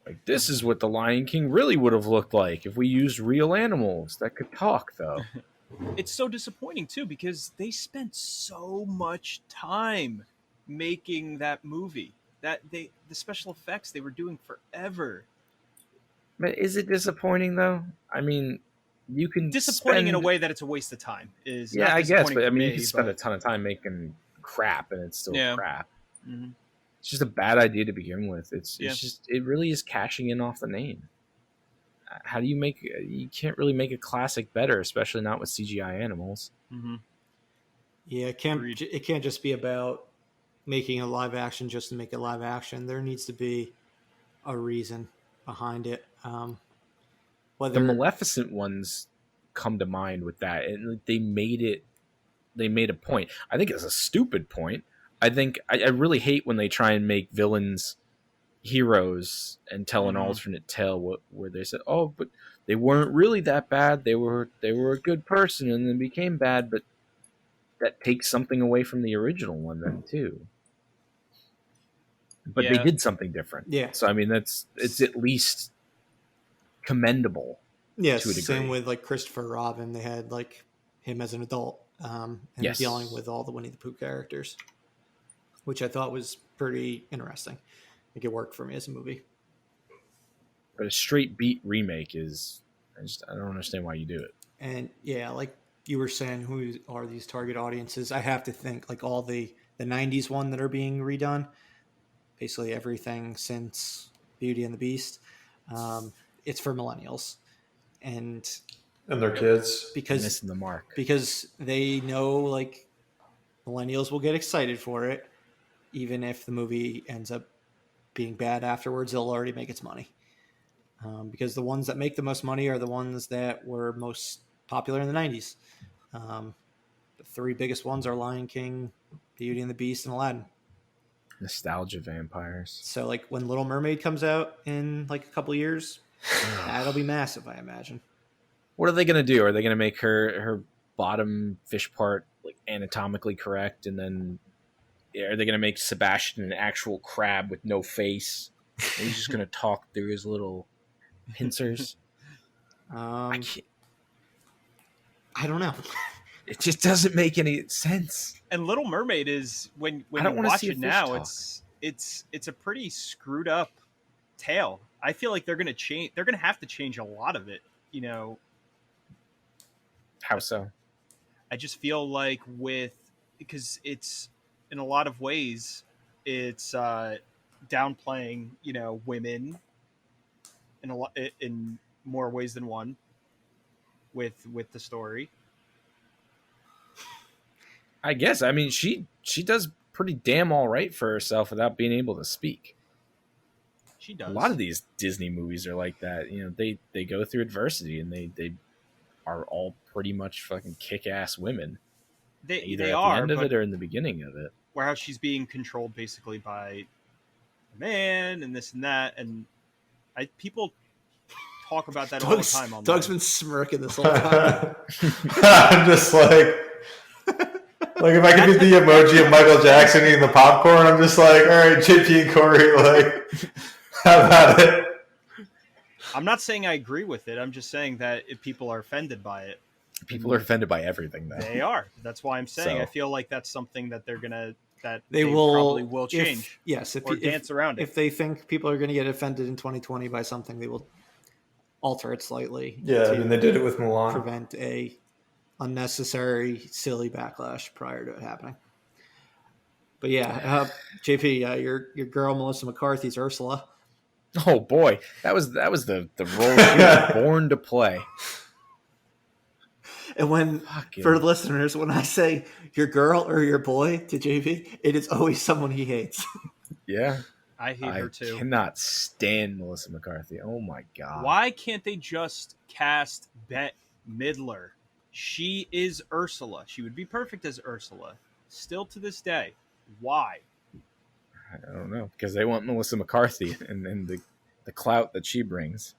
Like, this is what the Lion King really would have looked like if we used real animals that could talk, though. It's so disappointing, too, because they spent so much time making that movie. The special effects they were doing forever. But is it disappointing though? I mean, you can disappointing in a way that it's a waste of time. Is yeah, not I guess, but I mean, me, you can spend a ton of time making crap, and it's still crap. Mm-hmm. It's just a bad idea to begin with. It's Yeah. just it really is cashing in off the name. How do you make? You can't really make a classic better, especially not with CGI animals. Mm-hmm. Yeah, it can't just be about making a live action just to make a live action. There needs to be a reason behind it. The Maleficent ones come to mind with that, and they made a point. I think it's a stupid point. I think I really hate when they try and make villains heroes and tell an alternate tale where they said, "Oh, but they weren't really that bad. They were a good person and then became bad." But that takes something away from the original one then too. But they did something different. Yeah. So I mean, it's at least commendable. Yeah, same with like Christopher Robin. They had like him as an adult and dealing with all the Winnie the Pooh characters, which I thought was pretty interesting. I think it worked for me as a movie. But a straight beat remake is, I don't understand why you do it. And yeah, like you were saying, who are these target audiences? I have to think like all the 90s one that are being redone, basically everything since Beauty and the Beast. It's for millennials. And their kids, because missing the mark, because they know like millennials will get excited for it, even if the movie ends up being bad afterwards. It'll already make its money, because the ones that make the most money are the ones that were most popular in the 90s. The three biggest ones are Lion King, Beauty and the Beast, and Aladdin. Nostalgia vampires. So like when Little Mermaid comes out in like a couple years, that'll be massive, I imagine. What are they going to do? Are they going to make her bottom fish part like anatomically correct, and then are they going to make Sebastian an actual crab with no face? And he's just going to talk through his little pincers. I don't know. It just doesn't make any sense. And Little Mermaid is when you watch it now, it's a pretty screwed up tale. I feel like they're going to have to change a lot of it, you know. How so? I just feel like because it's in a lot of ways it's downplaying, you know, women in more ways than one with the story. I guess. I mean, she does pretty damn all right for herself without being able to speak. She does. A lot of these Disney movies are like that. You know, they go through adversity and they are all pretty much fucking kick-ass women. Either at the end of it or in the beginning of it. Where how she's being controlled basically by a man and this and that, and people talk about that all the time. Doug's been smirking this whole time. I'm just like if I could get the emoji of Michael Jackson eating the popcorn, I'm just like, all right, JP and Corey, like, how about it? I'm not saying I agree with it. I'm just saying that if people are offended by it. People are offended by everything, though. They are. That's why I'm saying I feel like that's something that they probably will change. Or dance around it. If they think people are going to get offended in 2020 by something, they will alter it slightly. Yeah, I mean, they did it with Mulan. Prevent a unnecessary, silly backlash prior to it happening. But yeah, JP, your girl Melissa McCarthy's Ursula. Oh boy, that was the role she was born to play. And for listeners, when I say your girl or your boy to JP, it is always someone he hates. Yeah. I hate her too. I cannot stand Melissa McCarthy. Oh my god. Why can't they just cast Bette Midler? She is Ursula. She would be perfect as Ursula. Still to this day. Why? I don't know. Because they want Melissa McCarthy and the clout that she brings.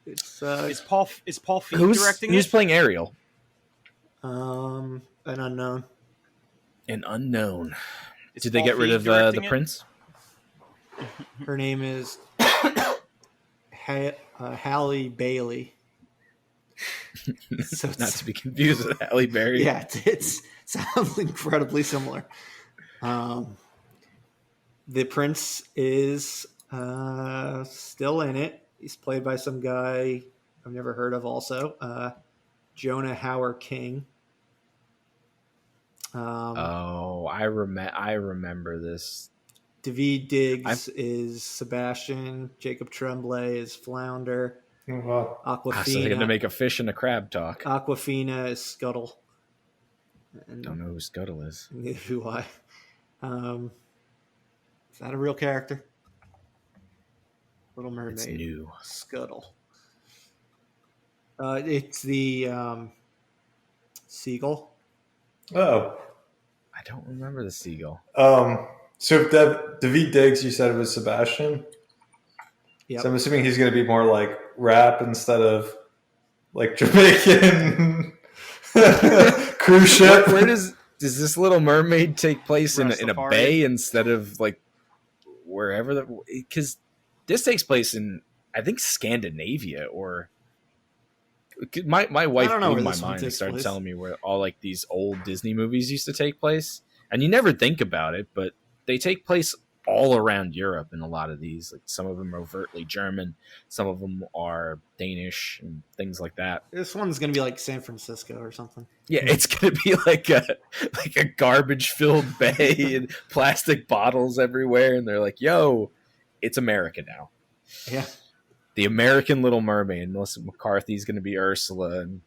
Is Paul Feig directing Who's playing Ariel? An unknown. An unknown. Did Paul they get rid of the prince? Her name is Halle Bailey. So not to be confused with Halle Berry. Yeah, it sounds incredibly similar. The prince is still in it. He's played by some guy I've never heard of. Also, Jonah Hauer King. I remember this. David Diggs is Sebastian. Jacob Tremblay is Flounder. Oh, wow. Aquafina. So they're going to make a fish and a crab talk. Aquafina is Scuttle. And don't know who Scuttle is. Neither do I. Is that a real character? Little Mermaid. It's new. Scuttle. It's the seagull. Oh. I don't remember the seagull. So if David Diggs, you said it was Sebastian? Yep. So I'm assuming he's going to be more like rap instead of like Jamaican cruise ship. Where does this Little Mermaid take place in a bay instead of like wherever? Because this takes place in, I think, Scandinavia, or my wife blew my mind and started telling me where all like these old Disney movies used to take place, and you never think about it, but they take place all around Europe in a lot of these. Like some of them are overtly German, some of them are Danish and things like that. This one's gonna be like San Francisco or something. Yeah, it's gonna be like a garbage filled bay and plastic bottles everywhere, and they're like, "Yo, it's America now." Yeah, the American Little Mermaid. Melissa McCarthy's gonna be Ursula, and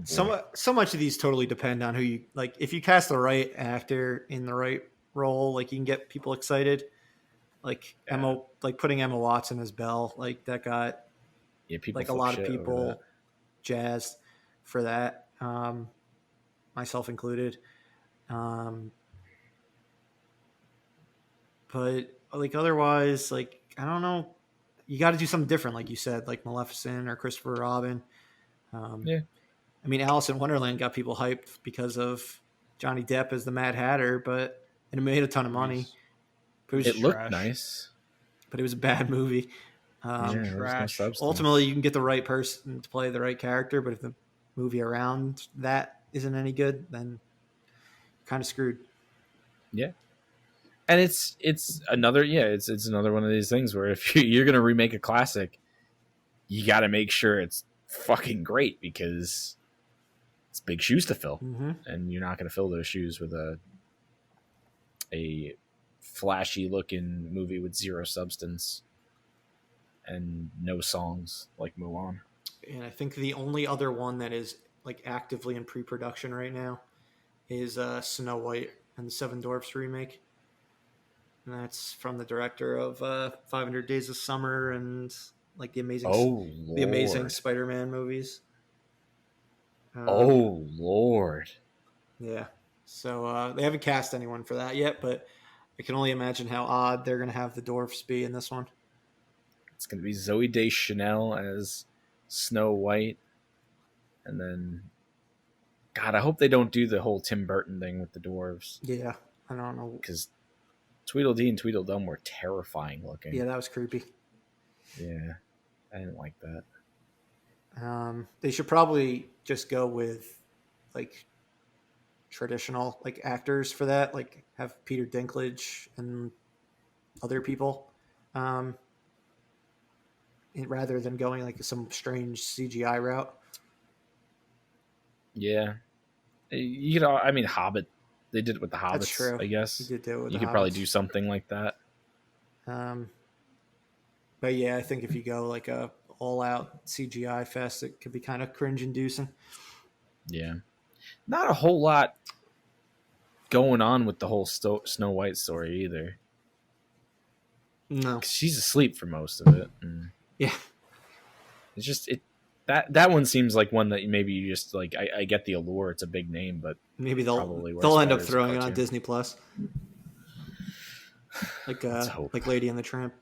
so much of these totally depend on who you like. If you cast the right actor in the right role, like you can get people excited. Like putting Emma Watson as Belle, like that got like a lot of people jazzed for that, myself included. But like otherwise, like I don't know, you got to do something different, like you said, like Maleficent or Christopher Robin. Yeah. I mean, Alice in Wonderland got people hyped because of Johnny Depp as the Mad Hatter, and it made a ton of money. It looked nice, but it was a bad movie. Trash. No Ultimately, you can get the right person to play the right character, but if the movie around that isn't any good, then you're kind of screwed. Yeah, and it's another it's another one of these things where if you're gonna remake a classic, you got to make sure it's fucking great, because it's big shoes to fill, and you're not going to fill those shoes with a flashy looking movie with zero substance and no songs like Mulan. And I think the only other one that is like actively in pre-production right now is Snow White and the Seven Dwarfs remake, and that's from the director of 500 Days of Summer and like the Amazing Spider-Man movies. Oh Lord. Yeah. So they haven't cast anyone for that yet, but I can only imagine how odd they're going to have the dwarfs be in this one. It's going to be Zooey Deschanel as Snow White, and then God, I hope they don't do the whole Tim Burton thing with the dwarves. Yeah, I don't know, because Tweedledee and Tweedledum were terrifying looking. Yeah, that was creepy. Yeah, I didn't like that. They should probably just go with like traditional like actors for that, like have Peter Dinklage and other people, rather than going like some strange CGI route. Yeah, you know, I mean, Hobbit. They did it with the Hobbits. That's true. I guess you could do it with you could probably do something like that. But yeah, I think if you go like a all-out CGI fest, it could be kind of cringe-inducing. Yeah, not a whole lot going on with the whole Snow White story either. No, she's asleep for most of it. Yeah, it's just that one seems like one that maybe you just like. I get the allure; it's a big name, but maybe they'll end up throwing it on Disney Plus, like Lady and the Tramp.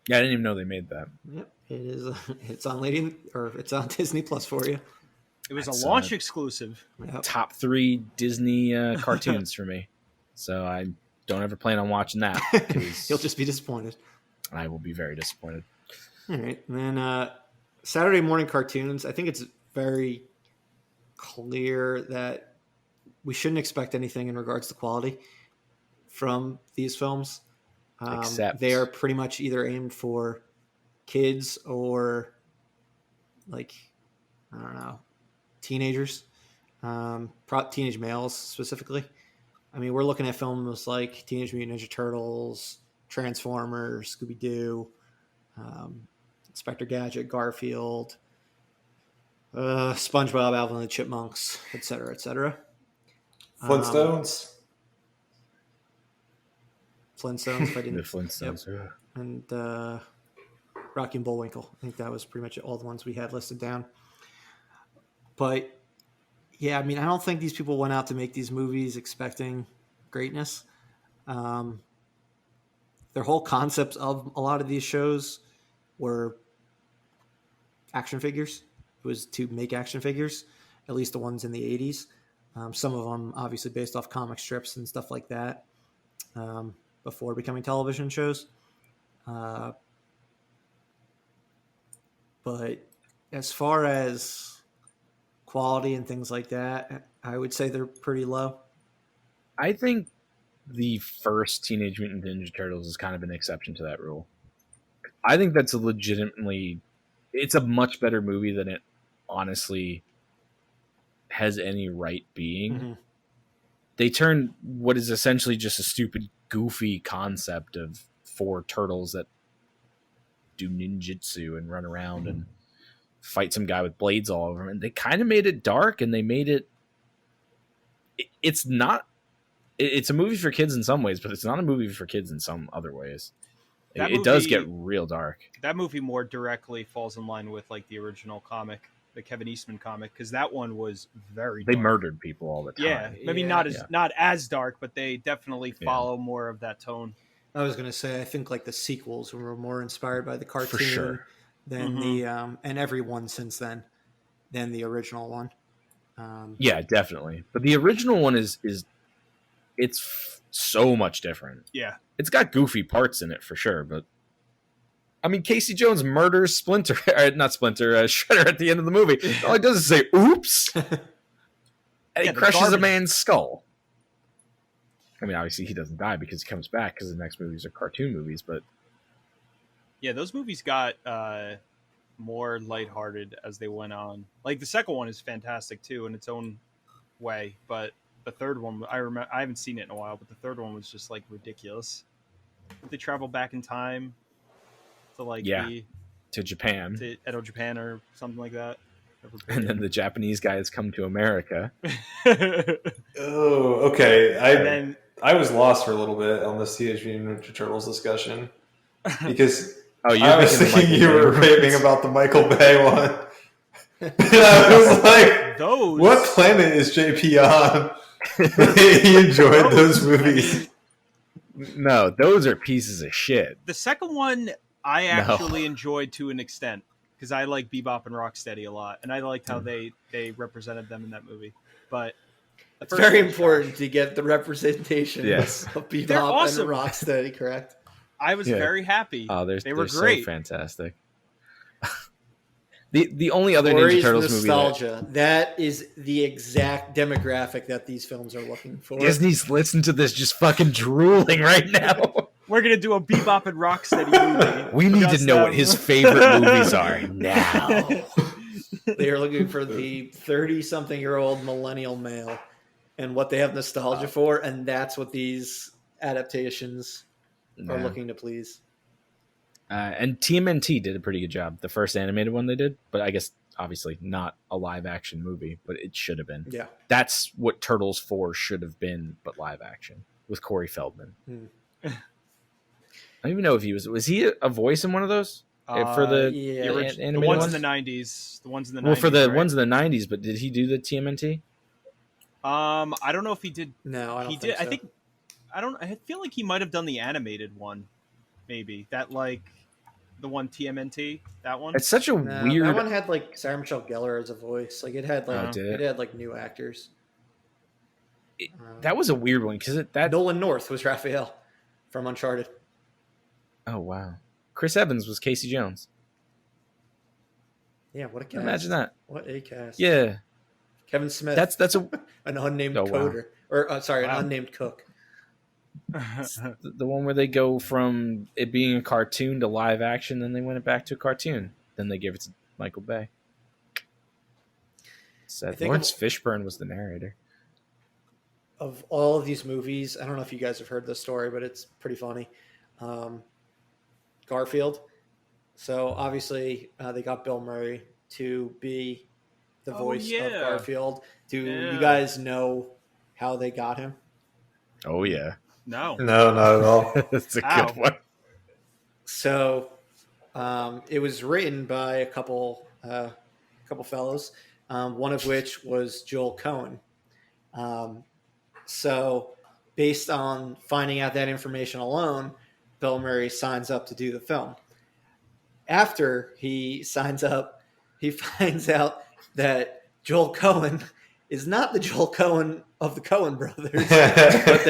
Yeah, I didn't even know they made that. Yep, it is. It's on it's on Disney Plus for you. It was a launch exclusive. Yep. Top 3 Disney cartoons for me, so I don't ever plan on watching that. You'll just be disappointed. I will be very disappointed. All right, and then Saturday morning cartoons. I think it's very clear that we shouldn't expect anything in regards to quality from these films. Except they are pretty much either aimed for kids or like, I don't know, teenagers, teenage males specifically. I mean, we're looking at films like Teenage Mutant Ninja Turtles, Transformers, Scooby-Doo, Inspector Gadget, Garfield, SpongeBob, Alvin and the Chipmunks, etc., etc. Flintstones. Flintstones, if I didn't. The Flintstones. Yep. And Rocky and Bullwinkle. I think that was pretty much all the ones we had listed down. But yeah, I mean, I don't think these people went out to make these movies expecting greatness. Their whole concepts of a lot of these shows were action figures. It was to make action figures, at least the ones in the 80s. Some of them obviously based off comic strips and stuff like that before becoming television shows. But as far as quality and things like that, I would say they're pretty low. I think the first Teenage Mutant Ninja Turtles is kind of an exception to that rule. I think that's it's a much better movie than it honestly has any right being. Mm-hmm. They turned what is essentially just a stupid, goofy concept of 4 turtles that do ninjutsu and run around and fight some guy with blades all over them. And they kind of made it dark, and they made it's a movie for kids in some ways, but it's not a movie for kids in some other ways. It does get real dark. That movie more directly falls in line with like the original comic, the Kevin Eastman comic, because that one was very dark. They murdered people all the time. Yeah, maybe not as dark, but they definitely follow more of that tone. I was gonna say, I think like the sequels were more inspired by the cartoon For sure. than the and every one since then than the original one. Yeah, definitely. But the original one is so much different. Yeah, it's got goofy parts in it for sure, but I mean, Casey Jones murders Splinter, not Splinter, Shredder at the end of the movie. All he does is say, "Oops," and he crushes a man's skull. I mean, obviously he doesn't die because he comes back because the next movies are cartoon movies, but yeah, those movies got more lighthearted as they went on. Like the second one is fantastic too in its own way, but the third one, I haven't seen it in a while, but the third one was just like ridiculous. They travel back in time to like to Japan, to Edo Japan or something like that. And then the Japanese guys come to America. Oh, okay. I was lost for a little bit on this Teenage Mutant Ninja Turtles discussion because I was thinking you were raving about the Michael Bay one. And I was like, what planet is JP on? He enjoyed those movies. No, those are pieces of shit. The second one I actually enjoyed to an extent because I like Bebop and Rocksteady a lot, and I liked how they represented them in that movie. But it's very important to get the representation of Bebop and Rocksteady correct. I was very happy. Oh, they were great, so fantastic. The only other Ninja Turtles nostalgia, that is the exact demographic that these films are looking for. Disney's listening to this just fucking drooling right now. We're going to do a Bebop and Rocksteady movie. We need to know what his favorite movies are now. They are looking for the 30-something-year-old millennial male and what they have nostalgia for, and that's what these adaptations are looking to please. And TMNT did a pretty good job. The first animated one they did, but I guess obviously not a live action movie, but it should have been. Yeah, that's what Turtles 4 should have been, but live action with Corey Feldman. I don't even know if he was he a voice in one of those for the animated the ones in the 90s. The ones in the 90s. Well, for the ones in the 90s, but did he do the TMNT? I don't know if he did. No, I don't think so. I feel like he might have done the animated one, maybe that like. The one TMNT, that one. It's such a weird. That one had like Sarah Michelle Gellar as a voice. Like it had like it had like new actors. That was a weird one because Nolan North was Raphael from Uncharted. Oh wow! Chris Evans was Casey Jones. Yeah, what a cast! Imagine that. What a cast! Yeah, Kevin Smith. That's a an unnamed coder, or an unnamed cook. It's the one where they go from it being a cartoon to live action, then they went it back to a cartoon. Then they gave it to Michael Bay. Said Lawrence Fishburne was the narrator. Of all of these movies, I don't know if you guys have heard this story, but it's pretty funny. Garfield. So obviously they got Bill Murray to be the voice of Garfield. Do you guys know how they got him? Oh yeah. No, not at all. That's a good one. So it was written by a couple fellows, one of which was Joel Cohen. So based on finding out that information alone, Bill Murray signs up to do the film. After he signs up, he finds out that Joel Cohen is not the Joel Cohen of the Coen brothers, but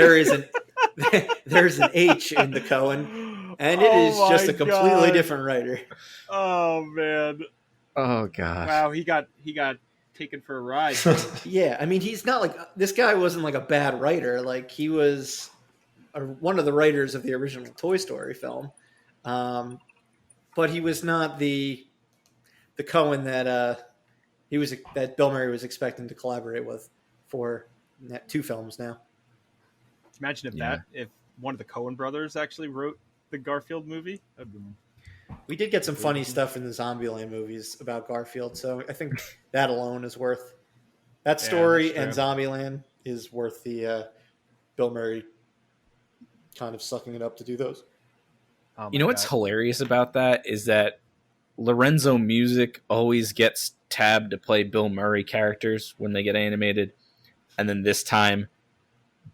there's an H in the Cohen, and it is just a completely different writer. Oh man! Oh gosh! Wow, he got taken for a ride. Yeah, I mean, he's not like this guy wasn't like a bad writer. Like he was one of the writers of the original Toy Story film, but he was not the Cohen that that Bill Murray was expecting to collaborate with for 2 films now. Imagine if one of the Coen brothers actually wrote the Garfield movie. We did get some funny stuff in the Zombieland movies about Garfield, so I think that alone is worth that story, and Zombieland is worth the Bill Murray kind of sucking it up to do those. Oh you know what's hilarious about that is that Lorenzo Music always gets tabbed to play Bill Murray characters when they get animated, and then this time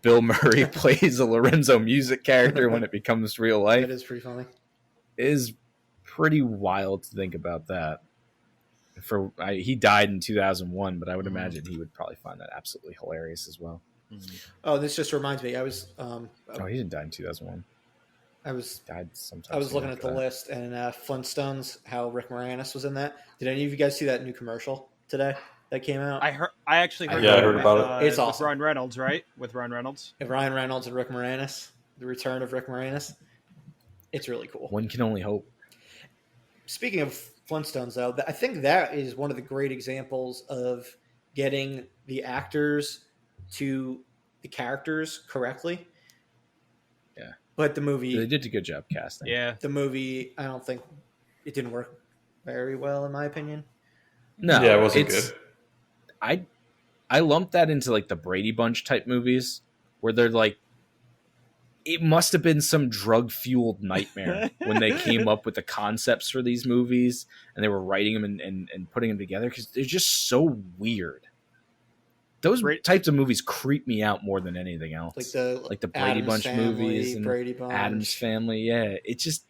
Bill Murray plays a Lorenzo Music character when it becomes real life. That is pretty funny. It is pretty wild to think about that. He died in 2001, but I would imagine he would probably find that absolutely hilarious as well. Oh, this just reminds me. I was. He didn't die in 2001. Died sometime. I was looking at the list, and Flintstones, how Rick Moranis was in that. Did any of you guys see that new commercial today that came out? I actually heard. Yeah, I heard about it. It's awesome. With Ryan Reynolds, right? With Ryan Reynolds. Ryan Reynolds and Rick Moranis. The return of Rick Moranis. It's really cool. One can only hope. Speaking of Flintstones, though, I think that is one of the great examples of getting the actors to the characters correctly. Yeah. But the movie... They did a good job casting. Yeah. The movie, I don't think... It didn't work very well, in my opinion. No. Yeah, it wasn't good. I lumped that into like the Brady Bunch type movies where they're like, it must have been some drug-fueled nightmare when they came up with the concepts for these movies and they were writing them and putting them together because they're just so weird. Those types of movies creep me out more than anything else. Like the Brady Bunch movies and Addams Family. Yeah, it's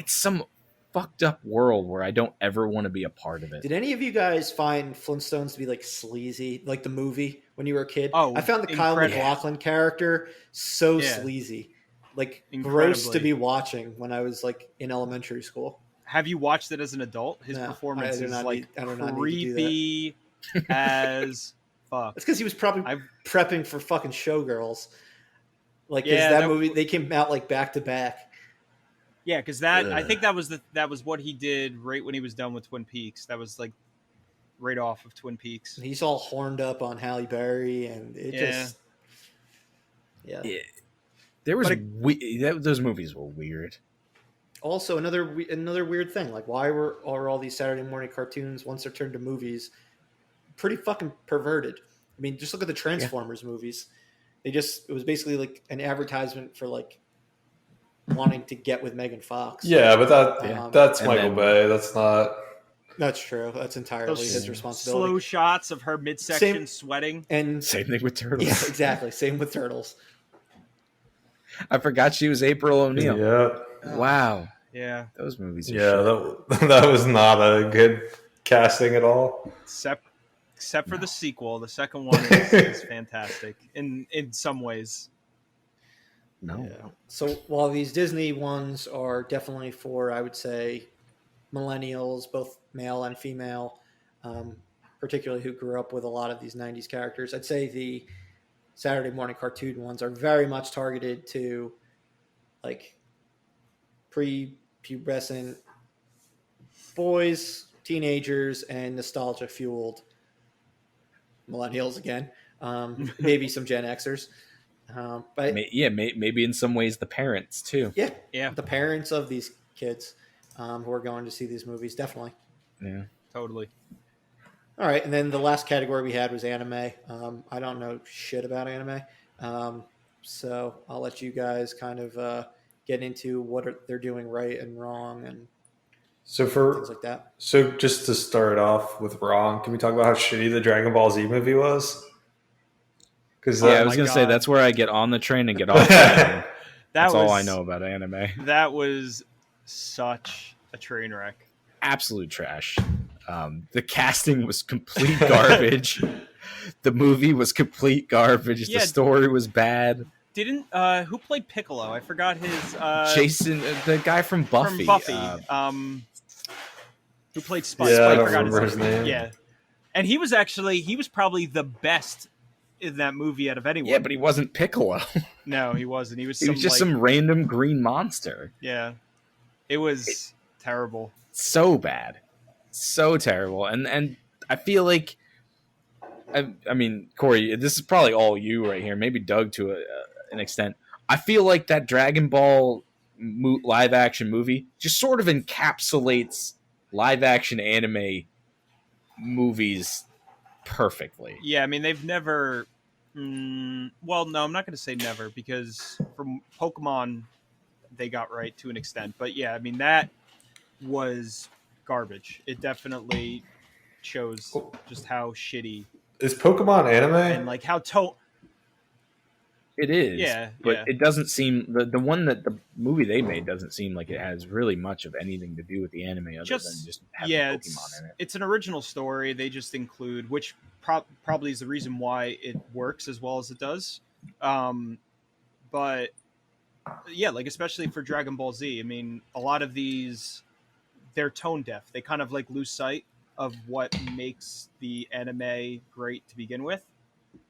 some fucked up world where I don't ever want to be a part of it. Did any of you guys find Flintstones to be like sleazy, like the movie when you were a kid? Oh, I found the Kyle MacLachlan character so sleazy, like gross to be watching when I was like in elementary school. Have you watched it as an adult? His performance is like creepy as fuck. It's because he was probably prepping for fucking Showgirls. Like that movie, they came out like back to back. Yeah, because I think that was what he did right when he was done with Twin Peaks. That was like right off of Twin Peaks. He's all horned up on Halle Berry, and it just There was those movies were weird. Also, another weird thing, like why are all these Saturday morning cartoons once they're turned to movies pretty fucking perverted? I mean, just look at the Transformers movies. It was basically like an advertisement for like wanting to get with Megan Fox. Yeah, but that's Michael Bay. That's not. That's true. That's entirely his responsibility. Slow shots of her midsection sweating. And same thing with Turtles. Yeah, exactly. Same with Turtles. I forgot she was April O'Neil. Yeah. Wow. Yeah. Those movies are that was not a good casting at all. Except for the sequel. The second one is fantastic in some ways. No. Yeah. So while these Disney ones are definitely for, I would say, millennials, both male and female, particularly who grew up with a lot of these 90s characters, I'd say the Saturday morning cartoon ones are very much targeted to like pre-pubescent boys, teenagers, and nostalgia fueled millennials again. Maybe some Gen Xers. But maybe in some ways the parents too. Yeah, the parents of these kids who are going to see these movies, definitely. Yeah, totally. All right, and then the last category we had was anime. I don't know shit about anime, so I'll let you guys kind of get into they're doing right and wrong and things like that. So just to start off with wrong, can we talk about how shitty the Dragon Ball Z movie was? Because I was going to say that's where I get on the train and get off the train. That's all I know about anime. That was such a train wreck. Absolute trash. The casting was complete garbage. The movie was complete garbage. The story was bad. Didn't who played Piccolo? I forgot his Jason, the guy from Buffy. Who played Spike? Yeah, I don't forgot remember his name. Yeah, and he was probably the best in that movie out of anyone. Yeah, but he wasn't Piccolo. No, he wasn't. He was just some random green monster. Yeah, it was terrible. So bad. So terrible. And I feel like, I mean, Corey, this is probably all you right here, maybe Doug to an extent. I feel like that Dragon Ball live action movie just sort of encapsulates live action anime movies perfectly. Yeah, I mean, they've never... well, no, I'm not going to say never, because from Pokemon, they got right to an extent. But yeah, I mean, that was garbage. It definitely shows just how shitty... Is Pokemon anime? And like how It is, but yeah. It doesn't seem the one that the movie they made doesn't seem like it has really much of anything to do with the anime other than just having Pokemon in it. It's an original story. They just include, which probably is the reason why it works as well as it does. But yeah, like especially for Dragon Ball Z, I mean, a lot of these they're tone deaf. They kind of like lose sight of what makes the anime great to begin with,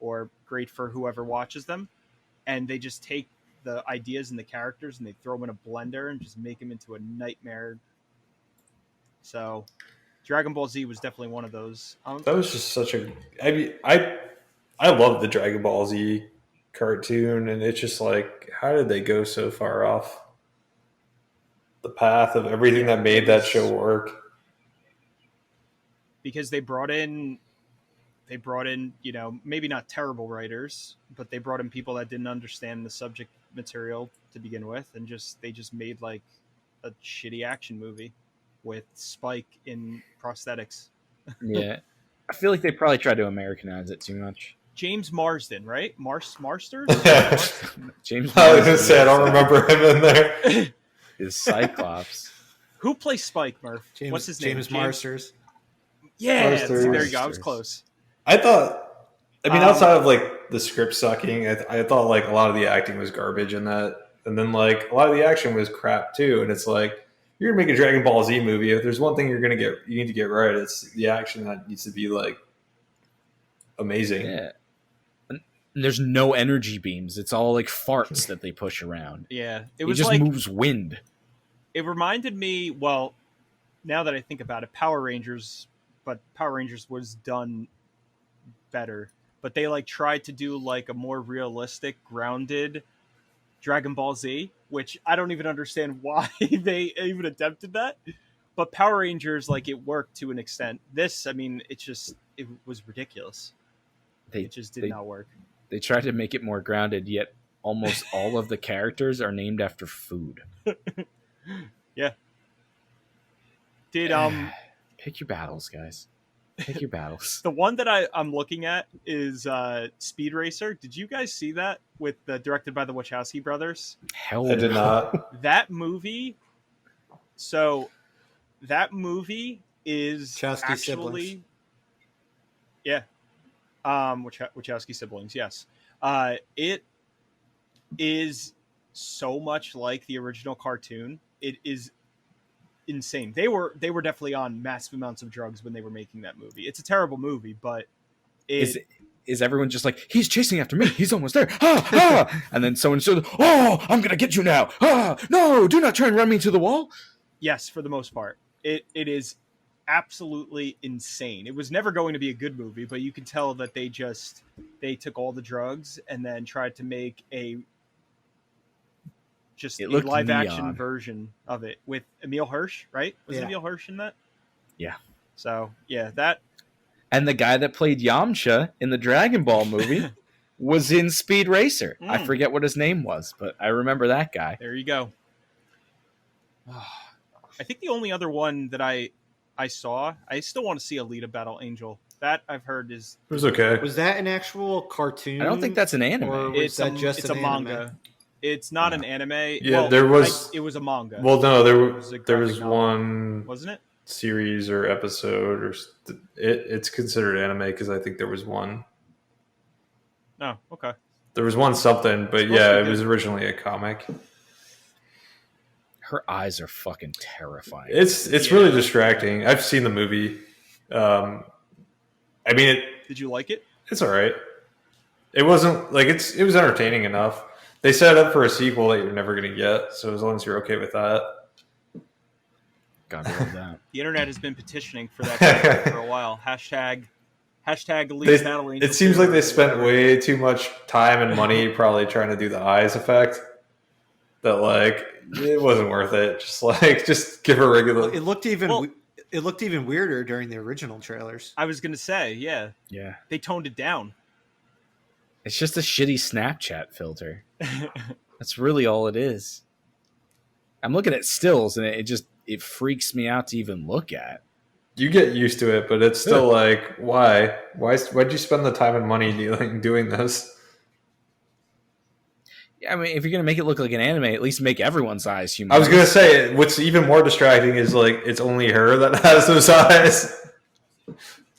or great for whoever watches them. And they just take the ideas and the characters and they throw them in a blender and just make them into a nightmare. So Dragon Ball Z was definitely one of those. That was just such a... I mean, I love the Dragon Ball Z cartoon, and it's just like, how did they go so far off the path of everything that made that show work? Because they brought in, you know, maybe not terrible writers, but they brought in people that didn't understand the subject material to begin with, and they just made like a shitty action movie with Spike in prosthetics. Yeah, I feel like they probably tried to Americanize it too much. James Marsden, right? Marsters? James. I was gonna say I don't remember him in there. Is Cyclops. Who plays Spike, Murph? What's his name? James Marsters. Yeah, Marsters. there you go. I was close. I mean, outside of like the script sucking, I thought like a lot of the acting was garbage in that, and then like a lot of the action was crap too. And it's like, you're gonna make a Dragon Ball Z movie. If there's one thing you need to get right, it's the action that needs to be like amazing. Yeah. And there's no energy beams. It's all like farts that they push around. Yeah, it just like, moves wind. It reminded me. Well, now that I think about it, Power Rangers. But Power Rangers was done better. But they like tried to do like a more realistic, grounded Dragon Ball Z, which I don't even understand why they even attempted that. But Power Rangers, like, it worked to an extent. This, I mean, it was ridiculous. It just did not work. They tried to make it more grounded, yet almost all of the characters are named after food. Yeah. Pick your battles, guys. Pick your battles. The one that I'm looking at is Speed Racer. Did you guys see that directed by the Wachowski brothers? Hell, I did not. That movie. So, that movie is Wachowski actually, siblings. Yeah, Wachowski siblings. Yes, it is so much like the original cartoon. It is insane. They were definitely on massive amounts of drugs when they were making that movie. It's a terrible movie, but is is everyone just like, he's chasing after me, he's almost there, and then someone said, oh, I'm gonna get you now, no, do not try and run me to the wall. Yes, for the most part, it is absolutely insane. It was never going to be a good movie, but you can tell that they took all the drugs and then tried to make a live action version of it with Emil Hirsch, right? Was it Emil Hirsch in that? Yeah. So that, and the guy that played Yamcha in the Dragon Ball movie was in Speed Racer. I forget what his name was, but I remember that guy. There you go. I think the only other one that I saw, I still want to see Alita Battle Angel. That I've heard it was okay. Was that an actual cartoon? I don't think that's an anime. Or was that just it's an a manga. Anime? It's not an anime. Yeah, well, there was. it was a manga. Well, no, there was novel, one, wasn't it? Series or episode, or it's considered anime because I think there was one. Oh, okay. There was one something, but yeah, it was originally a comic. Her eyes are fucking terrifying. It's really distracting. I've seen the movie. I mean, did you like it? It's all right. It wasn't like it was entertaining enough. They set it up for a sequel that you're never going to get, so as long as you're okay with that. God, I love that. The internet has been petitioning for that for a while. Hashtag Elite Battle Angel. It seems like they spent way too much time and money probably trying to do the eyes effect. That like it wasn't worth it. Just give her regular. It looked even weirder during the original trailers. I was gonna say, yeah, they toned it down. It's just a shitty Snapchat filter. That's really all it is. I'm looking at stills and it freaks me out to even look at. You get used to it, but it's still like, why'd you spend the time and money doing this? Yeah, I mean, if you're gonna make it look like an anime, at least make everyone's eyes human. I was gonna say, what's even more distracting is like it's only her that has those eyes.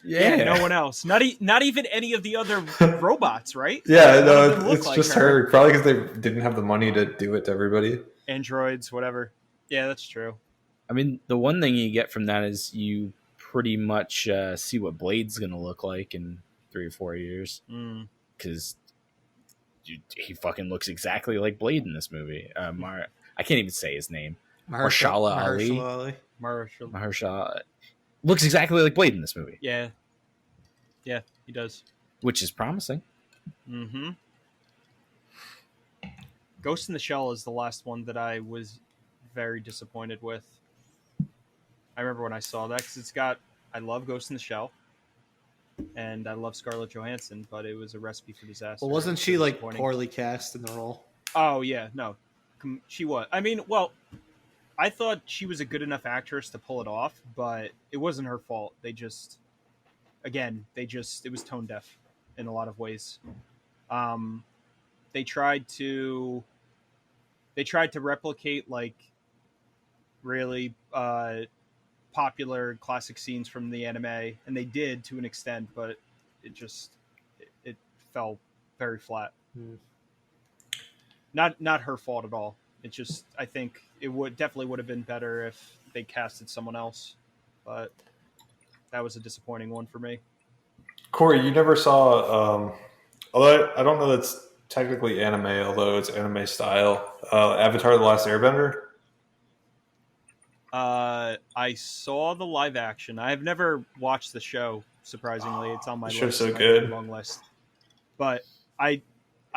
Yeah, no one else. Not even any of the other robots, right? Yeah, no, it's just her. Probably because they didn't have the money to do it to everybody. Androids, whatever. Yeah, that's true. I mean, the one thing you get from that is you pretty much see what Blade's going to look like in 3 or 4 years. Because he fucking looks exactly like Blade in this movie. I can't even say his name. Mahershala Ali. Mahershala looks exactly like Blade in this movie. Yeah, he does. Which is promising. Mm-hmm. Ghost in the Shell is the last one that I was very disappointed with. I remember when I saw that because I love Ghost in the Shell, and I love Scarlett Johansson, but it was a recipe for disaster. Well, wasn't she like poorly cast in the role? Oh yeah, no, she was. I mean, well, I thought she was a good enough actress to pull it off, but it wasn't her fault. It was tone deaf in a lot of ways. They tried to replicate like really popular classic scenes from the anime, and they did to an extent, but it fell very flat. Not her fault at all. It just, I think it definitely would have been better if they casted someone else, but that was a disappointing one for me. Corey, you never saw, although I don't know that's technically anime, although it's anime style, Avatar: The Last Airbender? I saw the live action. I've never watched the show, surprisingly. It's on my list. So good. Long list. But I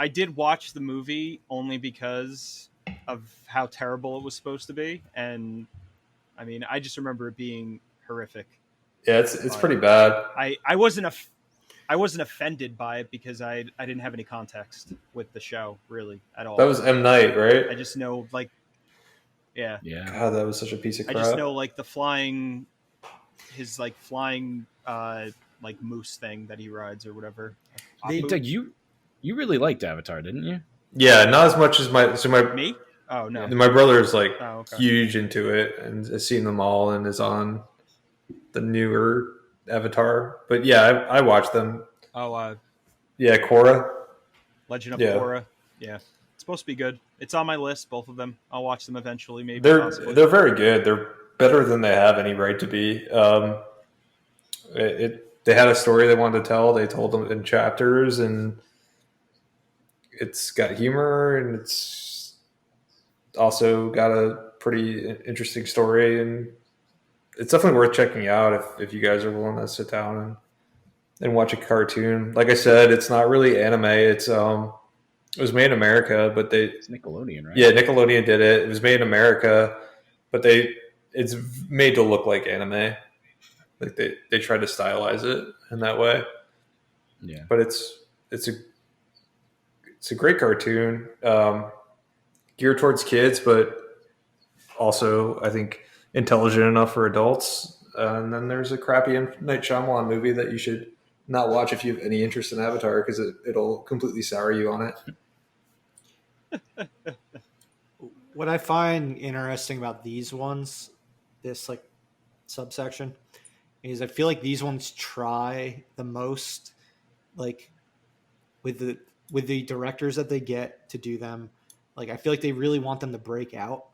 did watch the movie only because of how terrible it was supposed to be, and I mean, I just remember it being horrific. Yeah, it's pretty bad. I wasn't offended by it because I didn't have any context with the show really at all. That was M. Night, right? I just know like yeah. God, that was such a piece of crap. I just know like his flying like moose thing that he rides or whatever. Doug, you really liked Avatar, didn't you? Yeah, not as much as my me. Oh no, my brother is like huge into it and has seen them all and is on the newer Avatar. But yeah, I watched them. Oh, yeah, Korra. Legend of Korra. Yeah, it's supposed to be good. It's on my list, both of them. I'll watch them eventually. Maybe they're very good. They're better than they have any right to be. they had a story they wanted to tell. They told them in chapters, and it's got humor, and it's also got a pretty interesting story, and it's definitely worth checking out if you guys are willing to sit down and watch a cartoon. Like I said, it's not really anime. It was made in America, but it's Nickelodeon, right? Yeah, Nickelodeon did it. It was made in America, but it's made to look like anime. Like they tried to stylize it in that way. Yeah, but it's a great cartoon, geared towards kids, but also I think intelligent enough for adults. And then there's a crappy M. Night Shyamalan movie that you should not watch if you have any interest in Avatar, because it'll completely sour you on it. What I find interesting about these ones, this like subsection, is I feel like these ones try the most, like with the directors that they get to do them. Like I feel like they really want them to break out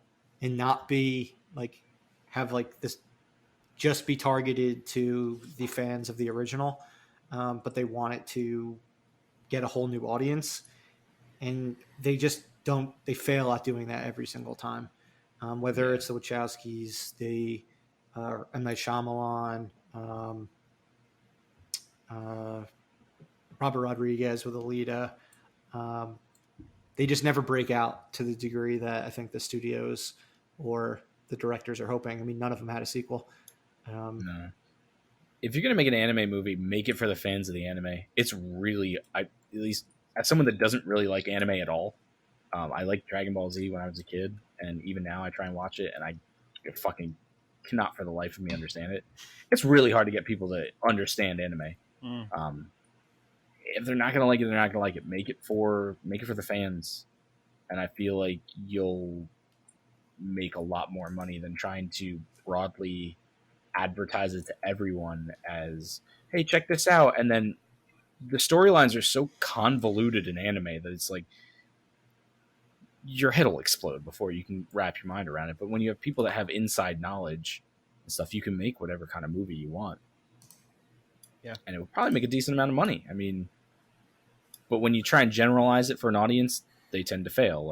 and not be like have like this just be targeted to the fans of the original, but they want it to get a whole new audience, and they just don't. They fail at doing that every single time. Whether it's the Wachowskis, the M. Night Shyamalan, Robert Rodriguez with Alita, they just never break out to the degree that I think the studios or the directors are hoping. I mean, none of them had a sequel. No. If you're gonna make an anime movie, make it for the fans of the anime. It's really, at least as someone that doesn't really like anime at all, I liked Dragon Ball Z when I was a kid, and even now I try and watch it, and I fucking cannot for the life of me understand it. It's really hard to get people to understand anime. If they're not gonna like it, they're not gonna like it. Make it for the fans, and I feel like you'll make a lot more money than trying to broadly advertise it to everyone as, hey, check this out. And then the storylines are so convoluted in anime that it's like your head will explode before you can wrap your mind around it. But when you have people that have inside knowledge and stuff, you can make whatever kind of movie you want. Yeah. And it will probably make a decent amount of money. I mean, but when you try and generalize it for an audience, they tend to fail.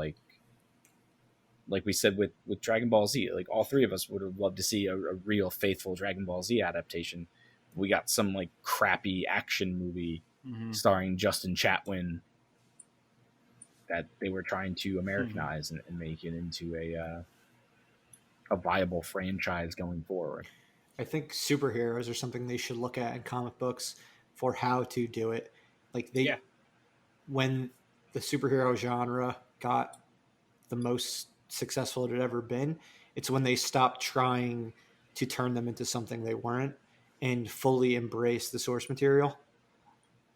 Like we said with Dragon Ball Z, like all three of us would have loved to see a real faithful Dragon Ball Z adaptation. We got some like crappy action movie starring Justin Chatwin that they were trying to Americanize and make it into a viable franchise going forward. I think superheroes are something they should look at in comic books for how to do it. Like when the superhero genre got the most successful it had ever been, it's when they stopped trying to turn them into something they weren't and fully embrace the source material.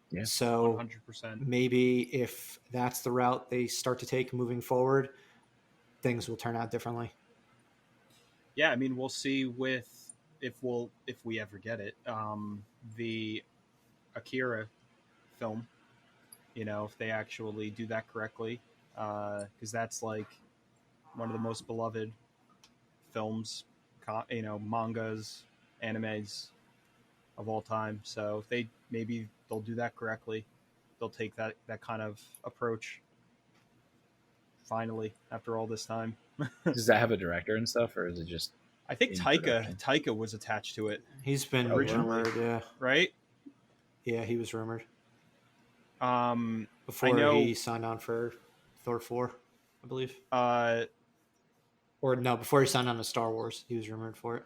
Yeah. So 100%. Maybe if that's the route they start to take moving forward, things will turn out differently. Yeah, I mean, we'll see if we ever get it. The Akira film, if they actually do that correctly, because that's like one of the most beloved films, mangas, animes of all time. So if they'll do that correctly, they'll take that kind of approach. Finally, after all this time. Does that have a director and stuff, or is it just? I think Taika was attached to it. He's been rumored, yeah. Right? Yeah, he was rumored. Before he signed on for Thor 4, I believe. Before he signed on to Star Wars, he was rumored for it.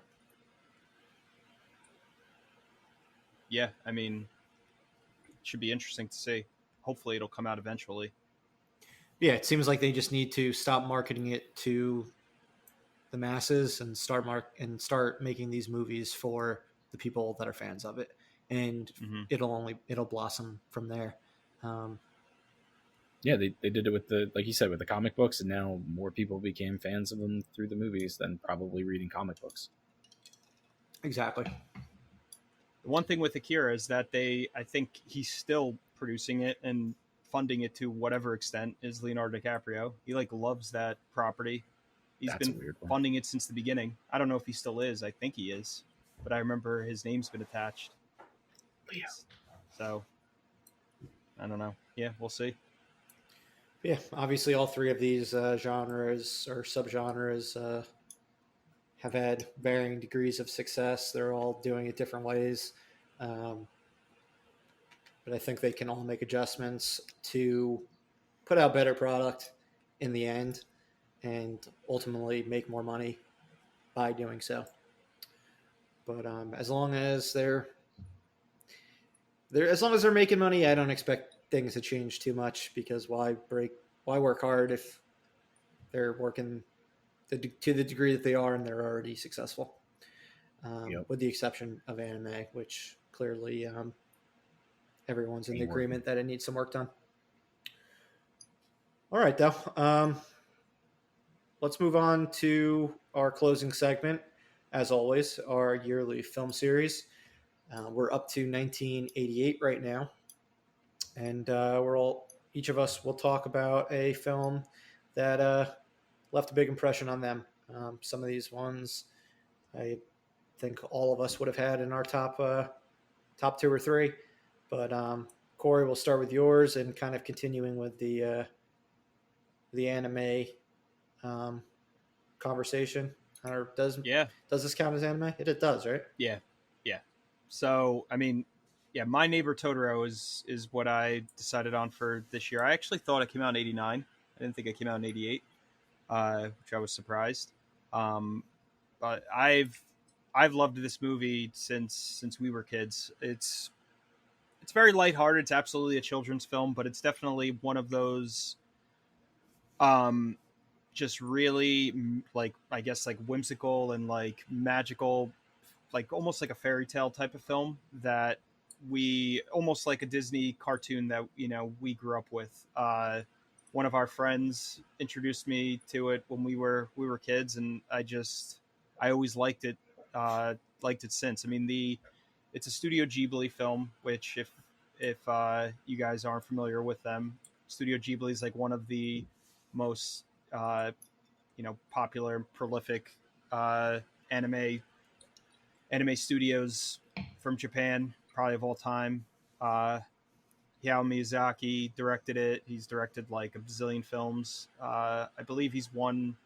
Yeah, I mean, it should be interesting to see. Hopefully it'll come out eventually. Yeah, it seems like they just need to stop marketing it to the masses and start making these movies for the people that are fans of it, and it'll blossom from there. Yeah, they did it with like you said, with the comic books, and now more people became fans of them through the movies than probably reading comic books. Exactly. The one thing with Akira is that I think he's still producing it and funding it to whatever extent is Leonardo DiCaprio. He loves that property. He's been funding it since the beginning. I don't know if he still is. I think he is, but I remember his name's been attached. So I don't know. Yeah, we'll see. Yeah, obviously all three of these genres or subgenres have had varying degrees of success. They're all doing it different ways. Um, but I think they can all make adjustments to put out better product in the end and ultimately make more money by doing so. But as long as they're making money, I don't expect things to change too much because why work hard if they're working to the degree that they are and they're already successful. With the exception of anime, which clearly everyone's in agreement that it needs some work done. All right, though. Let's move on to our closing segment. As always, our yearly film series. We're up to 1988 right now, and each of us will talk about a film that left a big impression on them. Some of these ones, I think all of us would have had in our top two or three. But Corey, we'll start with yours and kind of continuing with the anime conversation. Or does this count as anime? It does, right? Yeah. So I mean, My Neighbor Totoro is what I decided on for this year. I actually thought it came out in '89. I didn't think it came out in '88, which I was surprised. But I've loved this movie since we were kids. It's very lighthearted. It's absolutely a children's film, but it's definitely one of those just really I guess whimsical and magical, almost like a fairy tale type of film that we almost like a Disney cartoon that we grew up with. One of our friends introduced me to it when we were kids, and I always liked it since. I mean, it's a Studio Ghibli film, which if you guys aren't familiar with them, Studio Ghibli is one of the most popular and prolific anime studios from Japan, probably of all time. Hayao Miyazaki directed it. He's directed a bazillion films. I believe he's won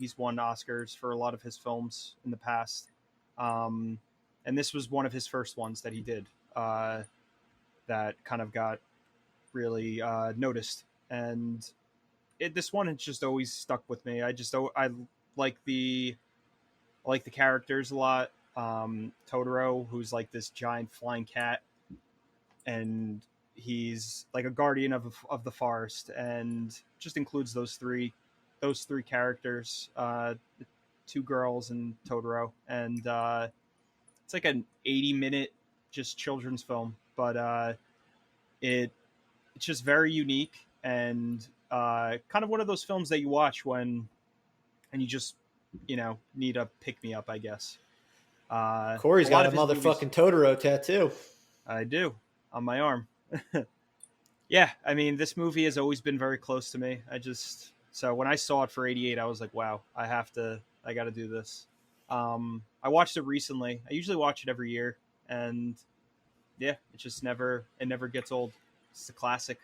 Oscars for a lot of his films in the past. And this was one of his first ones that he did that kind of got really noticed. And this one has just always stuck with me. I like the characters a lot. Totoro, who's this giant flying cat, and he's a guardian of the forest, and just includes those three characters, the two girls and Totoro, and it's an 80-minute just children's film, but it's just very unique and kind of one of those films that you watch and you just need a pick me up, I guess. Corey's got a motherfucking Totoro tattoo. I do, on my arm. Yeah, I mean, this movie has always been very close to me. So when I saw it for '88, I was like, wow, I got to do this. I watched it recently. I usually watch it every year, and yeah, it never gets old. It's a classic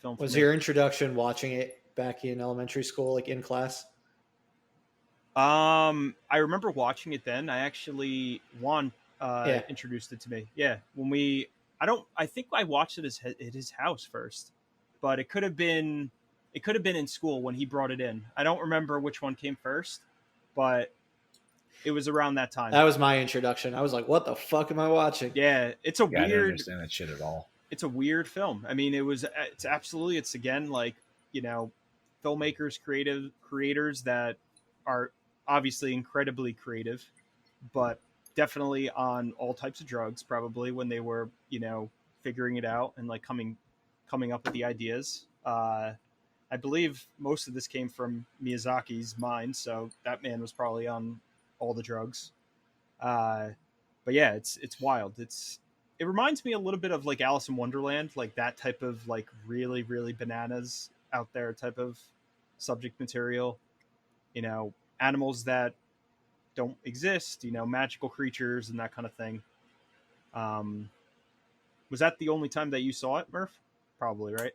film. Was your introduction watching it back in elementary school, in class? I remember watching it then. I actually introduced it to me. Yeah, I think I watched it at his house first, but it could have been in school when he brought it in. I don't remember which one came first, but it was around that time. That was my introduction. I was like, "What the fuck am I watching?" Yeah, it's a weird. I don't understand that shit at all. It's a weird film. I mean, it's again filmmakers, creators that are obviously incredibly creative, but definitely on all types of drugs, probably when they were figuring it out and coming up with the ideas. I believe most of this came from Miyazaki's mind, so that man was probably on all the drugs. But yeah, it's wild. It reminds me a little bit of Alice in Wonderland, that type of really, really bananas out there type of subject material. Animals that don't exist, magical creatures and that kind of thing. Was that the only time that you saw it, Murph? Probably, right?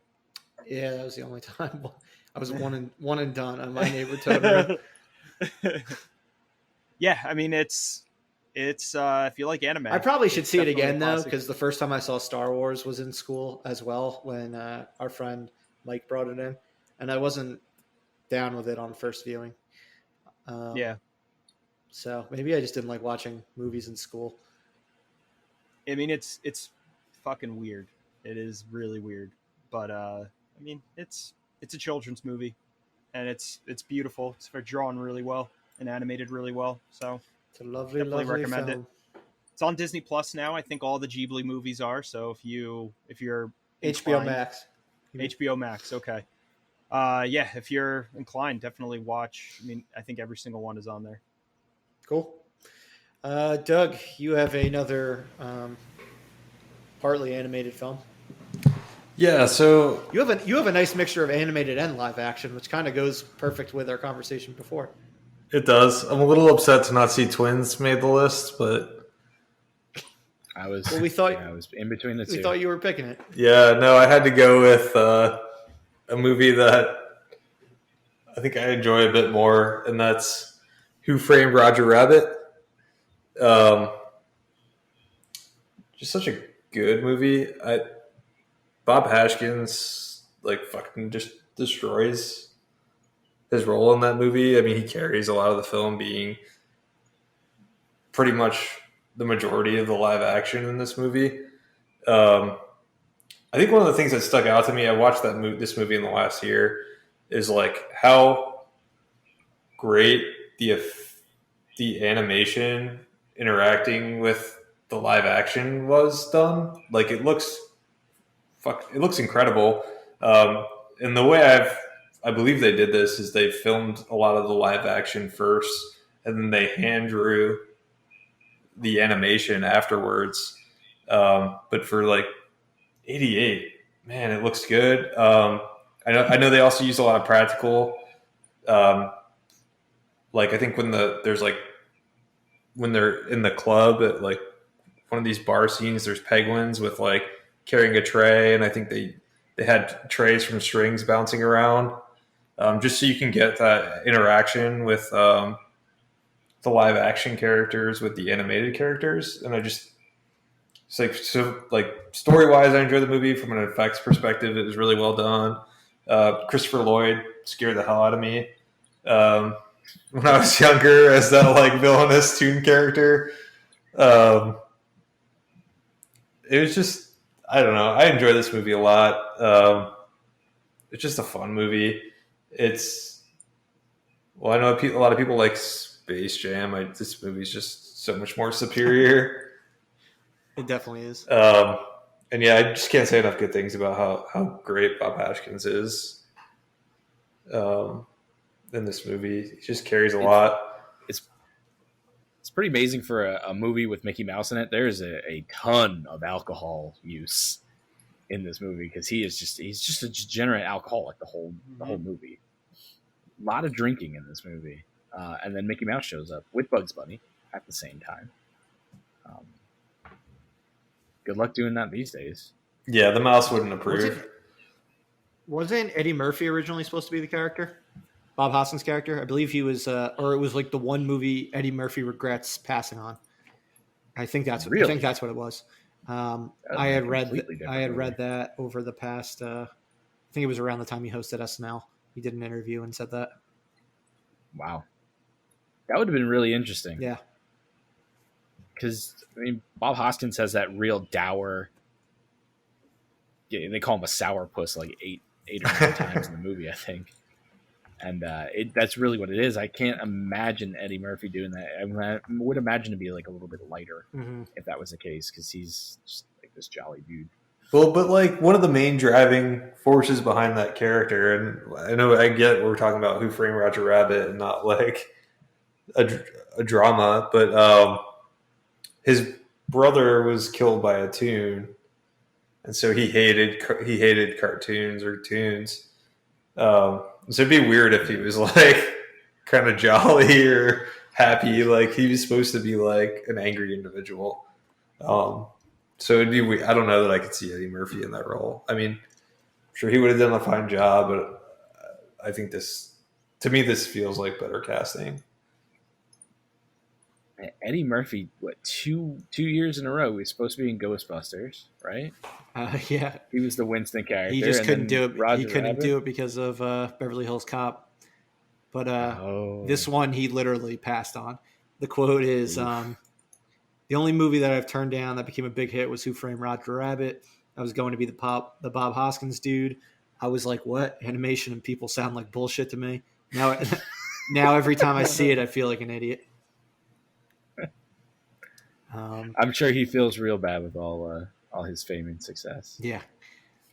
Yeah, that was the only time. I was one and done on My Neighbor Totoro. Yeah, I mean it's if you like anime, I probably should see it again though, classic. because the first time I saw Star Wars was in school as well when our friend Mike brought it in, and I wasn't down with it on first viewing. Yeah. So maybe I just didn't like watching movies in school. I mean, it's fucking weird. It is really weird, but I mean, it's a children's movie, and it's beautiful. It's drawn really well and animated really well. So it's a lovely, definitely lovely recommend film. it. It's on Disney Plus now. I think all the Ghibli movies are. So if you're HBO Max. HBO Max, okay. Yeah, if you're inclined, definitely watch. I mean, I think every single one is on there. Cool. Doug, you have another partly animated film. Yeah, so you have a nice mixture of animated and live action, which kind of goes perfect with our conversation before. It does. I'm a little upset to not see Twins made the list, but I was. Well, we thought I was in between the two. We thought you were picking it. Yeah, no, I had to go with a movie that I think I enjoy a bit more, and that's Who Framed Roger Rabbit. Just such a good movie. Bob Hoskins fucking just destroys his role in that movie. I mean, he carries a lot of the film, being pretty much the majority of the live action in this movie. I think one of the things that stuck out to me, I watched this movie in the last year, is how great the animation interacting with the live action was done. It looks incredible. And the way I believe they did this is they filmed a lot of the live action first, and then they hand drew the animation afterwards. But for 88, man, it looks good. I know they also use a lot of practical. I think when they're in the club at one of these bar scenes, there's penguins with carrying a tray, and I think they had trays from strings bouncing around, just so you can get that interaction with the live action characters with the animated characters. And story wise, I enjoy the movie. From an effects perspective, it was really well done. Christopher Lloyd scared the hell out of me when I was younger as that villainous Toon character. It was just, I don't know. I enjoy this movie a lot. It's just a fun movie. I know a lot of people like Space Jam. This movie's just so much more superior. It definitely is. And yeah, I just can't say enough good things about how great Bob Hoskins is in this movie. He just carries a lot. It's pretty amazing for a movie with Mickey Mouse in it. There's a ton of alcohol use in this movie because he's just a degenerate alcoholic the whole movie. A lot of drinking in this movie, and then Mickey Mouse shows up with Bugs Bunny at the same time. Good luck doing that these days. Yeah, the mouse wouldn't approve. Wasn't Eddie Murphy originally supposed to be the character? Bob Hoskins' character? I believe he was, or it was the one movie Eddie Murphy regrets passing on. I think that's what it was. I had read that over the past. I think it was around the time he hosted SNL. He did an interview and said that. Wow, that would have been really interesting. Yeah, because Bob Hoskins has that real dour. Yeah, they call him a sourpuss eight or 9 times in the movie, I think. And that's really what it is. I can't imagine Eddie Murphy doing that. I would imagine to be a little bit lighter if that was the case, because he's just this jolly dude. Well, but one of the main driving forces behind that character, and I know I get we're talking about Who Framed Roger Rabbit and not a drama, but his brother was killed by a Toon, and so he hated cartoons or Toons. So it'd be weird if he was kind of jolly or happy. He was supposed to be an angry individual. So it'd be weird. I don't know that I could see Eddie Murphy in that role. I mean, I'm sure he would have done a fine job, but I think this feels like better casting. Eddie Murphy, what, two years in a row? He was supposed to be in Ghostbusters, right? Yeah. He was the Winston character. He just couldn't do it. Roger he couldn't Rabbit? do it because of Beverly Hills Cop. But this one he literally passed on. The quote is, the only movie that I've turned down that became a big hit was Who Framed Roger Rabbit. I was going to be the Bob Hoskins dude. I was like, what? Animation and people sound like bullshit to me. Now every time I see it, I feel like an idiot. I'm sure he feels real bad with all his fame and success. Yeah.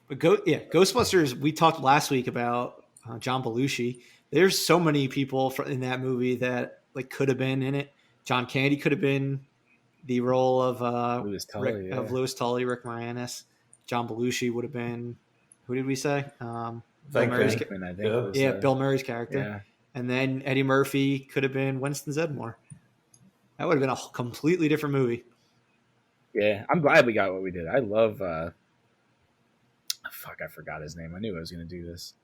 But Ghostbusters, we talked last week about John Belushi. There's so many people in that movie that like could have been in it. John Candy could have been the role of Louis Tully, Rick Moranis. John Belushi would have been, who did we say? Bill Murray's character. Yeah. And then Eddie Murphy could have been Winston Zeddemore. That would have been a completely different movie. Yeah, I'm glad we got what we did. I love I forgot his name. I knew I was going to do this.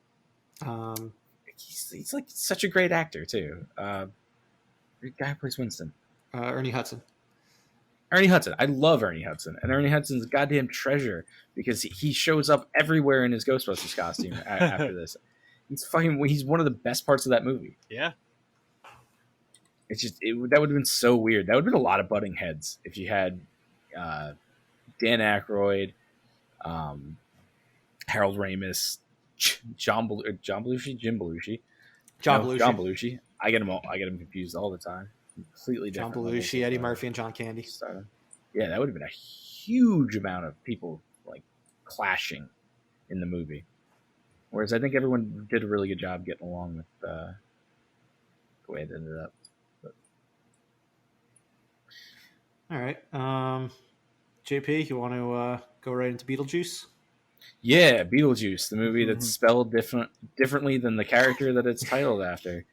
He's like such a great actor too. The guy who plays Winston. Ernie Hudson. Ernie Hudson. I love Ernie Hudson. And Ernie Hudson's a goddamn treasure because he shows up everywhere in his Ghostbusters costume after this. He's one of the best parts of that movie. Yeah. It's just that would have been so weird. That would have been a lot of butting heads if you had Dan Aykroyd, Harold Ramis, Jim Belushi. I get them confused all the time. Completely different. John Belushi, Eddie Murphy, and John Candy. Yeah, that would have been a huge amount of people like clashing in the movie. Whereas I think everyone did a really good job getting along with the way it ended up. But. All right, JP, you want to go right into Beetlejuice? Yeah, Beetlejuice, the movie that's spelled differently than the character that it's titled after.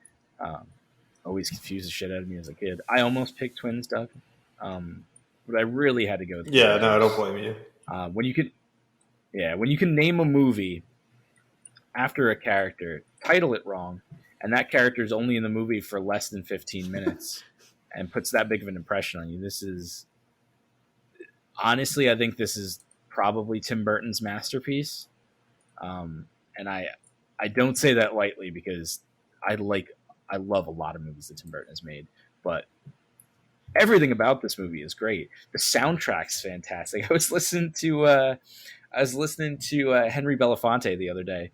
Always confused the shit out of me as a kid. I almost picked Twins, Doug, but I really had to go. Yeah, no, I don't blame you. When you can name a movie after a character, title it wrong, and that character is only in the movie for less than 15 minutes, and puts that big of an impression on you. This is honestly, I think this is probably Tim Burton's masterpiece, and I don't say that lightly because I love a lot of movies that Tim Burton has made, but everything about this movie is great. The soundtrack's fantastic. I was listening to Henry Belafonte the other day,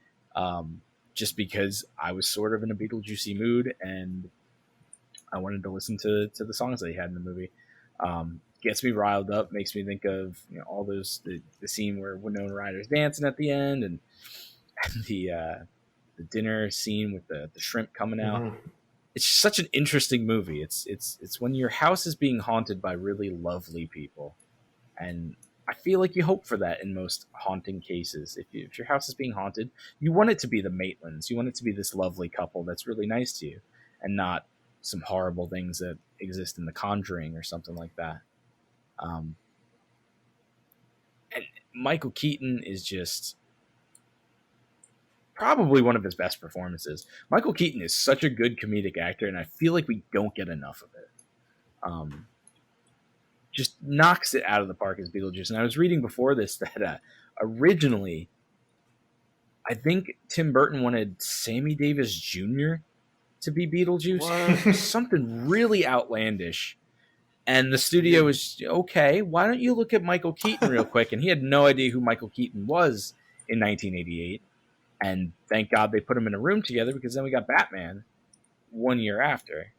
just because I was sort of in a Beetlejuicy mood and I wanted to listen to the songs that he had in the movie. Gets me riled up, makes me think of all those the scene where Winona Ryder's dancing at the end and the dinner scene with the shrimp coming out. Mm-hmm. It's such an interesting movie. It's when your house is being haunted by really lovely people, and I feel like you hope for that in most haunting cases. If your house is being haunted, you want it to be the Maitlands. You want it to be this lovely couple that's really nice to you, and not some horrible things that exist in The Conjuring or something like that. And Michael Keaton is just probably one of his best performances. Michael Keaton is such a good comedic actor, and I feel like we don't get enough of it. Just knocks it out of the park as Beetlejuice. And I was reading before this that originally, I think Tim Burton wanted Sammy Davis Jr. to be Beetlejuice. Something really outlandish. And the studio was, okay, why don't you look at Michael Keaton real quick? And he had no idea who Michael Keaton was in 1988. And thank God they put him in a room together, because then we got Batman 1 year after.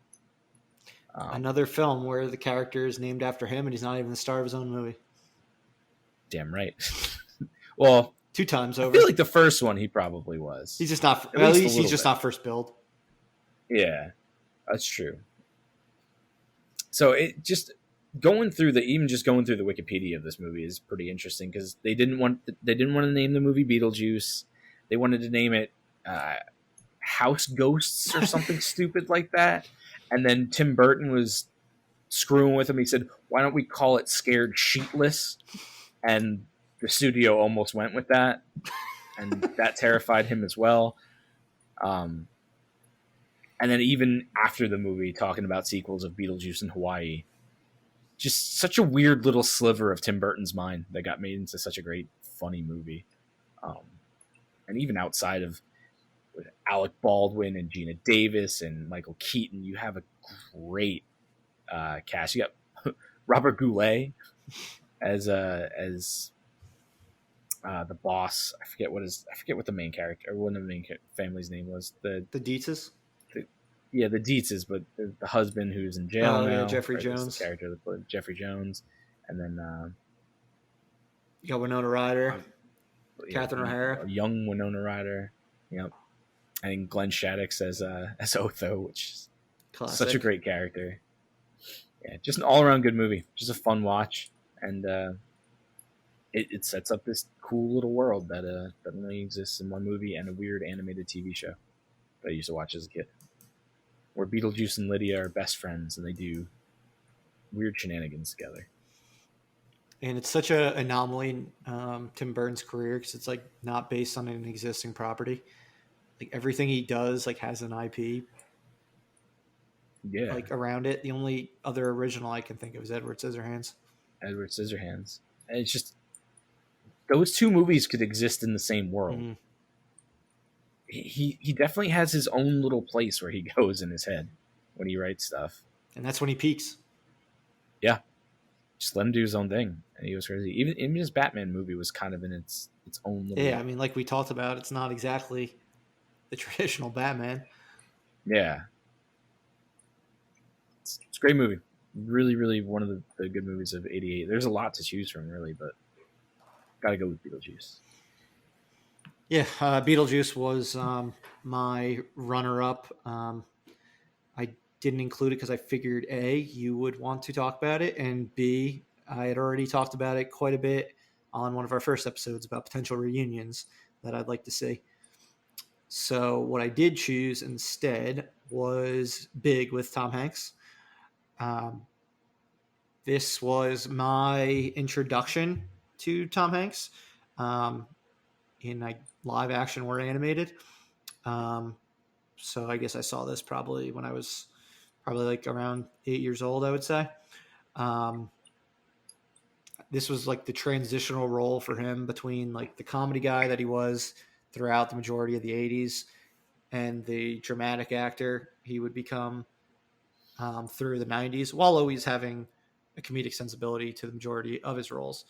Another film where the character is named after him and he's not even the star of his own movie. Damn right. Well, 2 times over. I feel like the first one he probably was. He's just not, at least he's just not first billed. Yeah, that's true. So it just going through the Wikipedia of this movie is pretty interesting, because they didn't want to name the movie Beetlejuice. They wanted to name it House Ghosts or something stupid like that. And then Tim Burton was screwing with him. He said, "Why don't we call it Scared Sheetless?" and the studio almost went with that, and that terrified him as well. And then even after the movie, talking about sequels of Beetlejuice in Hawaii, just such a weird little sliver of Tim Burton's mind that got made into such a great, funny movie. And even outside of with Alec Baldwin and Gina Davis and Michael Keaton, you have a great cast. You got Robert Goulet as the boss. I forget what the main character or one of the main family's name was. The Dietzes. The Dietzes, but the husband who's in jail now. Yeah, Jeffrey Jones. The character that played Jeffrey Jones, and then you got Winona Ryder, Catherine O'Hara, young Winona Ryder. Yep, and Glenn Shaddix as Otho, which is such a great character. Yeah, just an all-around good movie. Just a fun watch, and it sets up this cool little world that only exists in one movie and a weird animated TV show that I used to watch as a kid, where Beetlejuice and Lydia are best friends and they do weird shenanigans together. And it's such an anomaly in Tim Burton's career because it's like not based on an existing property. Like everything he does like has an IP. Yeah. Like around it. The only other original I can think of is Edward Scissorhands. Edward Scissorhands. And it's just those two movies could exist in the same world. Mm-hmm. He definitely has his own little place where he goes in his head when he writes stuff. And that's when he peaks. Yeah. Just let him do his own thing. And he was crazy. Even his Batman movie was kind of in its own little... Yeah, I mean, like we talked about, it's not exactly the traditional Batman. Yeah. It's a great movie. Really, really one of the good movies of 88. There's a lot to choose from, really, but gotta go with Beetlejuice. Yeah, Beetlejuice was my runner-up. I didn't include it because I figured, A, you would want to talk about it, and B, I had already talked about it quite a bit on one of our first episodes about potential reunions that I'd like to see. So what I did choose instead was Big with Tom Hanks. This was my introduction to Tom Hanks in like live action or animated. So I guess I saw this probably when I was like around 8 years old, I would say. This was like the transitional role for him between like the comedy guy that he was throughout the majority of the 80s and the dramatic actor he would become through the 90s, while always having a comedic sensibility to the majority of his roles.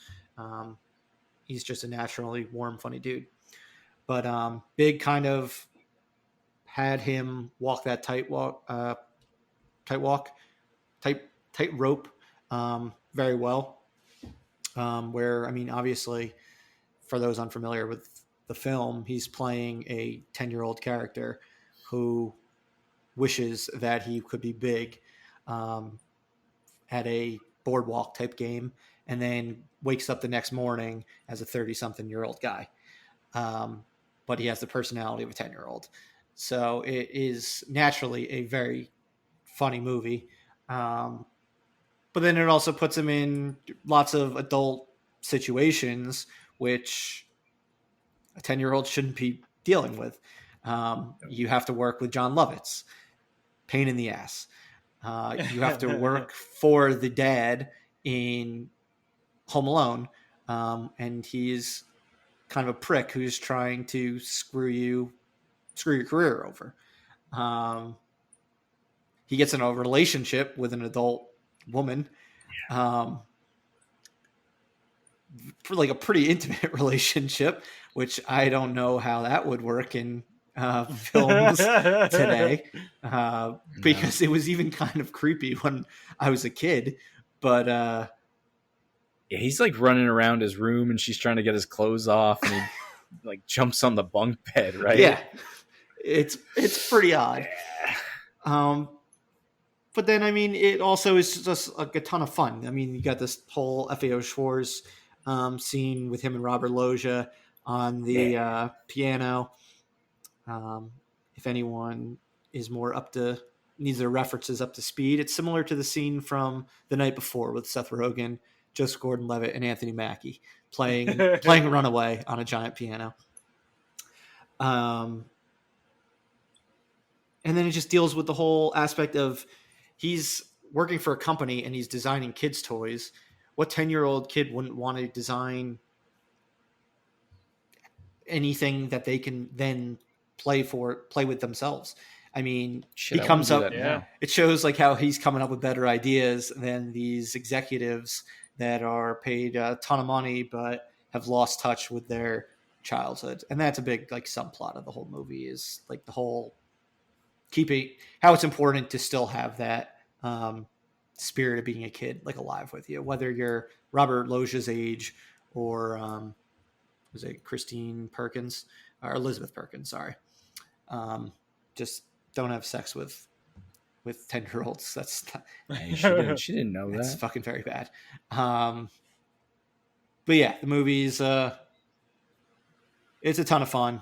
He's just a naturally warm, funny dude. But Big kind of had him walk that tight rope very well. Where, I mean, obviously, for those unfamiliar with the film, he's playing a 10-year-old character who wishes that he could be big at a boardwalk type game, and then wakes up the next morning as a 30-something-year-old guy. But he has the personality of a 10-year-old. So it is naturally a very funny movie. But then it also puts him in lots of adult situations, which a 10-year-old shouldn't be dealing with. You have to work with John Lovitz. Pain in the ass. You have to work for the dad in Home Alone. And he's kind of a prick who's trying to screw your career over. He gets in a relationship with an adult woman, for like a pretty intimate relationship, which I don't know how that would work in films today, because it was even kind of creepy when I was a kid. But yeah, he's like running around his room and she's trying to get his clothes off and he like jumps on the bunk bed, right? Yeah, it's pretty odd. Yeah. But then, I mean, it also is just like a ton of fun. I mean, you got this whole FAO Schwartz scene with him and Robert Loggia on the piano. If anyone is more needs their references up to speed, it's similar to the scene from The Night Before with Seth Rogen, Joseph Gordon-Levitt, and Anthony Mackie playing Runaway on a giant piano. And then it just deals with the whole aspect of he's working for a company and he's designing kids' toys. What 10-year-old kid wouldn't want to design anything that they can then play with themselves? I mean, Shit, he I comes wanna do up. that now. It shows like how he's coming up with better ideas than these executives that are paid a ton of money but have lost touch with their childhood. And that's a big like subplot of the whole movie, is like the whole keeping how it's important to still have that spirit of being a kid like alive with you, whether you're Robert Loggia's age or was it Christine Perkins or Elizabeth Perkins? Sorry, just don't have sex with 10-year-olds. That's Hey, she didn't know that's that. fucking very bad. But yeah, the movie's it's a ton of fun.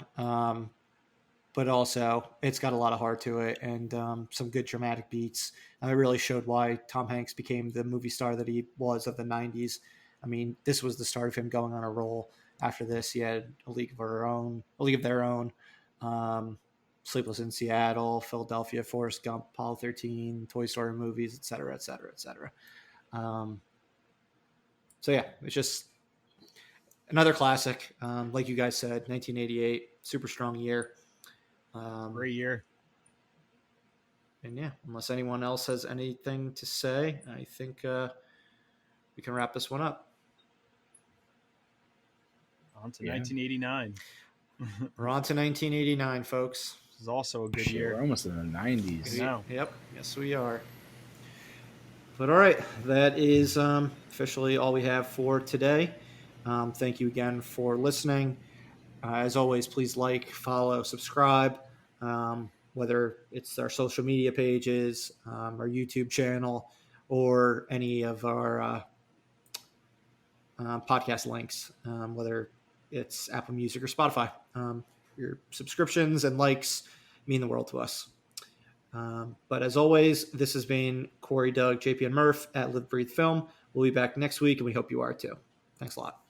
But also it's got a lot of heart to it and some good dramatic beats. And it really showed why Tom Hanks became the movie star that he was of the 90s. I mean, this was the start of him going on a roll. After this, he had A League of Their Own, Sleepless in Seattle, Philadelphia, Forrest Gump, Apollo 13, Toy Story movies, et cetera, et cetera, et cetera. So yeah, it's just another classic. Like you guys said, 1988, super strong year. Great year. And yeah, unless anyone else has anything to say, I think we can wrap this one up. On to 1989. We're on to 1989, folks. This is also a good Shit, year. we're almost in the 90s. No. Yep. Yes, we are. But all right, that is officially all we have for today. Thank you again for listening. As always, please like, follow, subscribe, whether it's our social media pages, our YouTube channel, or any of our podcast links, whether it's Apple Music or Spotify. Your subscriptions and likes mean the world to us. But as always, this has been Corey, Doug, JP, and Murph at Live Breathe Film. We'll be back next week, and we hope you are too. Thanks a lot.